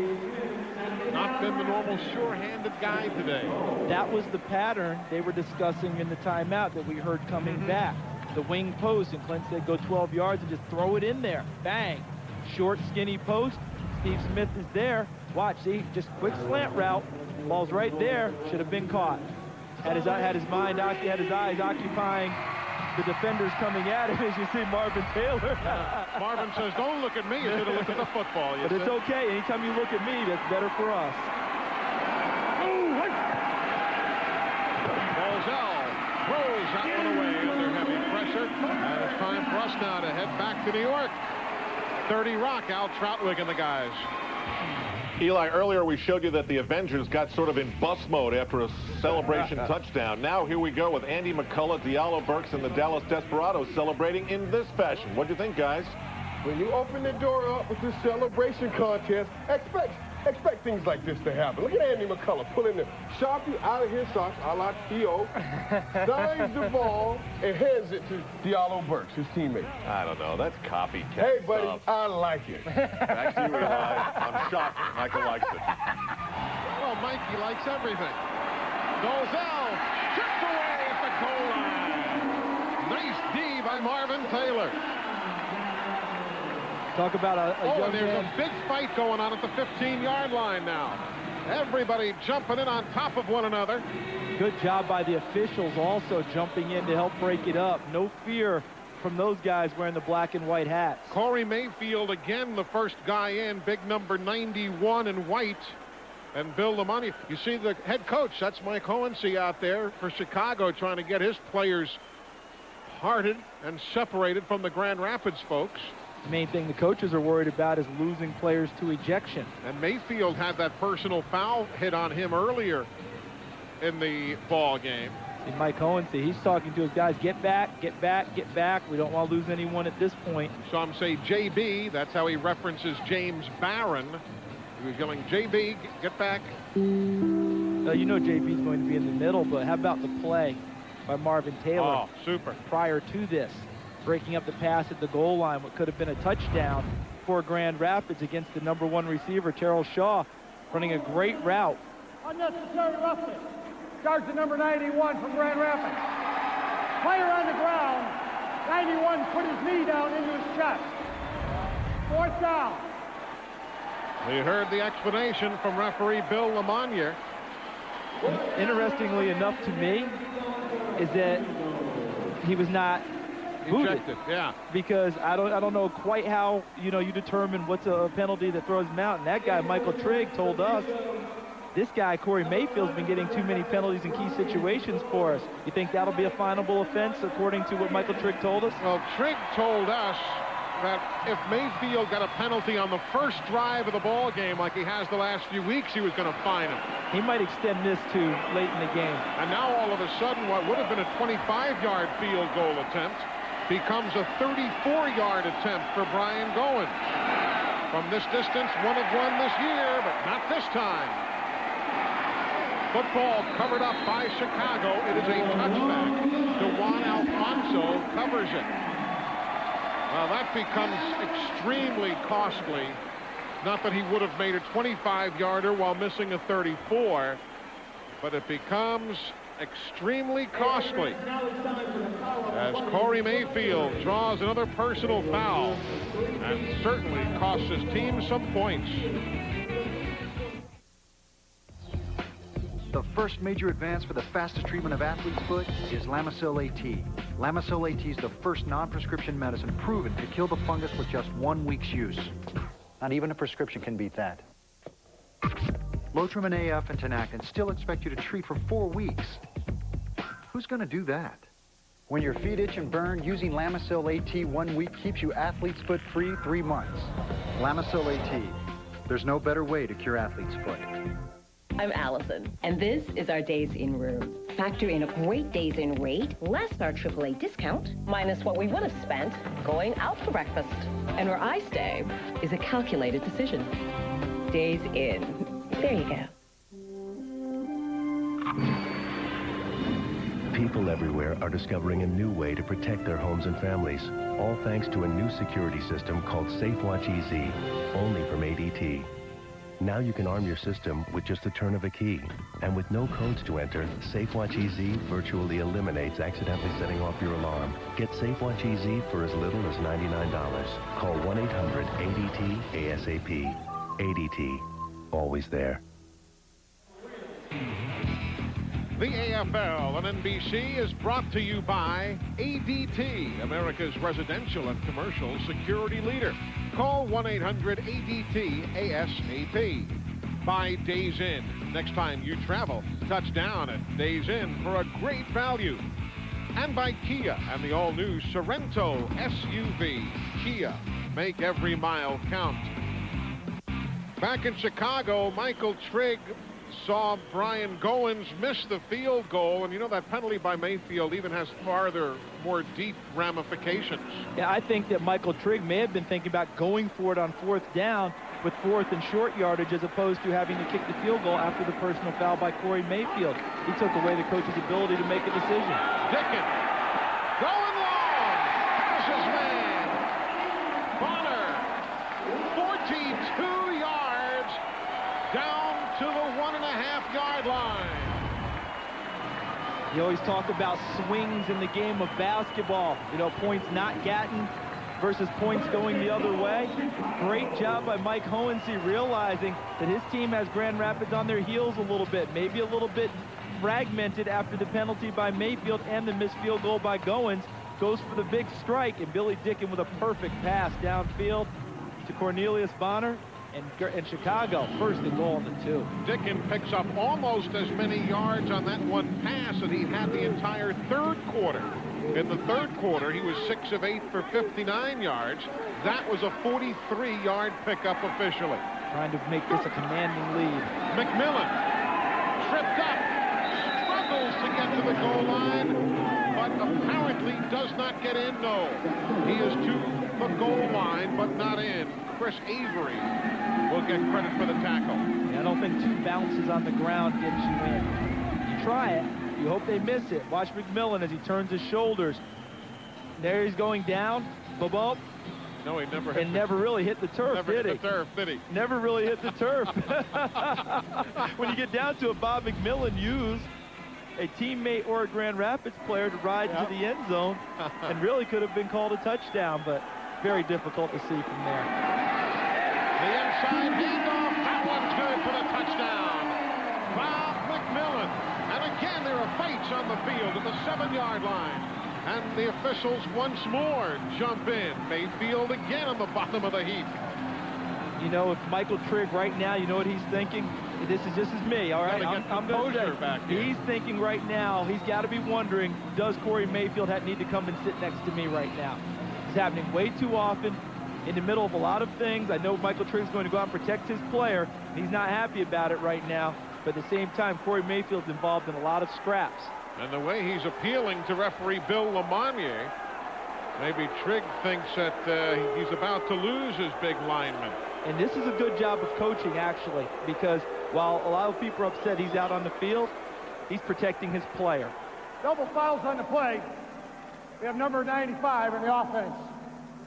S1: Not been the normal sure-handed guy today.
S2: That was the pattern they were discussing in the timeout that we heard coming back. The wing post, and Clint said go 12 yards and just throw it in there. Bang. Short, skinny post. Steve Smith is there. Watch, see, just quick slant route. Ball's right there. Should have been caught. Had his eyes occupying the defenders coming at him, as you see Marvin Taylor.
S1: Marvin says, don't look at me. You should have looked at the football.
S2: But it's okay. Anytime you look at me, that's better for us.
S1: Balzell throws that one away under heavy pressure. And it's time for us now to head back to New York. 30 Rock, Al Troutwig and the guys.
S5: Eli, earlier we showed you that the Avengers got sort of in bus mode after a celebration touchdown. Now here we go with Andy McCullough, Diallo Burks, and the Dallas Desperados celebrating in this fashion. What do you think, guys?
S15: When you open the door up with this celebration contest, expect things like this to happen. Look at Andy McCullough pulling the Sharpie out of his socks, a la T.O., signs the ball, and hands it to Diallo Burks, his teammate.
S5: I don't know. That's copycat
S15: Hey, buddy,
S5: stuff.
S15: I like it.
S5: Back to you, Eli. I'm shocked Michael likes it.
S1: Well, Mikey likes everything. Dolzell chipped away at the goal line. Nice D by Marvin Taylor.
S2: Talk about a young
S1: and there's
S2: man.
S1: a big fight going on at the 15-yard line now. Everybody jumping in on top of one another.
S2: Good job by the officials also jumping in to help break it up. No fear from those guys wearing the black and white hats.
S1: Corey Mayfield again, the first guy in, big number 91 in white. And Bill Lamonti, you see the head coach, that's Mike Hohensee out there for Chicago, trying to get his players parted and separated from the Grand Rapids folks.
S2: The main thing the coaches are worried about is losing players to ejection.
S1: And Mayfield had that personal foul hit on him earlier in the ball game.
S2: And Mike Hohensee, he's talking to his guys, get back, get back, get back. We don't want to lose anyone at this point.
S1: Some say JB, that's how he references James Barron. He was yelling, JB, get back.
S2: You know JB's going to be in the middle, but how about the play by Marvin Taylor?
S1: Oh, super.
S2: Prior to this, breaking up the pass at the goal line, what could have been a touchdown for Grand Rapids against the #1 receiver, Terrell Shaw, running a great route.
S16: Unnecessary roughness. Charge to number 91 from Grand Rapids. Player on the ground. 91 put his knee down into his chest. 4th down.
S1: We heard the explanation from referee Bill Lamonier.
S2: Interestingly enough to me is that he was not
S1: ejected, yeah.
S2: Because I don't know quite how you determine what's a penalty that throws him out. And that guy Michael Trigg told us this guy Corey Mayfield's been getting too many penalties in key situations for us. You think that'll be a finable offense according to what Michael Trigg told us?
S1: Well, Trigg told us that if Mayfield got a penalty on the first drive of the ball game like he has the last few weeks, he was going to fine him.
S2: He might extend this to late in the game.
S1: And now all of a sudden what would have been a 25-yard field goal attempt becomes a 34-yard attempt for Brian Goen. From this distance, 1 of 1 this year, but not this time. Football covered up by Chicago. It is a touchback. DeJuan Alfonso covers it. Well, that becomes extremely costly. Not that he would have made a 25-yarder while missing a 34, but it becomes extremely costly as Corey Mayfield draws another personal foul and certainly costs his team some points.
S17: The first major advance for the fastest treatment of athlete's foot is Lamisil AT. Lamisil AT is the first non-prescription medicine proven to kill the fungus with just 1 week's use. Not even a prescription can beat that. Lotrimin AF and Tinactin still expect you to treat for 4 weeks. Who's going to do that? When your feet itch and burn, using Lamisil AT 1 week keeps you athlete's foot free 3 months. Lamisil AT. There's no better way to cure athlete's foot.
S6: I'm Allison, and this is our Days In room. Factor in a great Days In rate, less our AAA discount, minus what we would have spent going out for breakfast. And where I stay is a calculated decision. Days In. There you go.
S18: People everywhere are discovering a new way to protect their homes and families, all thanks to a new security system called SafeWatch EZ, only from ADT. Now you can arm your system with just the turn of a key. And with no codes to enter, SafeWatch EZ virtually eliminates accidentally setting off your alarm. Get SafeWatch EZ for as little as $99. Call 1-800-ADT-ASAP. ADT. Always there.
S1: The AFL on NBC is brought to you by ADT, America's residential and commercial security leader. Call 1-800-ADT-ASAP. By Days In. Next time you travel, touch down at Days In for a great value. And by Kia and the all-new Sorento SUV. Kia, make every mile count. Back in Chicago, Michael Trigg saw Brian Goins miss the field goal, and you know that penalty by Mayfield even has farther, more deep ramifications.
S2: Yeah, I think that Michael Trigg may have been thinking about going for it on 4th down with 4th and short yardage as opposed to having to kick the field goal after the personal foul by Corey Mayfield. He took away the coach's ability to make a decision.
S1: Dickens going long, has his man. Bonner, 42 yards down to the 1.5-yard line.
S2: You always talk about swings in the game of basketball. You know, points not gotten versus points going the other way. Great job by Mike Hohensee realizing that his team has Grand Rapids on their heels a little bit, maybe a little bit fragmented after the penalty by Mayfield and the missed field goal by Goins. Goes for the big strike, and Billy Dicken with a perfect pass downfield to Cornelius Bonner. And Chicago, 1st and goal on the 2.
S1: Dicken picks up almost as many yards on that one pass that he had the entire 3rd quarter. In the 3rd quarter, he was 6 of 8 for 59 yards. That was a 43-yard pickup officially.
S2: Trying to make this a commanding lead.
S1: McMillan tripped up, struggles to get to the goal line, but apparently does not get in, no. He is to the goal line, but not in. Chris Avery will get credit for the tackle.
S2: Yeah, I don't think 2 bounces on the ground gets you in. You try it. You hope they miss it. Watch McMillan as he turns his shoulders. There he's going down. Bobo.
S1: No, he never
S2: hit. And never really hit the turf, did he?
S1: Never hit the turf, did he?
S2: Never really hit the turf. When you get down to it, Bob McMillan used a teammate or a Grand Rapids player to ride into the end zone and really could have been called a touchdown, but very difficult to see from there.
S1: The inside handoff, that one's good for the touchdown. Bob McMillan. And again, there are fights on the field at the 7-yard line. And the officials once more jump in. Mayfield again on the bottom of the heap.
S2: You know, if Michael Trigg right now, you know what he's thinking? This is me, all right? I'm going to say,
S1: back here.
S2: He's thinking right now, he's got to be wondering, does Corey Mayfield need to come and sit next to me right now? It's happening way too often in the middle of a lot of things. I know Michael Trigg's going to go out and protect his player, and he's not happy about it right now. But at the same time, Corey Mayfield's involved in a lot of scraps.
S1: And the way he's appealing to referee Bill Lamonnier, maybe Trigg thinks that he's about to lose his big lineman.
S2: And this is a good job of coaching, actually, because while a lot of people are upset he's out on the field, he's protecting his player.
S16: Double fouls on the play. We have number 95 in the offense,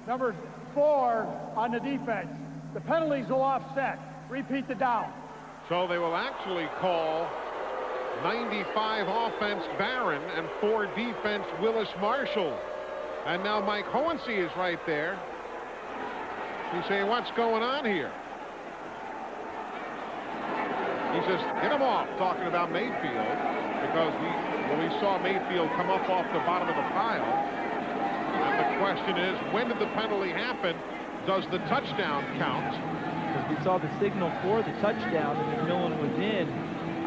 S16: number 4 on the defense. The penalties will offset. Repeat the down.
S1: So they will actually call 95 offense Barron and 4 defense Willis Marshall. And now Mike Hohensee is right there. He's saying, what's going on here? He says, get him off, talking about Mayfield, because we saw Mayfield come up off the bottom of the pile. And the question is, when did the penalty happen? Does the touchdown count?
S2: Because we saw the signal for the touchdown and McMillan was in.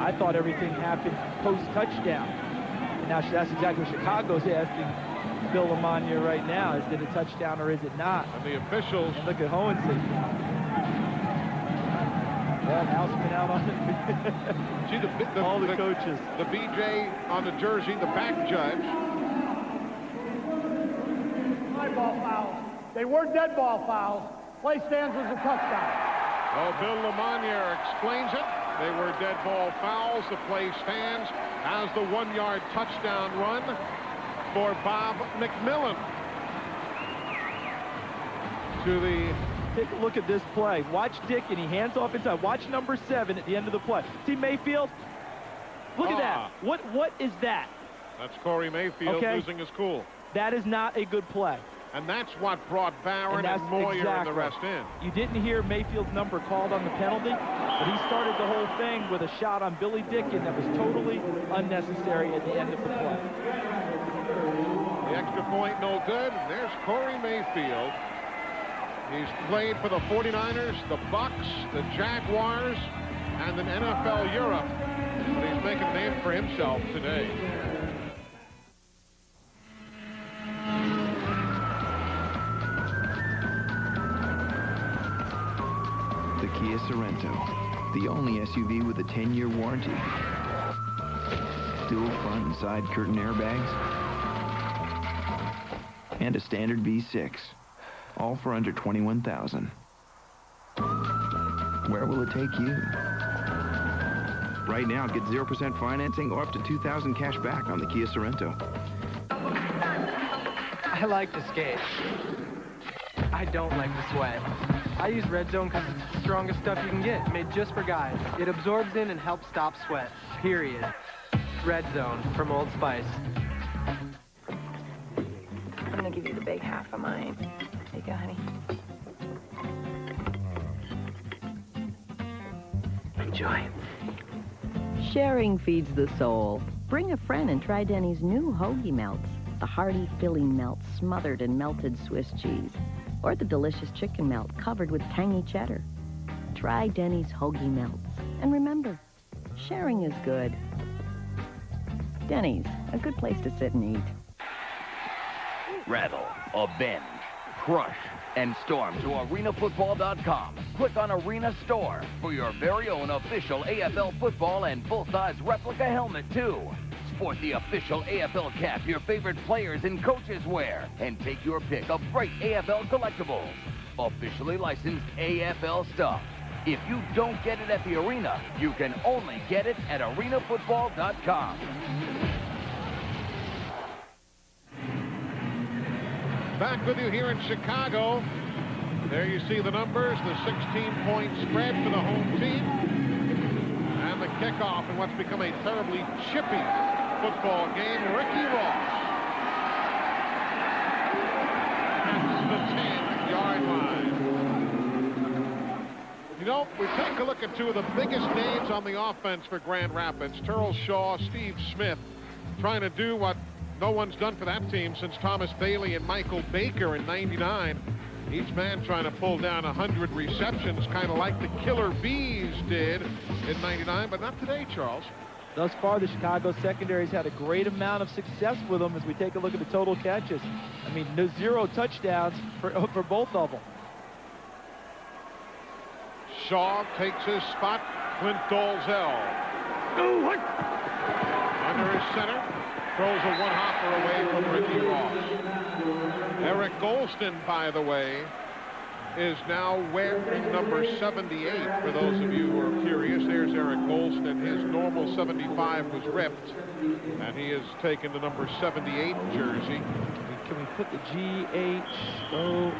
S2: I thought everything happened post-touchdown. And now that's exactly what Chicago's asking Bill Lamagna right now. Is it a touchdown or is it not?
S1: And the officials.
S2: And look at Hohenson. Yeah, Houseman out on it.
S1: See
S2: all the coaches.
S1: The BJ on the jersey, the back judge.
S16: High ball fouls. They were dead ball fouls. Play stands as a touchdown.
S1: Oh, Bill Lamagna explains it. They were dead ball fouls. The play stands as the 1-yard touchdown run for Bob McMillan.
S2: Take a look at this play. Watch Dick, and he hands off inside. Watch number 7 at the end of the play. See Mayfield? Look at that. What is that?
S1: That's Corey Mayfield losing his cool.
S2: That is not a good play.
S1: And that's what brought Barron and Moyer and the rest in.
S2: You didn't hear Mayfield's number called on the penalty, but he started the whole thing with a shot on Billy Dicken that was totally unnecessary at the end of the play.
S1: The extra point, no good. There's Corey Mayfield. He's played for the 49ers, the Bucks, the Jaguars, and in NFL Europe. But he's making a name for himself today.
S10: The Kia Sorento, the only SUV with a 10-year warranty. Dual front and side curtain airbags, and a standard V6, all for under $21,000. Where will it take you? Right now, get 0% financing or up to $2,000 cash back on the Kia Sorento.
S19: I like to skate. I don't like to sweat. I use Red Zone because it's the strongest stuff you can get, made just for guys. It absorbs in and helps stop sweat, period. Red Zone from Old Spice.
S11: I'm gonna give you the big half of mine. There you go, honey.
S19: Enjoy.
S6: Sharing feeds the soul. Bring a friend and try Denny's new hoagie melts. The hearty filling melt smothered in melted Swiss cheese. Or the delicious chicken melt covered with tangy cheddar. Try Denny's hoagie melts. And remember, sharing is good. Denny's, a good place to sit and eat.
S20: Rattle, or bend, crush, and storm to arenafootball.com. Click on Arena Store for your very own official AFL football and full-size replica helmet, too. Sport the official AFL cap your favorite players and coaches wear, and take your pick of great AFL collectibles. Officially licensed AFL stuff. If you don't get it at the arena, you can only get it at arenafootball.com.
S1: Back with you here in Chicago. There you see the numbers, the 16-point spread for the home team. And the kickoff in what's become a terribly chippy football game. Ricky Ross at the 10-yard line. You know, we take a look at two of the biggest names on the offense for Grand Rapids. Terrell Shaw, Steve Smith, trying to do what no one's done for that team since Thomas Bailey and Michael Baker in '99. Each man trying to pull down 100 receptions, kind of like the Killer Bees did in '99, but not today, Charles.
S2: Thus far, the Chicago secondary's had a great amount of success with them as we take a look at the total catches. I mean, no 0 touchdowns for both of them.
S1: Shaw takes his spot. Clint Dolzell. Under his center. Throws a one-hopper away from Ricky Ross. Eric Golston, by the way, is now wearing number 78. For those of you who are curious, there's Eric Golston. His normal 75 was ripped, and he has taken the number 78 jersey.
S2: Can we put the G-H-O-L?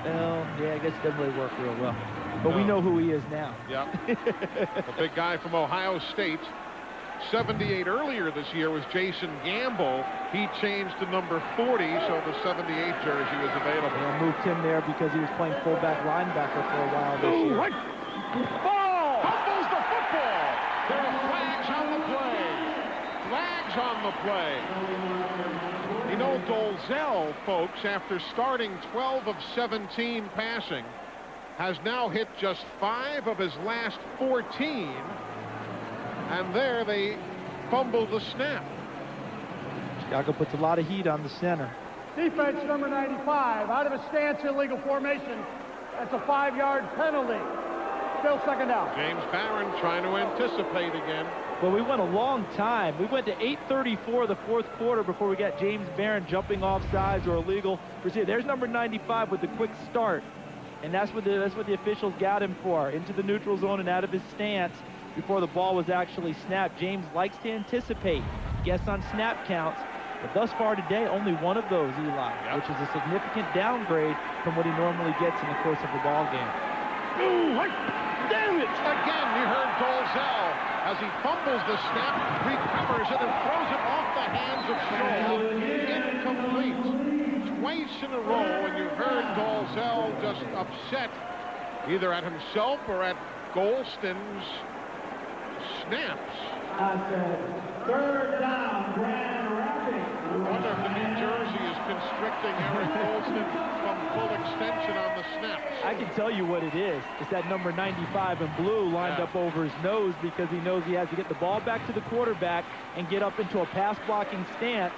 S2: Yeah, I guess it doesn't really work real well. But we know who he is now.
S1: Yep. A big guy from Ohio State. 78 earlier this year was Jason Gamble. He changed to number 40, so the 78 jersey was available.
S2: I moved him there because he was playing fullback linebacker for a while this year.
S1: Ball! Fumbles the football! There are flags on the play. Flags on the play. You know, Dolzell, folks, after starting 12 of 17 passing, has now hit just 5 of his last 14. And there they fumbled the snap.
S2: Chicago puts a lot of heat on the center.
S16: Defense number 95, out of a stance, illegal formation. That's a 5-yard penalty. Still second down.
S1: James Barron trying to anticipate again.
S2: Well, we went a long time. We went to 8:34 the fourth quarter before we got James Barron jumping off sides or illegal. There's number 95 with the quick start. And that's what the officials got him for. Into the neutral zone and out of his stance before the ball was actually snapped. James likes to anticipate, guess on snap counts. But thus far today, only one of those, Eli, which is a significant downgrade from what he normally gets in the course of the ball game.
S1: Ooh, damn it! Again, you heard Dolzell as he fumbles the snap, recovers it, and throws it off the hands of Shaw. Incomplete. Twice in a row, and you heard Dolzell just upset either at himself or at Golston's snaps.
S16: Third down, Grand Rapids.
S1: I wonder if the New Jersey is constricting Eric Golston from full extension on the snaps.
S2: I can tell you what it is. It's that number 95 in blue lined up over his nose because he knows he has to get the ball back to the quarterback and get up into a pass-blocking stance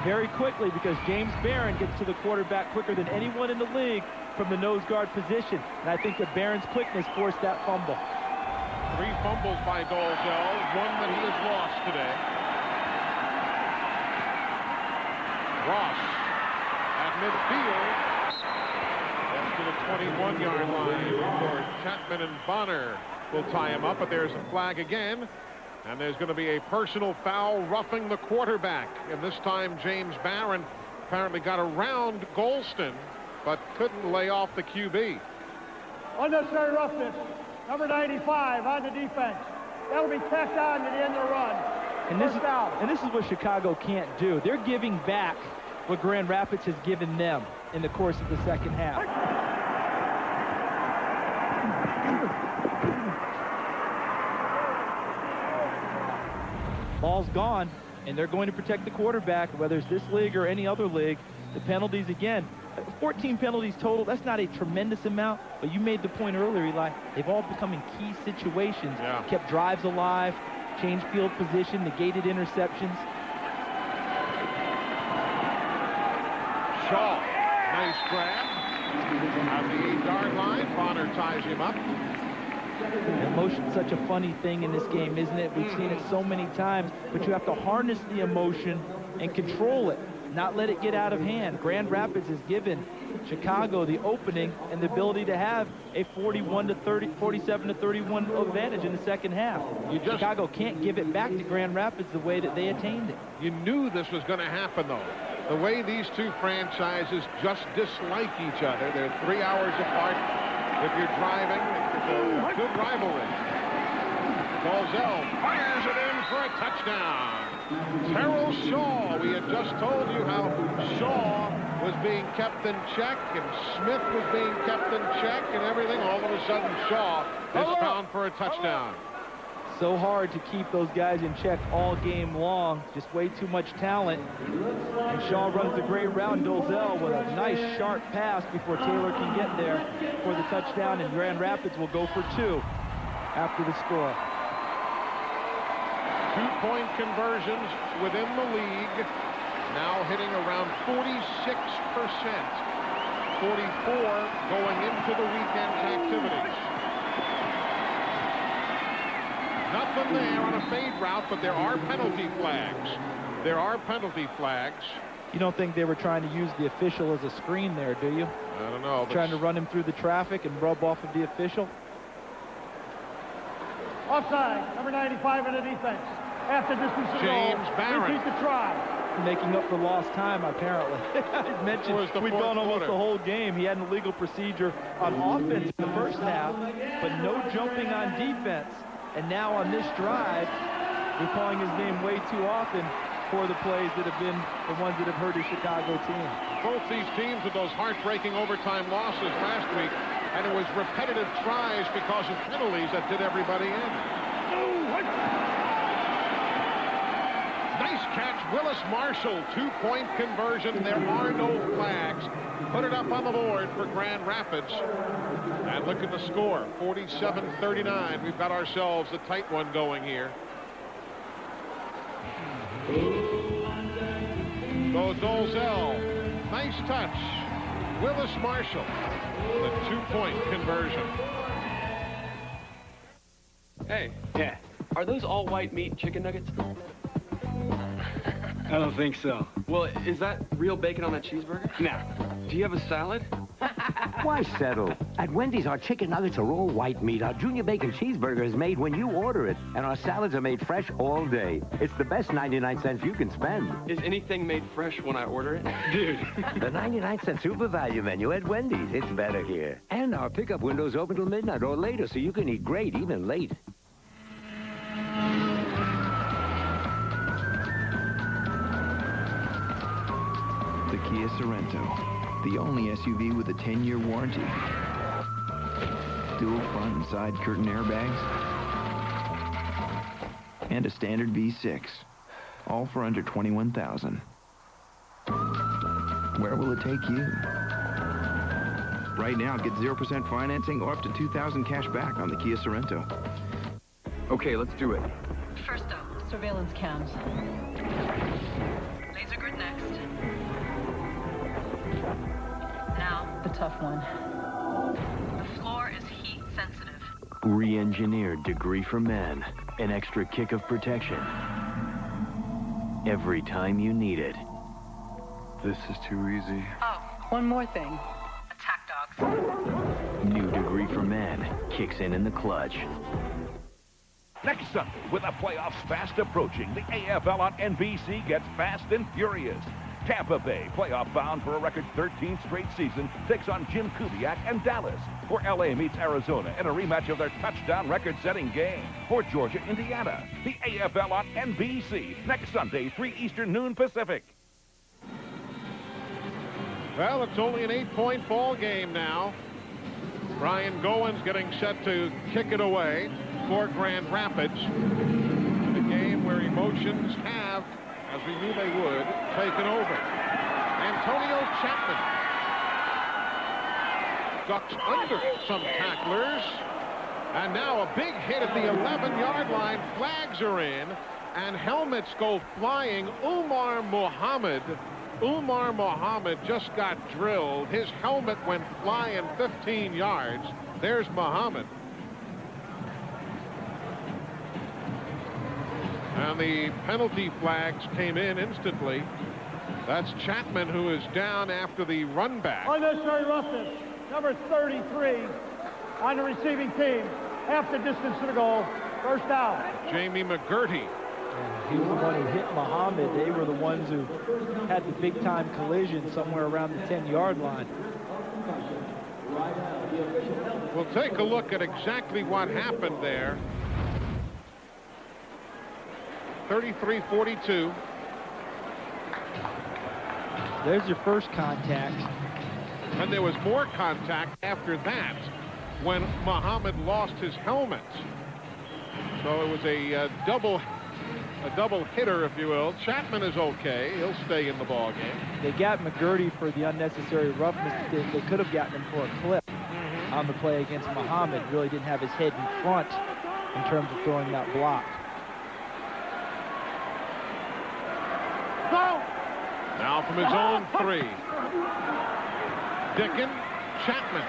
S2: very quickly because James Barron gets to the quarterback quicker than anyone in the league from the nose guard position. And I think that Barron's quickness forced that fumble.
S1: 3 fumbles by Dolzell, one that he has lost today. Ross at midfield. Gets to the 21-yard line for Chapman, and Bonner will tie him up, but there's a flag again. And there's going to be a personal foul roughing the quarterback. And this time James Barron apparently got around Golston, but couldn't lay off the QB.
S16: Unnecessary roughness. Number 95 on the defense. That'll be tacked on to the end of the run.
S2: And this is what Chicago can't do. They're giving back what Grand Rapids has given them in the course of the second half. Ball's gone, and they're going to protect the quarterback, whether it's this league or any other league. The penalties again. 14 penalties total. That's not a tremendous amount, but you made the point earlier, Eli. They've all become in key situations. Kept drives alive, changed field position, negated interceptions.
S1: Shaw, nice grab. On the 8-yard line, Bonner ties him up.
S2: Emotion's such a funny thing in this game, isn't it? We've seen it so many times, but you have to harness the emotion and control it, not let it get out of hand. Grand Rapids has given Chicago the opening and the ability to have a 47-31 advantage in the second half. Chicago can't give it back to Grand Rapids the way that they attained it.
S1: You knew this was going to happen, though. The way these two franchises just dislike each other. They're 3 hours apart. If you're driving, it's a good rivalry. Dolzell fires it in for a touchdown. Terrell Shaw, we had just told you how Shaw was being kept in check and Smith was being kept in check and everything. All of a sudden, Shaw is found for a touchdown.
S2: So hard to keep those guys in check all game long. Just way too much talent. And Shaw runs the great route. Dolzell with a nice sharp pass before Taylor can get there for the touchdown, and Grand Rapids will go for 2 after the score.
S1: 2-point conversions within the league, now hitting around 46%. 44 going into the weekend's activities. Nothing there on a fade route, but there are penalty flags. There are penalty flags.
S2: You don't think they were trying to use the official as a screen there, do you?
S1: I don't know.
S2: Trying to run him through the traffic and rub off of the official?
S16: Offside, number 95 in the defense. After distance to
S1: James Barron.
S16: Repeat the try.
S2: Making up for lost time, apparently. I mentioned we'd gone almost the whole game. He had an illegal procedure on offense in the first half, but no jumping on defense. And now on this drive, we're calling his name way too often for the plays that have been the ones that have hurt his Chicago team.
S1: Both these teams with those heartbreaking overtime losses last week, and it was repetitive tries because of penalties that did everybody in. Nice catch, Willis Marshall, 2-point conversion. There are no flags. Put it up on the board for Grand Rapids. And look at the score, 47-39. We've got ourselves a tight one going here. So Dolzell Nice touch. Willis Marshall, the 2-point conversion.
S12: Hey. Yeah. Are those all white meat chicken nuggets? I don't think so. Well, is that real bacon on that cheeseburger? No. Do you have a salad?
S21: Why settle? At Wendy's, our chicken nuggets are all white meat. Our junior bacon cheeseburger is made when you order it. And our salads are made fresh all day. It's the best 99 cents you can spend.
S12: Is anything made fresh when I order it? Dude.
S21: The 99-cent super value menu at Wendy's. It's better here. And our pickup window's open till midnight or later, so you can eat great even late.
S10: The Kia Sorento, the only SUV with a 10-year warranty. Dual front and side curtain airbags. And a standard V6. All for under $21,000. Where will it take you? Right now, get 0% financing or up to $2,000 cash back on the Kia Sorento.
S12: Okay, let's do it.
S22: First up, surveillance cams. Laser grid next. Now, the tough one. The floor is heat sensitive.
S28: Re-engineered degree for men. An extra kick of protection. Every time you need it.
S12: This is too easy.
S22: Oh, one more thing. Attack dogs.
S28: New degree for men kicks in the clutch.
S23: Next Sunday, with the playoffs fast approaching, the AFL on NBC gets fast and furious. Tampa Bay, playoff bound for a record 13th straight season, takes on Jim Kubiak and Dallas. Or LA meets Arizona in a rematch of their touchdown record-setting game. Or Georgia, Indiana. The AFL on NBC, next Sunday, 3 Eastern, noon Pacific.
S1: Well, it's only an 8-point ball game now. Brian Goins getting set to kick it away for Grand Rapids. The game where emotions have, as we knew they would, taken over. Antonio Chapman ducks under some tacklers. And now a big hit at the 11-yard line. Flags are in, and helmets go flying. Umar Muhammad just got drilled. His helmet went flying 15 yards. There's Muhammad. And the penalty flags came in instantly. That's Chapman, who is down after the run back.
S16: Unnecessary roughness, number 33 on the receiving team. Half the distance to the goal. First down.
S1: Jamie McGurty.
S2: He was the one who hit Muhammad. They were the ones who had the big-time collision somewhere around the 10-yard line.
S1: We'll take a look at exactly what happened there. 33-42.
S2: There's your first contact.
S1: And there was more contact after that when Muhammad lost his helmet. So it was a double hitter, if you will. Chapman is okay. He'll stay in the ball game.
S2: They got McGurty for the unnecessary roughness. They could have gotten him for a clip on the play against Muhammad. Really didn't have his head in front in terms of throwing that block.
S1: Now from his own 3. Dickin, Chapman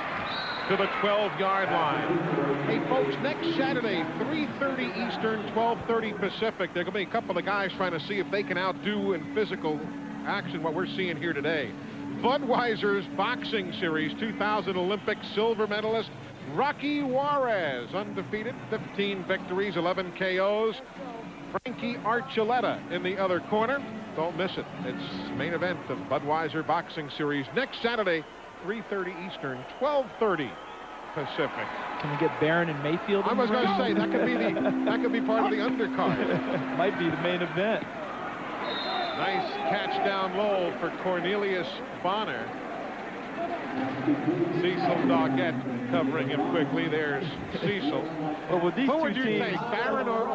S1: to the 12-yard line. Hey, folks, next Saturday, 3:30 Eastern, 12:30 Pacific, there are going to be a couple of guys trying to see if they can outdo in physical action what we're seeing here today. Budweiser's Boxing Series 2000 Olympic silver medalist Rocky Juarez, undefeated, 15 victories, 11 KOs. Frankie Archuleta in the other corner. Don't miss it. It's main event of Budweiser Boxing Series next Saturday, 3:30 Eastern, 12:30 Pacific.
S2: Can we get Barron and Mayfield?
S1: I was going to say that could be part of the undercard.
S2: Might be the main event.
S1: Nice catch down low for Cornelius Bonner. Cecil Doggett covering him quickly. There's Cecil.
S2: Well, with these
S1: Who
S2: two
S1: would you
S2: teams,
S1: take, Barron or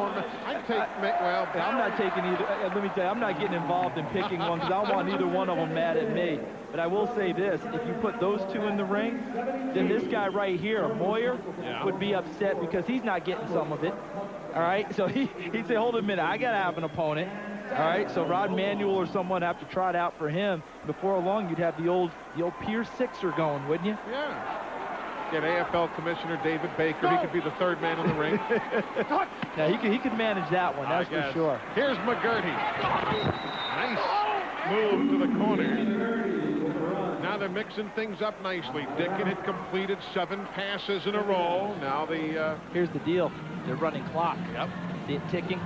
S1: I'd take, well,
S2: I'm not taking either. Let me tell you, I'm not getting involved in picking one because I don't want either one of them mad at me. But I will say this, if you put those two in the ring, then this guy right here, Moyer, would be upset because he's not getting some of it. All right? So he'd say, hold a minute, I got to have an opponent. All right, so Rod Manuel or someone have to trot out for him. Before long, you'd have the old Pier Sixer going, wouldn't you?
S1: Yeah. Get AFL Commissioner David Baker. He could be the third man in the ring.
S2: Yeah, he could manage that one, that's for sure.
S1: Here's McGurty. Nice move to the corner. Now they're mixing things up nicely. Dickin had completed 7 passes in a row. Now
S2: Here's the deal. They're running clock.
S1: Yep.
S2: See it ticking.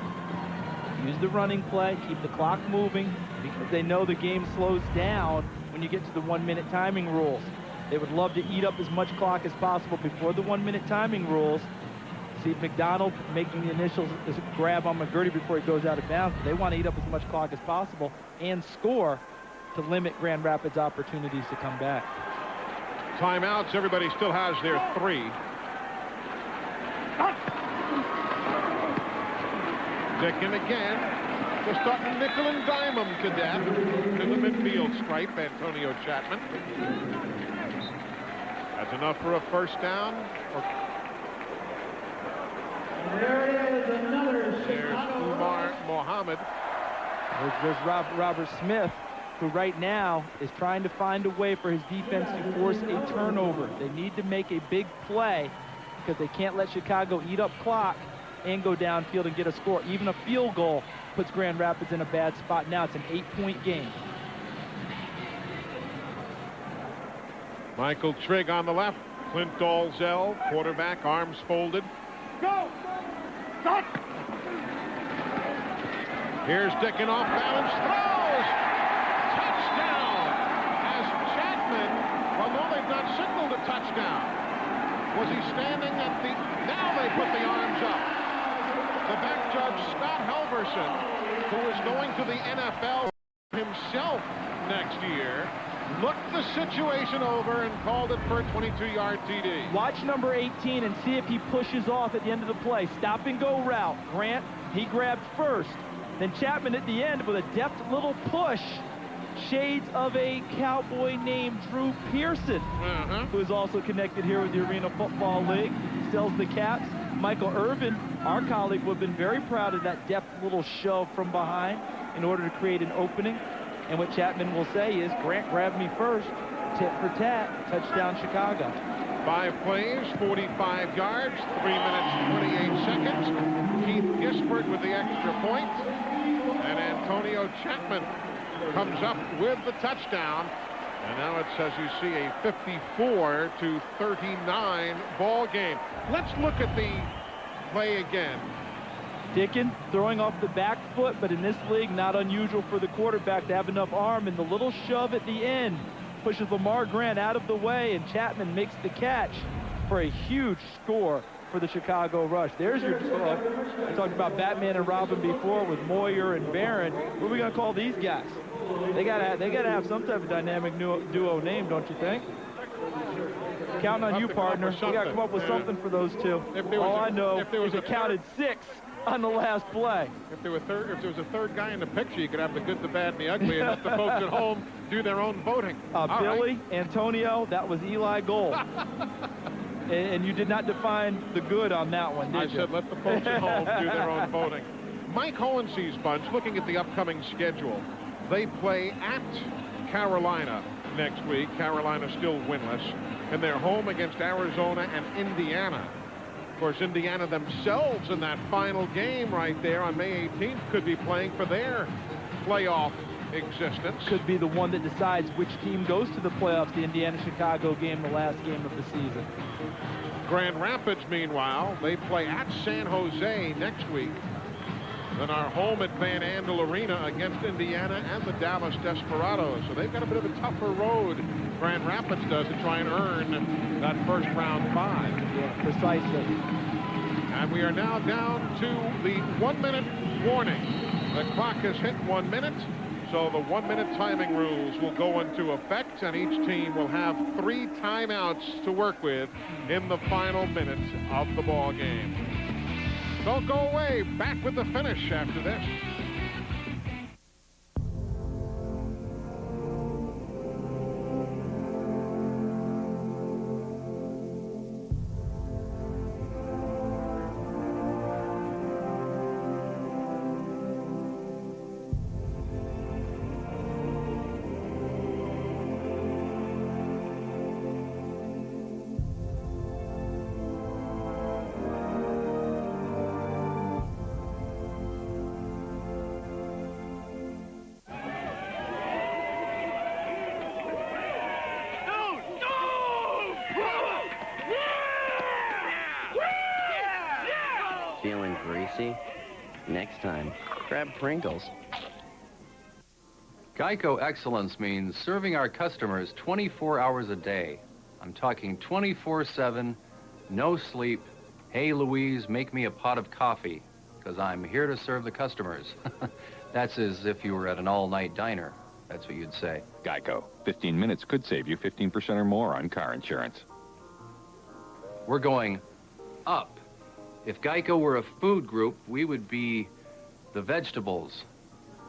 S2: Use the running play. Keep the clock moving because they know the game slows down when you get to the 1-minute timing rules. They would love to eat up as much clock as possible before the 1-minute timing rules. See McDonald making the initial grab on McGurty before he goes out of bounds. They want to eat up as much clock as possible and score to limit Grand Rapids' opportunities to come back.
S1: Timeouts. Everybody still has their 3. Dickin again. We're starting nickel and dime him to death. To the midfield stripe, Antonio Chapman. That's enough for a first down.
S16: There is another
S1: There's Umar Mohammed.
S2: There's Robert Smith, who right now is trying to find a way for his defense to force a turnover. They need to make a big play because they can't let Chicago eat up clock and go downfield and get a score. Even a field goal puts Grand Rapids in a bad spot. Now it's an 8-point game.
S1: Michael Trigg on the left. Clint Dalzell, quarterback, arms folded.
S16: Go! Stop!
S1: Here's Dickin off balance, throws! Touchdown! As Chapman, well, no, they've not signaled a touchdown. Was he standing at the... Now they put the arms up. The back judge, Scott Halverson, who is going to the NFL himself next year, looked the situation over and called it for a 22-yard TD.
S2: Watch number 18 and see if he pushes off at the end of the play. Stop and go route. Grant, he grabbed first. Then Chapman at the end with a deft little push. Shades of a cowboy named Drew Pearson, who is also connected here with the Arena Football League. Sells the caps. Michael Irvin, our colleague, would have been very proud of that deft little shove from behind in order to create an opening. And what Chapman will say is, Grant grabbed me first, tit for tat, touchdown Chicago.
S1: 5 plays, 45 yards, 3 minutes, 28 seconds. Keith Gisbert with the extra point. And Antonio Chapman comes up with the touchdown. And now it's, as you see, a 54-39 ball game. Let's look at the play again.
S2: Dickin throwing off the back foot, but in this league, not unusual for the quarterback to have enough arm, and the little shove at the end pushes Lamar Grant out of the way, and Chapman makes the catch for a huge score for the Chicago Rush. There's your I talked about Batman and Robin before with Moyer and Barron. What are we going to call these guys? They gotta have some type of dynamic duo name, don't you think? Counting on you, partner. We got to come up with something for those two. All I know is it counted 6 on the last play.
S1: If there was a third guy in the picture, you could have the good, the bad, and the ugly, and let the folks at home do their own voting.
S2: Billy, right. Antonio, that was Eli Gold. and you did not define the good on that one, did you?
S1: I said let the folks at home do their own voting. Mike Hohensee's bunch, looking at the upcoming schedule, they play at Carolina next week. Carolina still winless. And they're home against Arizona and Indiana. Of course, Indiana themselves in that final game right there on May 18th could be playing for their playoff existence.
S2: Could be the one that decides which team goes to the playoffs, the Indiana-Chicago game, the last game of the season.
S1: Grand Rapids, meanwhile, they play at San Jose next week. Then are home at Van Andel Arena against Indiana and the Dallas Desperados. So they've got a bit of a tougher road, Grand Rapids does, to try and earn that first round bye.
S2: Yeah, precisely.
S1: And we are now down to the 1-minute warning. The clock has hit 1 minute, so the 1-minute timing rules will go into effect, and each team will have 3 timeouts to work with in the final minutes of the ball game. Don't go away. Back with the finish after this.
S28: see? Next time, grab Pringles.
S4: Geico Excellence means serving our customers 24 hours a day. I'm talking 24/7, no sleep. Hey, Louise, make me a pot of coffee, because I'm here to serve the customers. That's as if you were at an all-night diner. That's what you'd say.
S7: Geico. 15 minutes could save you 15% or more on car insurance.
S4: We're going up. If Geico were a food group, we would be the vegetables,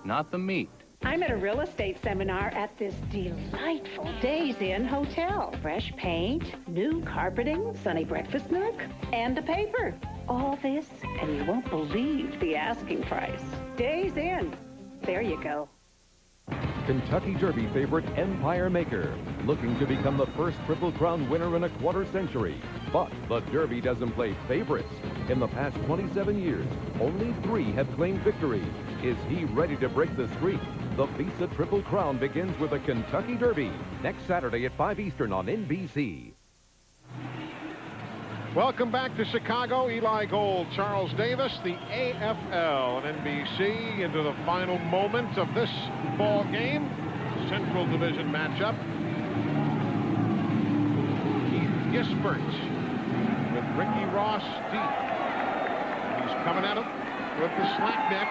S4: not the meat.
S8: I'm at a real estate seminar at this delightful Days Inn hotel. Fresh paint, new carpeting, sunny breakfast nook, and a paper. All this, and you won't believe the asking price. Days Inn. There you go.
S13: Kentucky Derby favorite Empire Maker, looking to become the first Triple Crown winner in a quarter century. But the Derby doesn't play favorites. In the past 27 years, only 3 have claimed victory. Is he ready to break the streak? The Visa Triple Crown begins with the Kentucky Derby next Saturday at 5 Eastern on NBC.
S1: Welcome back to Chicago. Eli Gold, Charles Davis, the AFL and NBC into the final moment of this ball game. Central Division matchup. Keith Gisbert with Ricky Ross deep. He's coming at him with the slack net.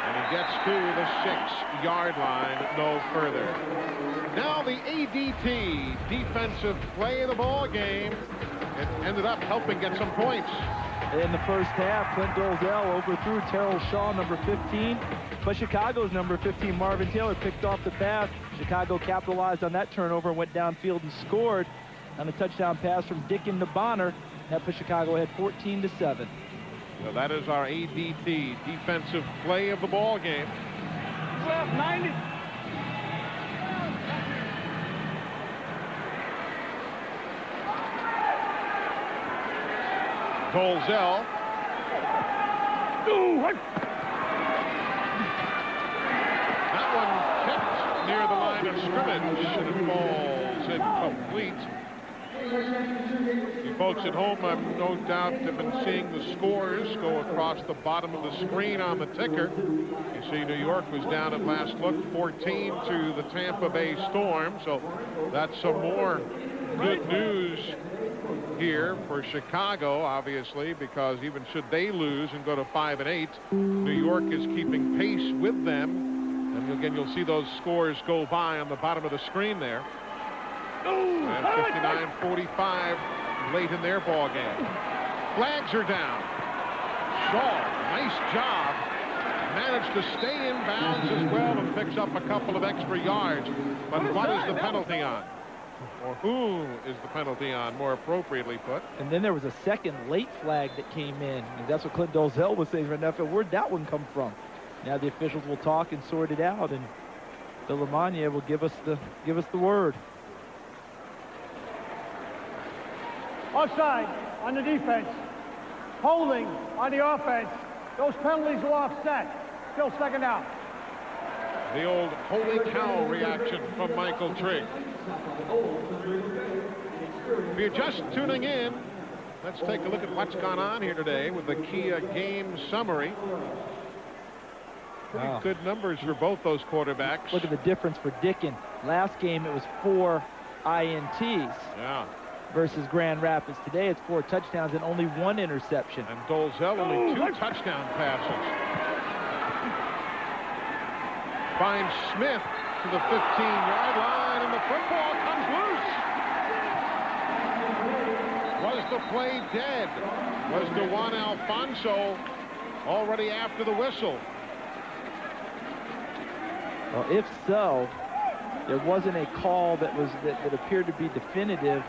S1: And he gets to the 6-yard line, no further. Now the ADT defensive play of the ball game. It ended up helping get some points.
S2: In the first half, Clint Dolzell overthrew Terrell Shaw, number 15. But Chicago's number 15, Marvin Taylor, picked off the pass. Chicago capitalized on that turnover and went downfield and scored on a touchdown pass from Dickin to Bonner. That put Chicago ahead 14-7.
S1: So that is our ADT defensive play of the ball game.
S3: Left 90.
S1: Dolzell. That one kept near the line of scrimmage, and it falls incomplete. You folks at home, I've no doubt, have been seeing the scores go across the bottom of the screen on the ticker. You see New York was down at last look 14 to the Tampa Bay Storm, so that's some more good news here for Chicago, obviously, because even should they lose and go to 5-8, New York is keeping pace with them. And again, you'll see those scores go by on the bottom of the screen there. And 59-45 late in their ball game. Flags are down. Shaw, nice job. Managed to stay in bounds as well and picks up a couple of extra yards. But what is the penalty on? Or who is the penalty on, more appropriately put?
S2: And then there was a second late flag that came in. And that's what Clint Dolzell was saying right now. Where'd that one come from? Now the officials will talk and sort it out, and Bill Lamagna will give us the word.
S16: Offside on the defense. Holding on the offense. Those penalties are offset. Still second down.
S1: The old holy cow reaction from Michael Trigg. If you're just tuning in, let's take a look at what's gone on here today with the Kia game summary. Pretty good numbers for both those quarterbacks.
S2: Look at the difference for Dickin. Last game it was 4 INTs.
S1: Yeah.
S2: Versus Grand Rapids. Today it's 4 touchdowns and only 1 interception.
S1: And Dolzell only 2 touchdown passes. Finds Smith to the 15-yard line, and the football comes loose. Was the play dead? Was DeJuan Alfonso already after the whistle?
S2: Well, if so, there wasn't a call that appeared to be definitive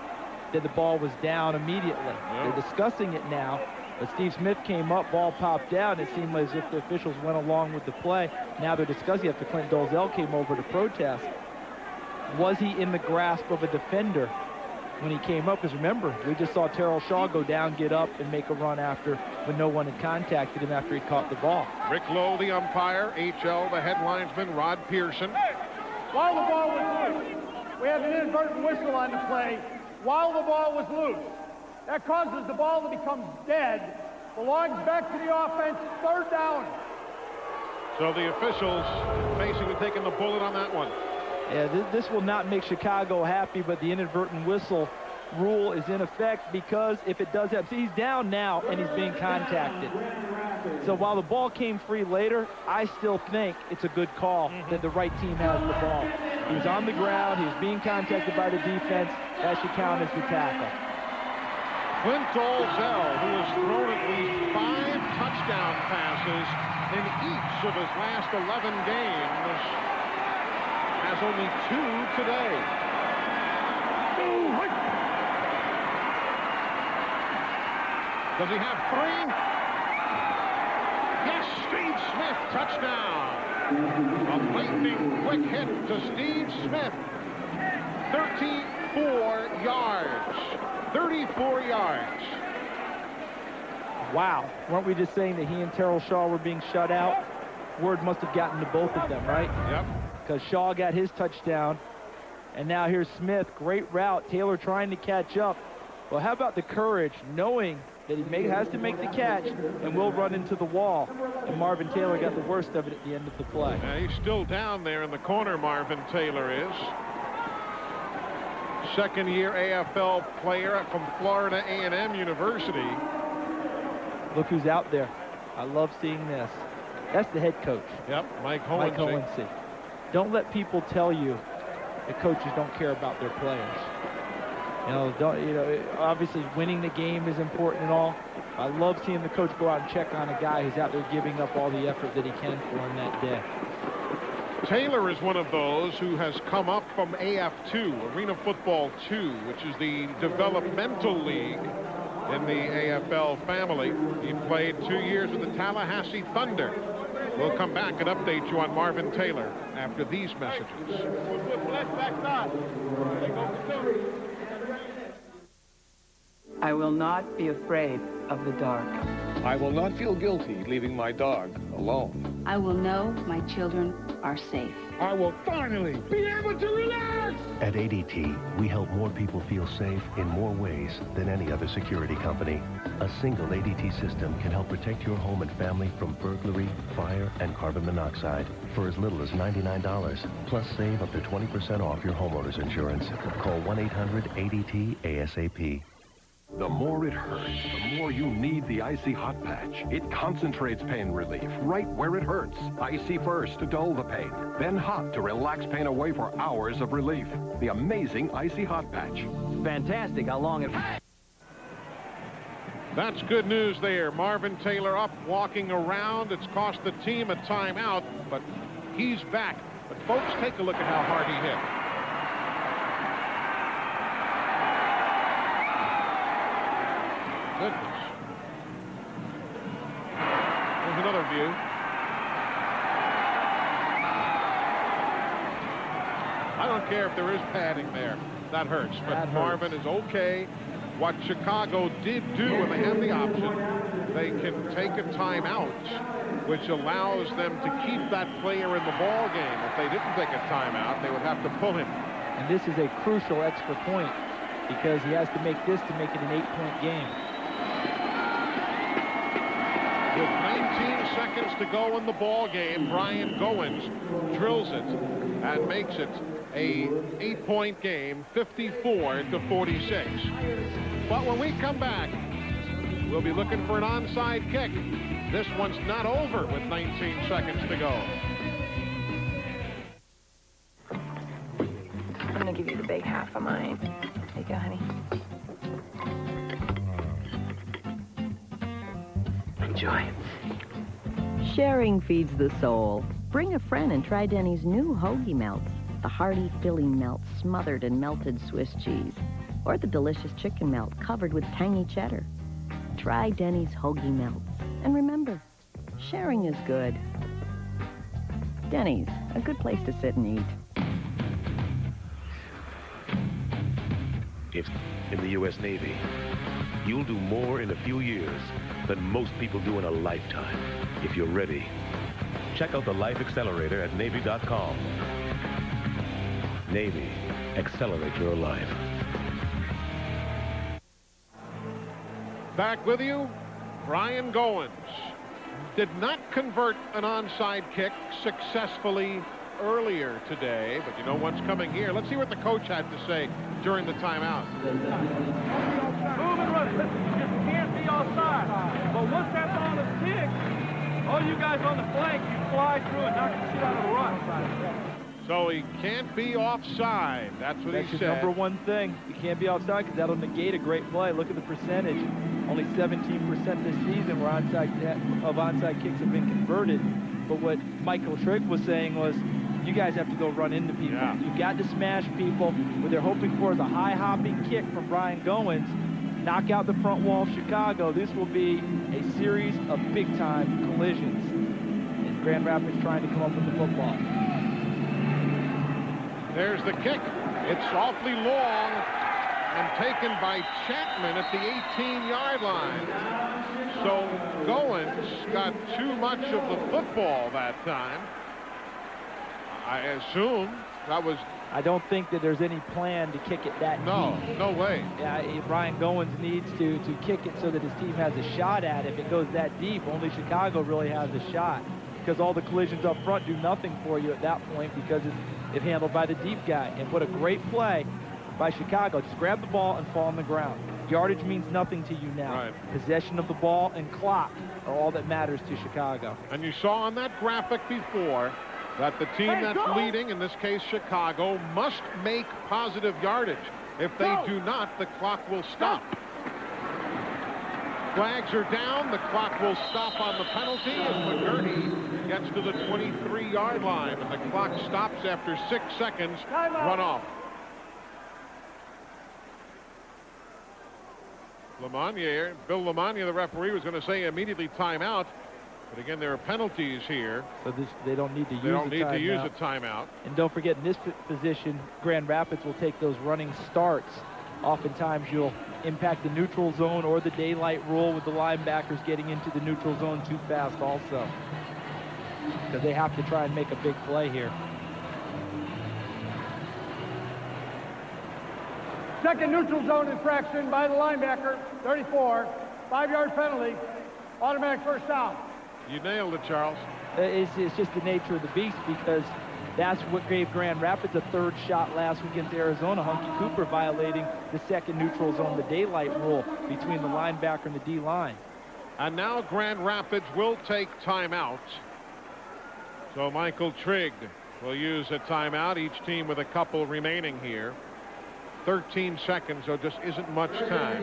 S2: that the ball was down immediately. Yeah. They're discussing it now, but Steve Smith came up, ball popped out, and it seemed as if the officials went along with the play. Now they're discussing after Clint Dolzell came over to protest. Was he in the grasp of a defender when he came up? Because remember, we just saw Terrell Shaw go down, get up, and make a run after when no one had contacted him after he caught the ball.
S1: Rick Lowe, the umpire, HL, the headlinesman, Rod Pearson.
S16: While the ball was loose, we had an inadvertent whistle on the play while the ball was loose. That causes the ball to become dead belongs back to the offense, 3rd down.
S1: So the officials basically taking the bullet on that one.
S2: Yeah, this will not make Chicago happy, but the inadvertent whistle rule is in effect because if it does happen, see, he's down now and he's being contacted. So while the ball came free later, I still think it's a good call that the right team has the ball. He was on the ground, he was being contacted by the defense. That should count as the tackle.
S1: Clint Dolzell, who has thrown at least 5 touchdown passes in each of his last 11 games, has only 2 today. Does he have 3? Yes, Steve Smith, touchdown. A lightning quick hit to Steve Smith. 34 yards. 34 yards.
S2: Wow. Weren't we just saying that he and Terrell Shaw were being shut out? Word must have gotten to both of them, right?
S1: Yep. Because
S2: Shaw got his touchdown. And now here's Smith. Great route. Taylor trying to catch up. Well, how about the courage, knowing that he has to make the catch and will run into the wall. And Marvin Taylor got the worst of it at the end of the play.
S1: He's still down there in the corner, Marvin Taylor is. Second-year AFL player from Florida A&M University.
S2: Look who's out there. I love seeing this. That's the head coach.
S1: Yep, Mike Hohensee.
S2: Don't let people tell you that coaches don't care about their players. Obviously winning the game is important and all. I love seeing the coach go out and check on a guy who's out there giving up all the effort that he can for him that day.
S1: Taylor is one of those who has come up from AF2, Arena Football 2, which is the developmental league in the AFL family. He played 2 years with the Tallahassee Thunder. We'll come back and update you on Marvin Taylor after these messages.
S5: I will not be afraid of the dark.
S9: I will not feel guilty leaving my dog alone.
S14: I will know my children are safe.
S9: I will finally be able to relax!
S18: At ADT, we help more people feel safe in more ways than any other security company. A single ADT system can help protect your home and family from burglary, fire, and carbon monoxide for as little as $99. Plus, save up to 20% off your homeowner's insurance. Call 1-800-ADT-ASAP.
S13: The more it hurts, the more you need the Icy Hot Patch. It concentrates pain relief right where it hurts. Icy first to dull the pain, then hot to relax pain away for hours of relief. The amazing Icy Hot Patch.
S21: Fantastic how long it...
S1: That's good news there. Marvin Taylor up, walking around. It's cost the team a timeout, but he's back. But folks, take a look at how hard he hit. Goodness. There's another view. I don't care if there is padding there. That hurts. But Marvin is okay. What Chicago did do when they had the option, they can take a timeout, which allows them to keep that player in the ball game. If they didn't take a timeout, they would have to pull him.
S2: And this is a crucial extra point because he has to make this to make it an 8-point game.
S1: With 19 seconds to go in the ball game, Brian Goins drills it and makes it a 8-point game, 54-46. But when we come back, we'll be looking for an onside kick. This one's not over with 19 seconds to go.
S11: I'm gonna give you the big half of mine. There you go, honey. Enjoy.
S6: Sharing feeds the soul. Bring a friend and try Denny's new hoagie melts. The hearty filling melt smothered in melted Swiss cheese. Or the delicious chicken melt covered with tangy cheddar. Try Denny's hoagie melts. And remember, sharing is good. Denny's, a good place to sit and eat.
S15: If in the U.S. Navy, you'll do more in a few years than most people do in a lifetime. If you're ready, check out the Life Accelerator at Navy.com. Navy, accelerate your life.
S1: Back with you Brian Goins did not convert an onside kick successfully earlier today, but you know what's coming here. Let's see what the coach had to say during the timeout.
S3: Move and run it. Listen, you just can't be offside. But once that ball is kicked, all you guys on the flank, you fly through and knock the shit out of the run.
S1: So he can't be offside. That's what he said.
S2: That's your number one thing. You can't be offside because that'll negate a great play. Look at the percentage. Only 17% this season where onside kicks have been converted. But what Michael Trigg was saying was, you guys have to go run into people. Yeah. You've got to smash people. What they're hoping for is a high-hopping kick from Brian Goins. Knock out the front wall of Chicago. This will be a series of big-time collisions. And Grand Rapids trying to come up with the football.
S1: There's the kick. It's awfully long and taken by Chapman at the 18-yard line. So Goins got too much of the football that time. I assume that was...
S2: I don't think that there's any plan to kick it that deep.
S1: No way.
S2: Yeah, Brian Goins needs to kick it so that his team has a shot at it. If it goes that deep, only Chicago really has a shot, because all the collisions up front do nothing for you at that point because it's handled by the deep guy. And what a great play by Chicago. Just grab the ball and fall on the ground. Yardage means nothing to you now.
S1: Right.
S2: Possession of the ball and clock are all that matters to Chicago.
S1: And you saw on that graphic before that the team that's leading, in this case Chicago, must make positive yardage. If they do not, the clock will stop. Flags are down. The clock will stop on the penalty, and McGurty gets to the 23-yard line, and the clock stops after 6 seconds. Run off. Bill Lamagna, the referee, was going to say immediately timeout. But again, there are penalties here.
S2: So they don't need to use
S1: a timeout.
S2: And don't forget, in this position, Grand Rapids will take those running starts. Oftentimes, you'll impact the neutral zone or the daylight rule with the linebackers getting into the neutral zone too fast also. Because they have to try and make a big play here.
S16: Second neutral zone infraction by the linebacker, 34, 5-yard penalty, automatic first down.
S1: You nailed it, Charles.
S2: It's just the nature of the beast, because that's what gave Grand Rapids a third shot last week against Arizona. Hunky Cooper violating the second neutral zone, the daylight rule between the linebacker and the D-line.
S1: And now Grand Rapids will take timeout. So Michael Trigg will use a timeout, each team with a couple remaining here. 13 seconds, so just isn't much time.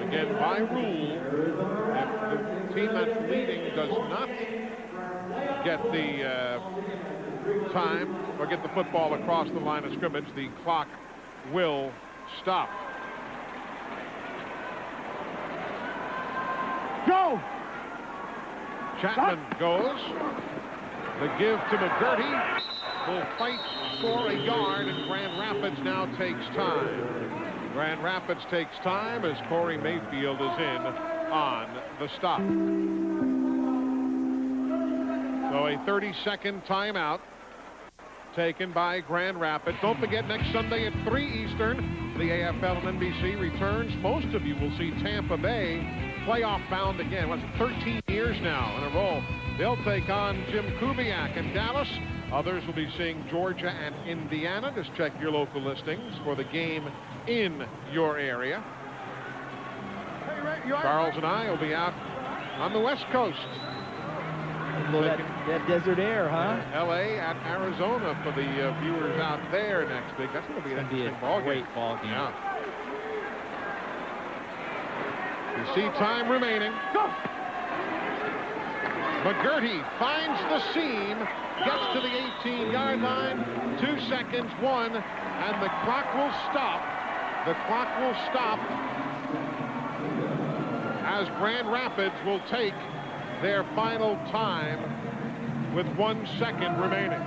S1: Again, by rule, if the team that's leading does not get the time or get the football across the line of scrimmage, the clock will stop.
S16: Go!
S1: Chapman goes. The give to McGurty. Will fight for a yard, and Grand Rapids now takes time. Grand Rapids takes time as Corey Mayfield is in on the stop. So a 30-second timeout taken by Grand Rapids. Don't forget, next Sunday at 3 Eastern, the AFL and NBC returns. Most of you will see Tampa Bay playoff bound again. What's it, 13 years now in a row. They'll take on Jim Kubiak in Dallas. Others will be seeing Georgia and Indiana. Just check your local listings for the game in your area. Charles and I will be out on the West Coast.
S2: That desert air, huh?
S1: L.A. at Arizona for the viewers out there next week. That's going to be an interesting ball game.
S2: Great ball game.
S1: Yeah. You see time remaining. Go! McGurty finds the seam, gets to the 18-yard line, 2 seconds, 1, and the clock will stop. The clock will stop as Grand Rapids will take their final time with 1 second remaining.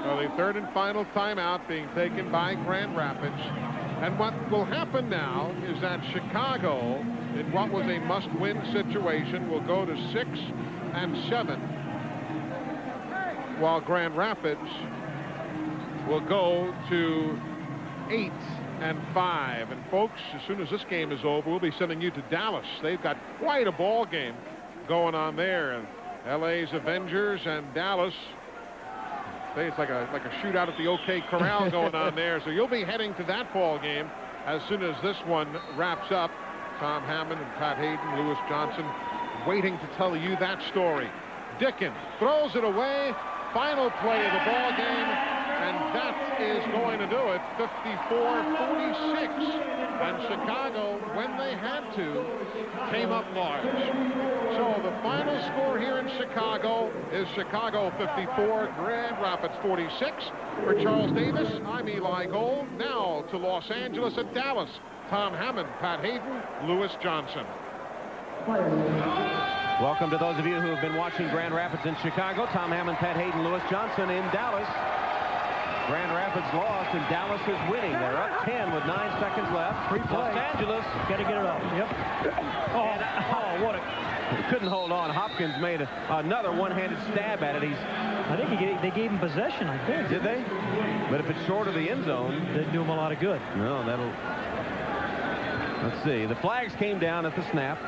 S1: So the third and final timeout being taken by Grand Rapids. And what will happen now is that Chicago, in what was a must-win situation, will go to 6 and 7, while Grand Rapids will go to 8-5. And folks, as soon as this game is over, we'll be sending you to Dallas. They've got quite a ball game going on there. And LA's Avengers and Dallas. It's like a shootout at the OK Corral going on there. So you'll be heading to that ball game as soon as this one wraps up. Tom Hammond and Pat Hayden, Lewis Johnson, waiting to tell you that story. Dickens throws it away. Final play of the ball game, and that is going to do it. 54-46. And Chicago, when they had to, came up large. So the final score here in Chicago is Chicago 54, Grand Rapids 46. For Charles Davis, I'm Eli Gold. Now to Los Angeles and Dallas. Tom Hammond, Pat Hayden, Lewis Johnson.
S10: Welcome to those of you who have been watching Grand Rapids in Chicago. Tom Hammond, Pat Hayden, Lewis Johnson in Dallas. Grand Rapids lost and Dallas is winning. They're up 10 with 9 seconds left.
S17: Free play.
S10: Los Angeles.
S17: Got to get it off. Yep.
S10: What a... He couldn't hold on. Hopkins made another one-handed stab at it.
S17: I think they gave him possession, I think.
S10: Did they? But if it's short of the end zone...
S17: Didn't do him a lot of good.
S10: No, that'll... Let's see. The flags came down at the snap.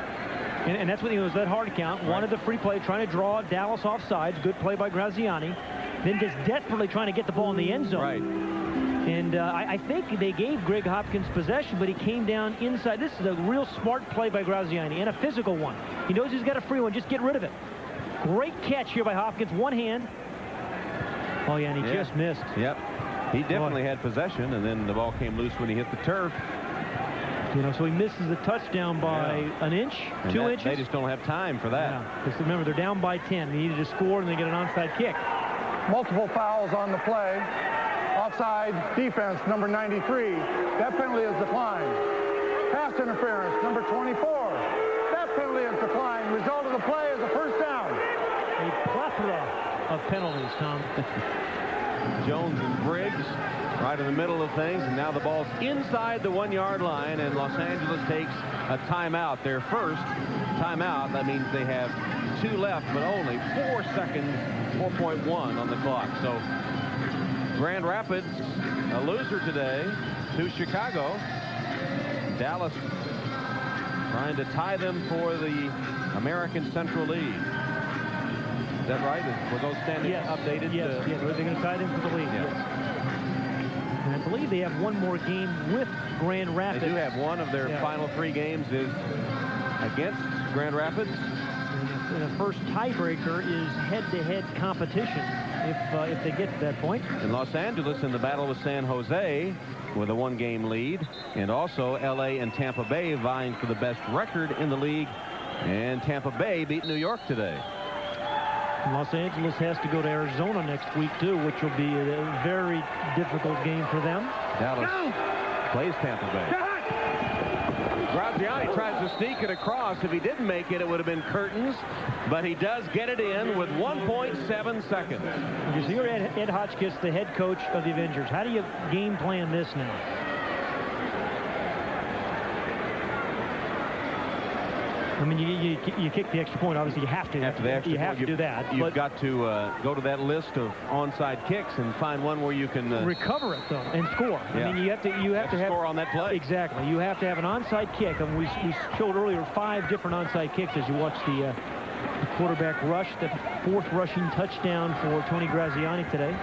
S17: And that's what he was that hard count. Right. Wanted the free play, trying to draw Dallas offsides. Good play by Graziani. Then just desperately trying to get the ball in the end zone.
S10: Right.
S17: And I think they gave Greg Hopkins possession, but he came down inside. This is a real smart play by Graziani, and a physical one. He knows he's got a free one. Just get rid of it. Great catch here by Hopkins. One hand. Oh, yeah, and he just missed.
S10: Yep. He definitely had possession, and then the ball came loose when he hit the turf.
S17: You know, so he misses the touchdown by an inch, and 2 inches.
S10: They just don't have time for that.
S17: Because remember, they're down by 10. They needed to score, and they get an onside kick.
S16: Multiple fouls on the play. Offside defense, number 93. That penalty is declined. Pass interference, number 24. That penalty is declined. Result of the play is a first down.
S17: A plethora of penalties, Tom.
S10: Jones and Briggs right in the middle of things, and now the ball's inside the 1-yard line, and Los Angeles takes a timeout. Their first timeout. That means they have 2 left, but only 4 seconds, 4.1 on the clock. So Grand Rapids, a loser today to Chicago. Dallas trying to tie them for the American Central League. Is that right? Were those standings updated?
S17: Yes, yes. They're going to tie them for the league. Yes. And I believe they have one more game with Grand Rapids.
S10: They do have one of their final 3 games is against Grand Rapids.
S17: And the first tiebreaker is head-to-head competition if they get to that point.
S10: In Los Angeles in the battle with San Jose with a 1-game lead. And also L.A. and Tampa Bay vying for the best record in the league. And Tampa Bay beat New York today.
S17: Los Angeles has to go to Arizona next week, too, which will be a very difficult game for them.
S10: Dallas plays Tampa Bay. Graziani tries to sneak it across. If he didn't make it, it would have been curtains. But he does get it in with 1.7 seconds.
S17: You see here Ed Hotchkiss, the head coach of the Avengers. How do you game plan this now? I mean, you kick the extra point. Obviously, you have to. You have to do that.
S10: You've got to go to that list of onside kicks and find one where you can
S17: recover it though and score.
S10: Yeah.
S17: I mean, you have to
S10: score on that play.
S17: Exactly. You have to have an onside kick. And we showed earlier 5 different onside kicks as you watch the quarterback rush. The 4th rushing touchdown for Tony Graziani today.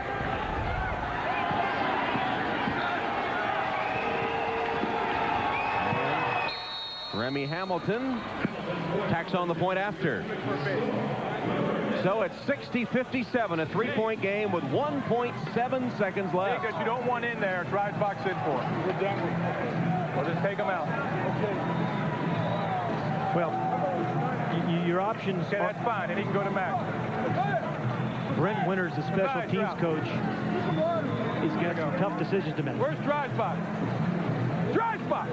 S10: Remy Hamilton tacks on the point after. So it's 60-57, a 3-point game with 1.7 seconds left.
S3: Because you don't want in there, drive box in for it. Or just take them out.
S17: Well, your options.
S3: Okay, that's fine, and he can go to Max.
S17: Brent Winters, the special teams coach, he's got some tough decisions to make.
S3: Where's drive spot? Drive spot!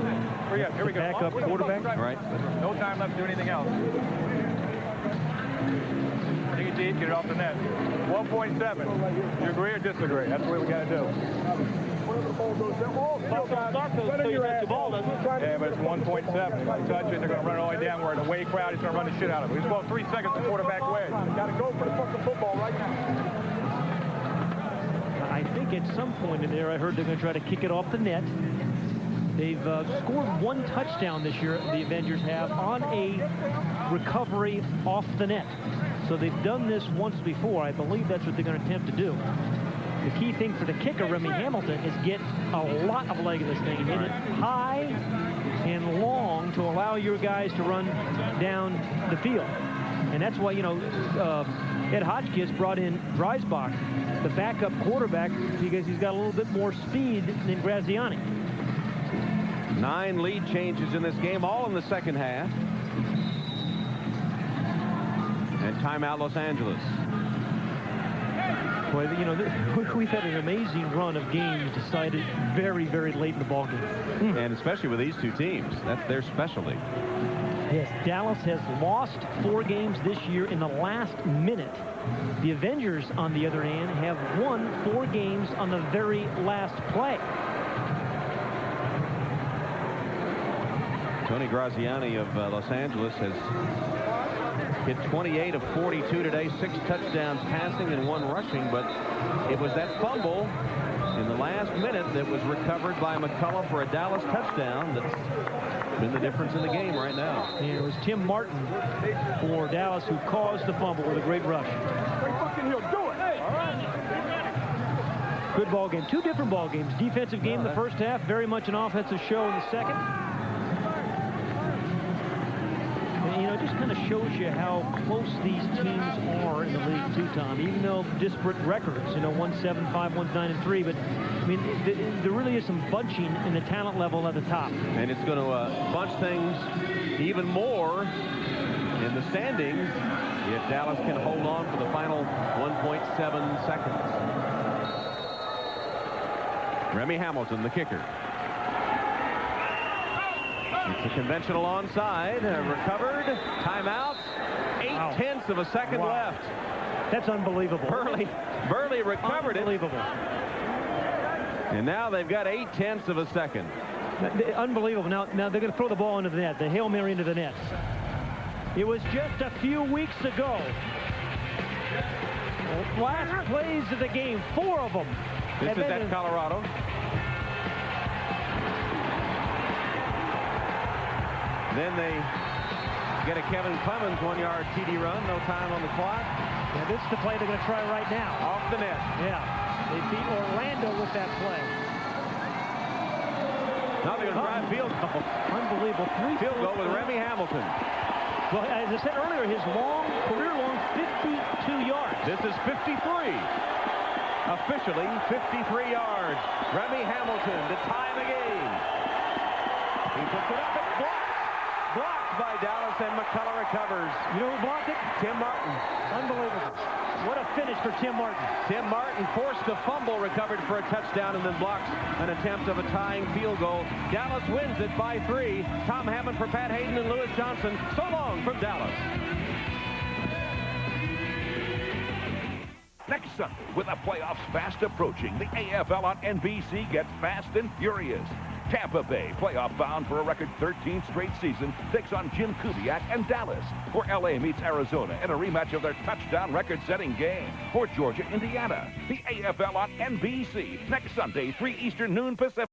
S3: Here we go.
S17: Backup quarterback.
S10: Right.
S3: No time left to do anything else. Dig it deep, get it off the net. 1.7. You agree or disagree? That's the way we got to do. Yeah, but it's 1.7. If you touch it, they're going to run it all the way down. We're in a away crowd. He's going to run the shit out of it. He's going 3 seconds to quarterback way. Got to go for the fucking football right now.
S17: I think think at some point in there, I heard they're going to try to kick it off the net. They've scored 1 touchdown this year, the Avengers have, on a recovery off the net. So they've done this once before. I believe that's what they're going to attempt to do. The key thing for the kicker, Remy Hamilton, is get a lot of leg in this thing. Hit it high and long to allow your guys to run down the field. And that's why, you know, Ed Hotchkiss brought in Dreisbach, the backup quarterback, because he's got a little bit more speed than Graziani.
S10: 9 lead changes in this game, all in the second half. And timeout, Los Angeles.
S17: Boy, you know, we've had an amazing run of games decided very, very late in the ballgame.
S10: And especially with these two teams. That's their specialty.
S17: Yes, Dallas has lost 4 games this year in the last minute. The Avengers, on the other hand, have won 4 games on the very last play.
S10: Tony Graziani of Los Angeles has hit 28 of 42 today, 6 touchdowns passing and 1 rushing, but it was that fumble in the last minute that was recovered by McCullough for a Dallas touchdown that's been the difference in the game right now.
S17: And it was Tim Martin for Dallas who caused the fumble with a great rush. Good ball game. 2 different ball games. Defensive game in the first half, very much an offensive show in the second. And, you know, it just kind of shows you how close these teams are in the league too, Tom. Even though disparate records, you know, one's 7-5, one's 9-3, but I mean, there really is some bunching in the talent level at the top.
S10: And it's going to bunch things even more in the standings if Dallas can hold on for the final 1.7 seconds. Remy Hamilton, the kicker. It's a conventional onside, recovered, timeout, 0.8 of a second left.
S17: That's unbelievable.
S10: Burley recovered
S17: unbelievable.
S10: And now they've got 0.8 of a second.
S17: Unbelievable. Now they're going to throw the ball into the net, the Hail Mary into the net. It was just a few weeks ago. Last plays of the game, 4 of them.
S10: This is at Colorado. Then they get a Kevin Clemens 1-yard TD run, no time on the clock.
S17: Yeah, this is the play they're going to try right now.
S10: Off the net.
S17: Yeah, they beat Orlando with that play.
S10: Now they're going to try a field goal.
S17: Unbelievable.
S10: Field goal with Remy Hamilton.
S17: Well, as I said earlier, his career-long 52 yards.
S10: This is 53. Officially 53 yards. Remy Hamilton to tie the game. He puts it up and blocked by Dallas, and McCullough recovers.
S17: You know who blocked it?
S10: Tim Martin.
S17: Unbelievable. What a finish for Tim Martin.
S10: Tim Martin forced a fumble, recovered for a touchdown, and then blocks an attempt of a tying field goal. Dallas wins it by 3. Tom Hammond for Pat Hayden and Lewis Johnson. So long from Dallas.
S23: Next Sunday, with the playoffs fast approaching, the AFL on NBC gets fast and furious. Tampa Bay, playoff bound for a record 13th straight season, takes on Jim Kubiak and Dallas. For LA meets Arizona in a rematch of their touchdown record-setting game. For Georgia, Indiana, the AFL on NBC next Sunday, 3 Eastern, noon Pacific.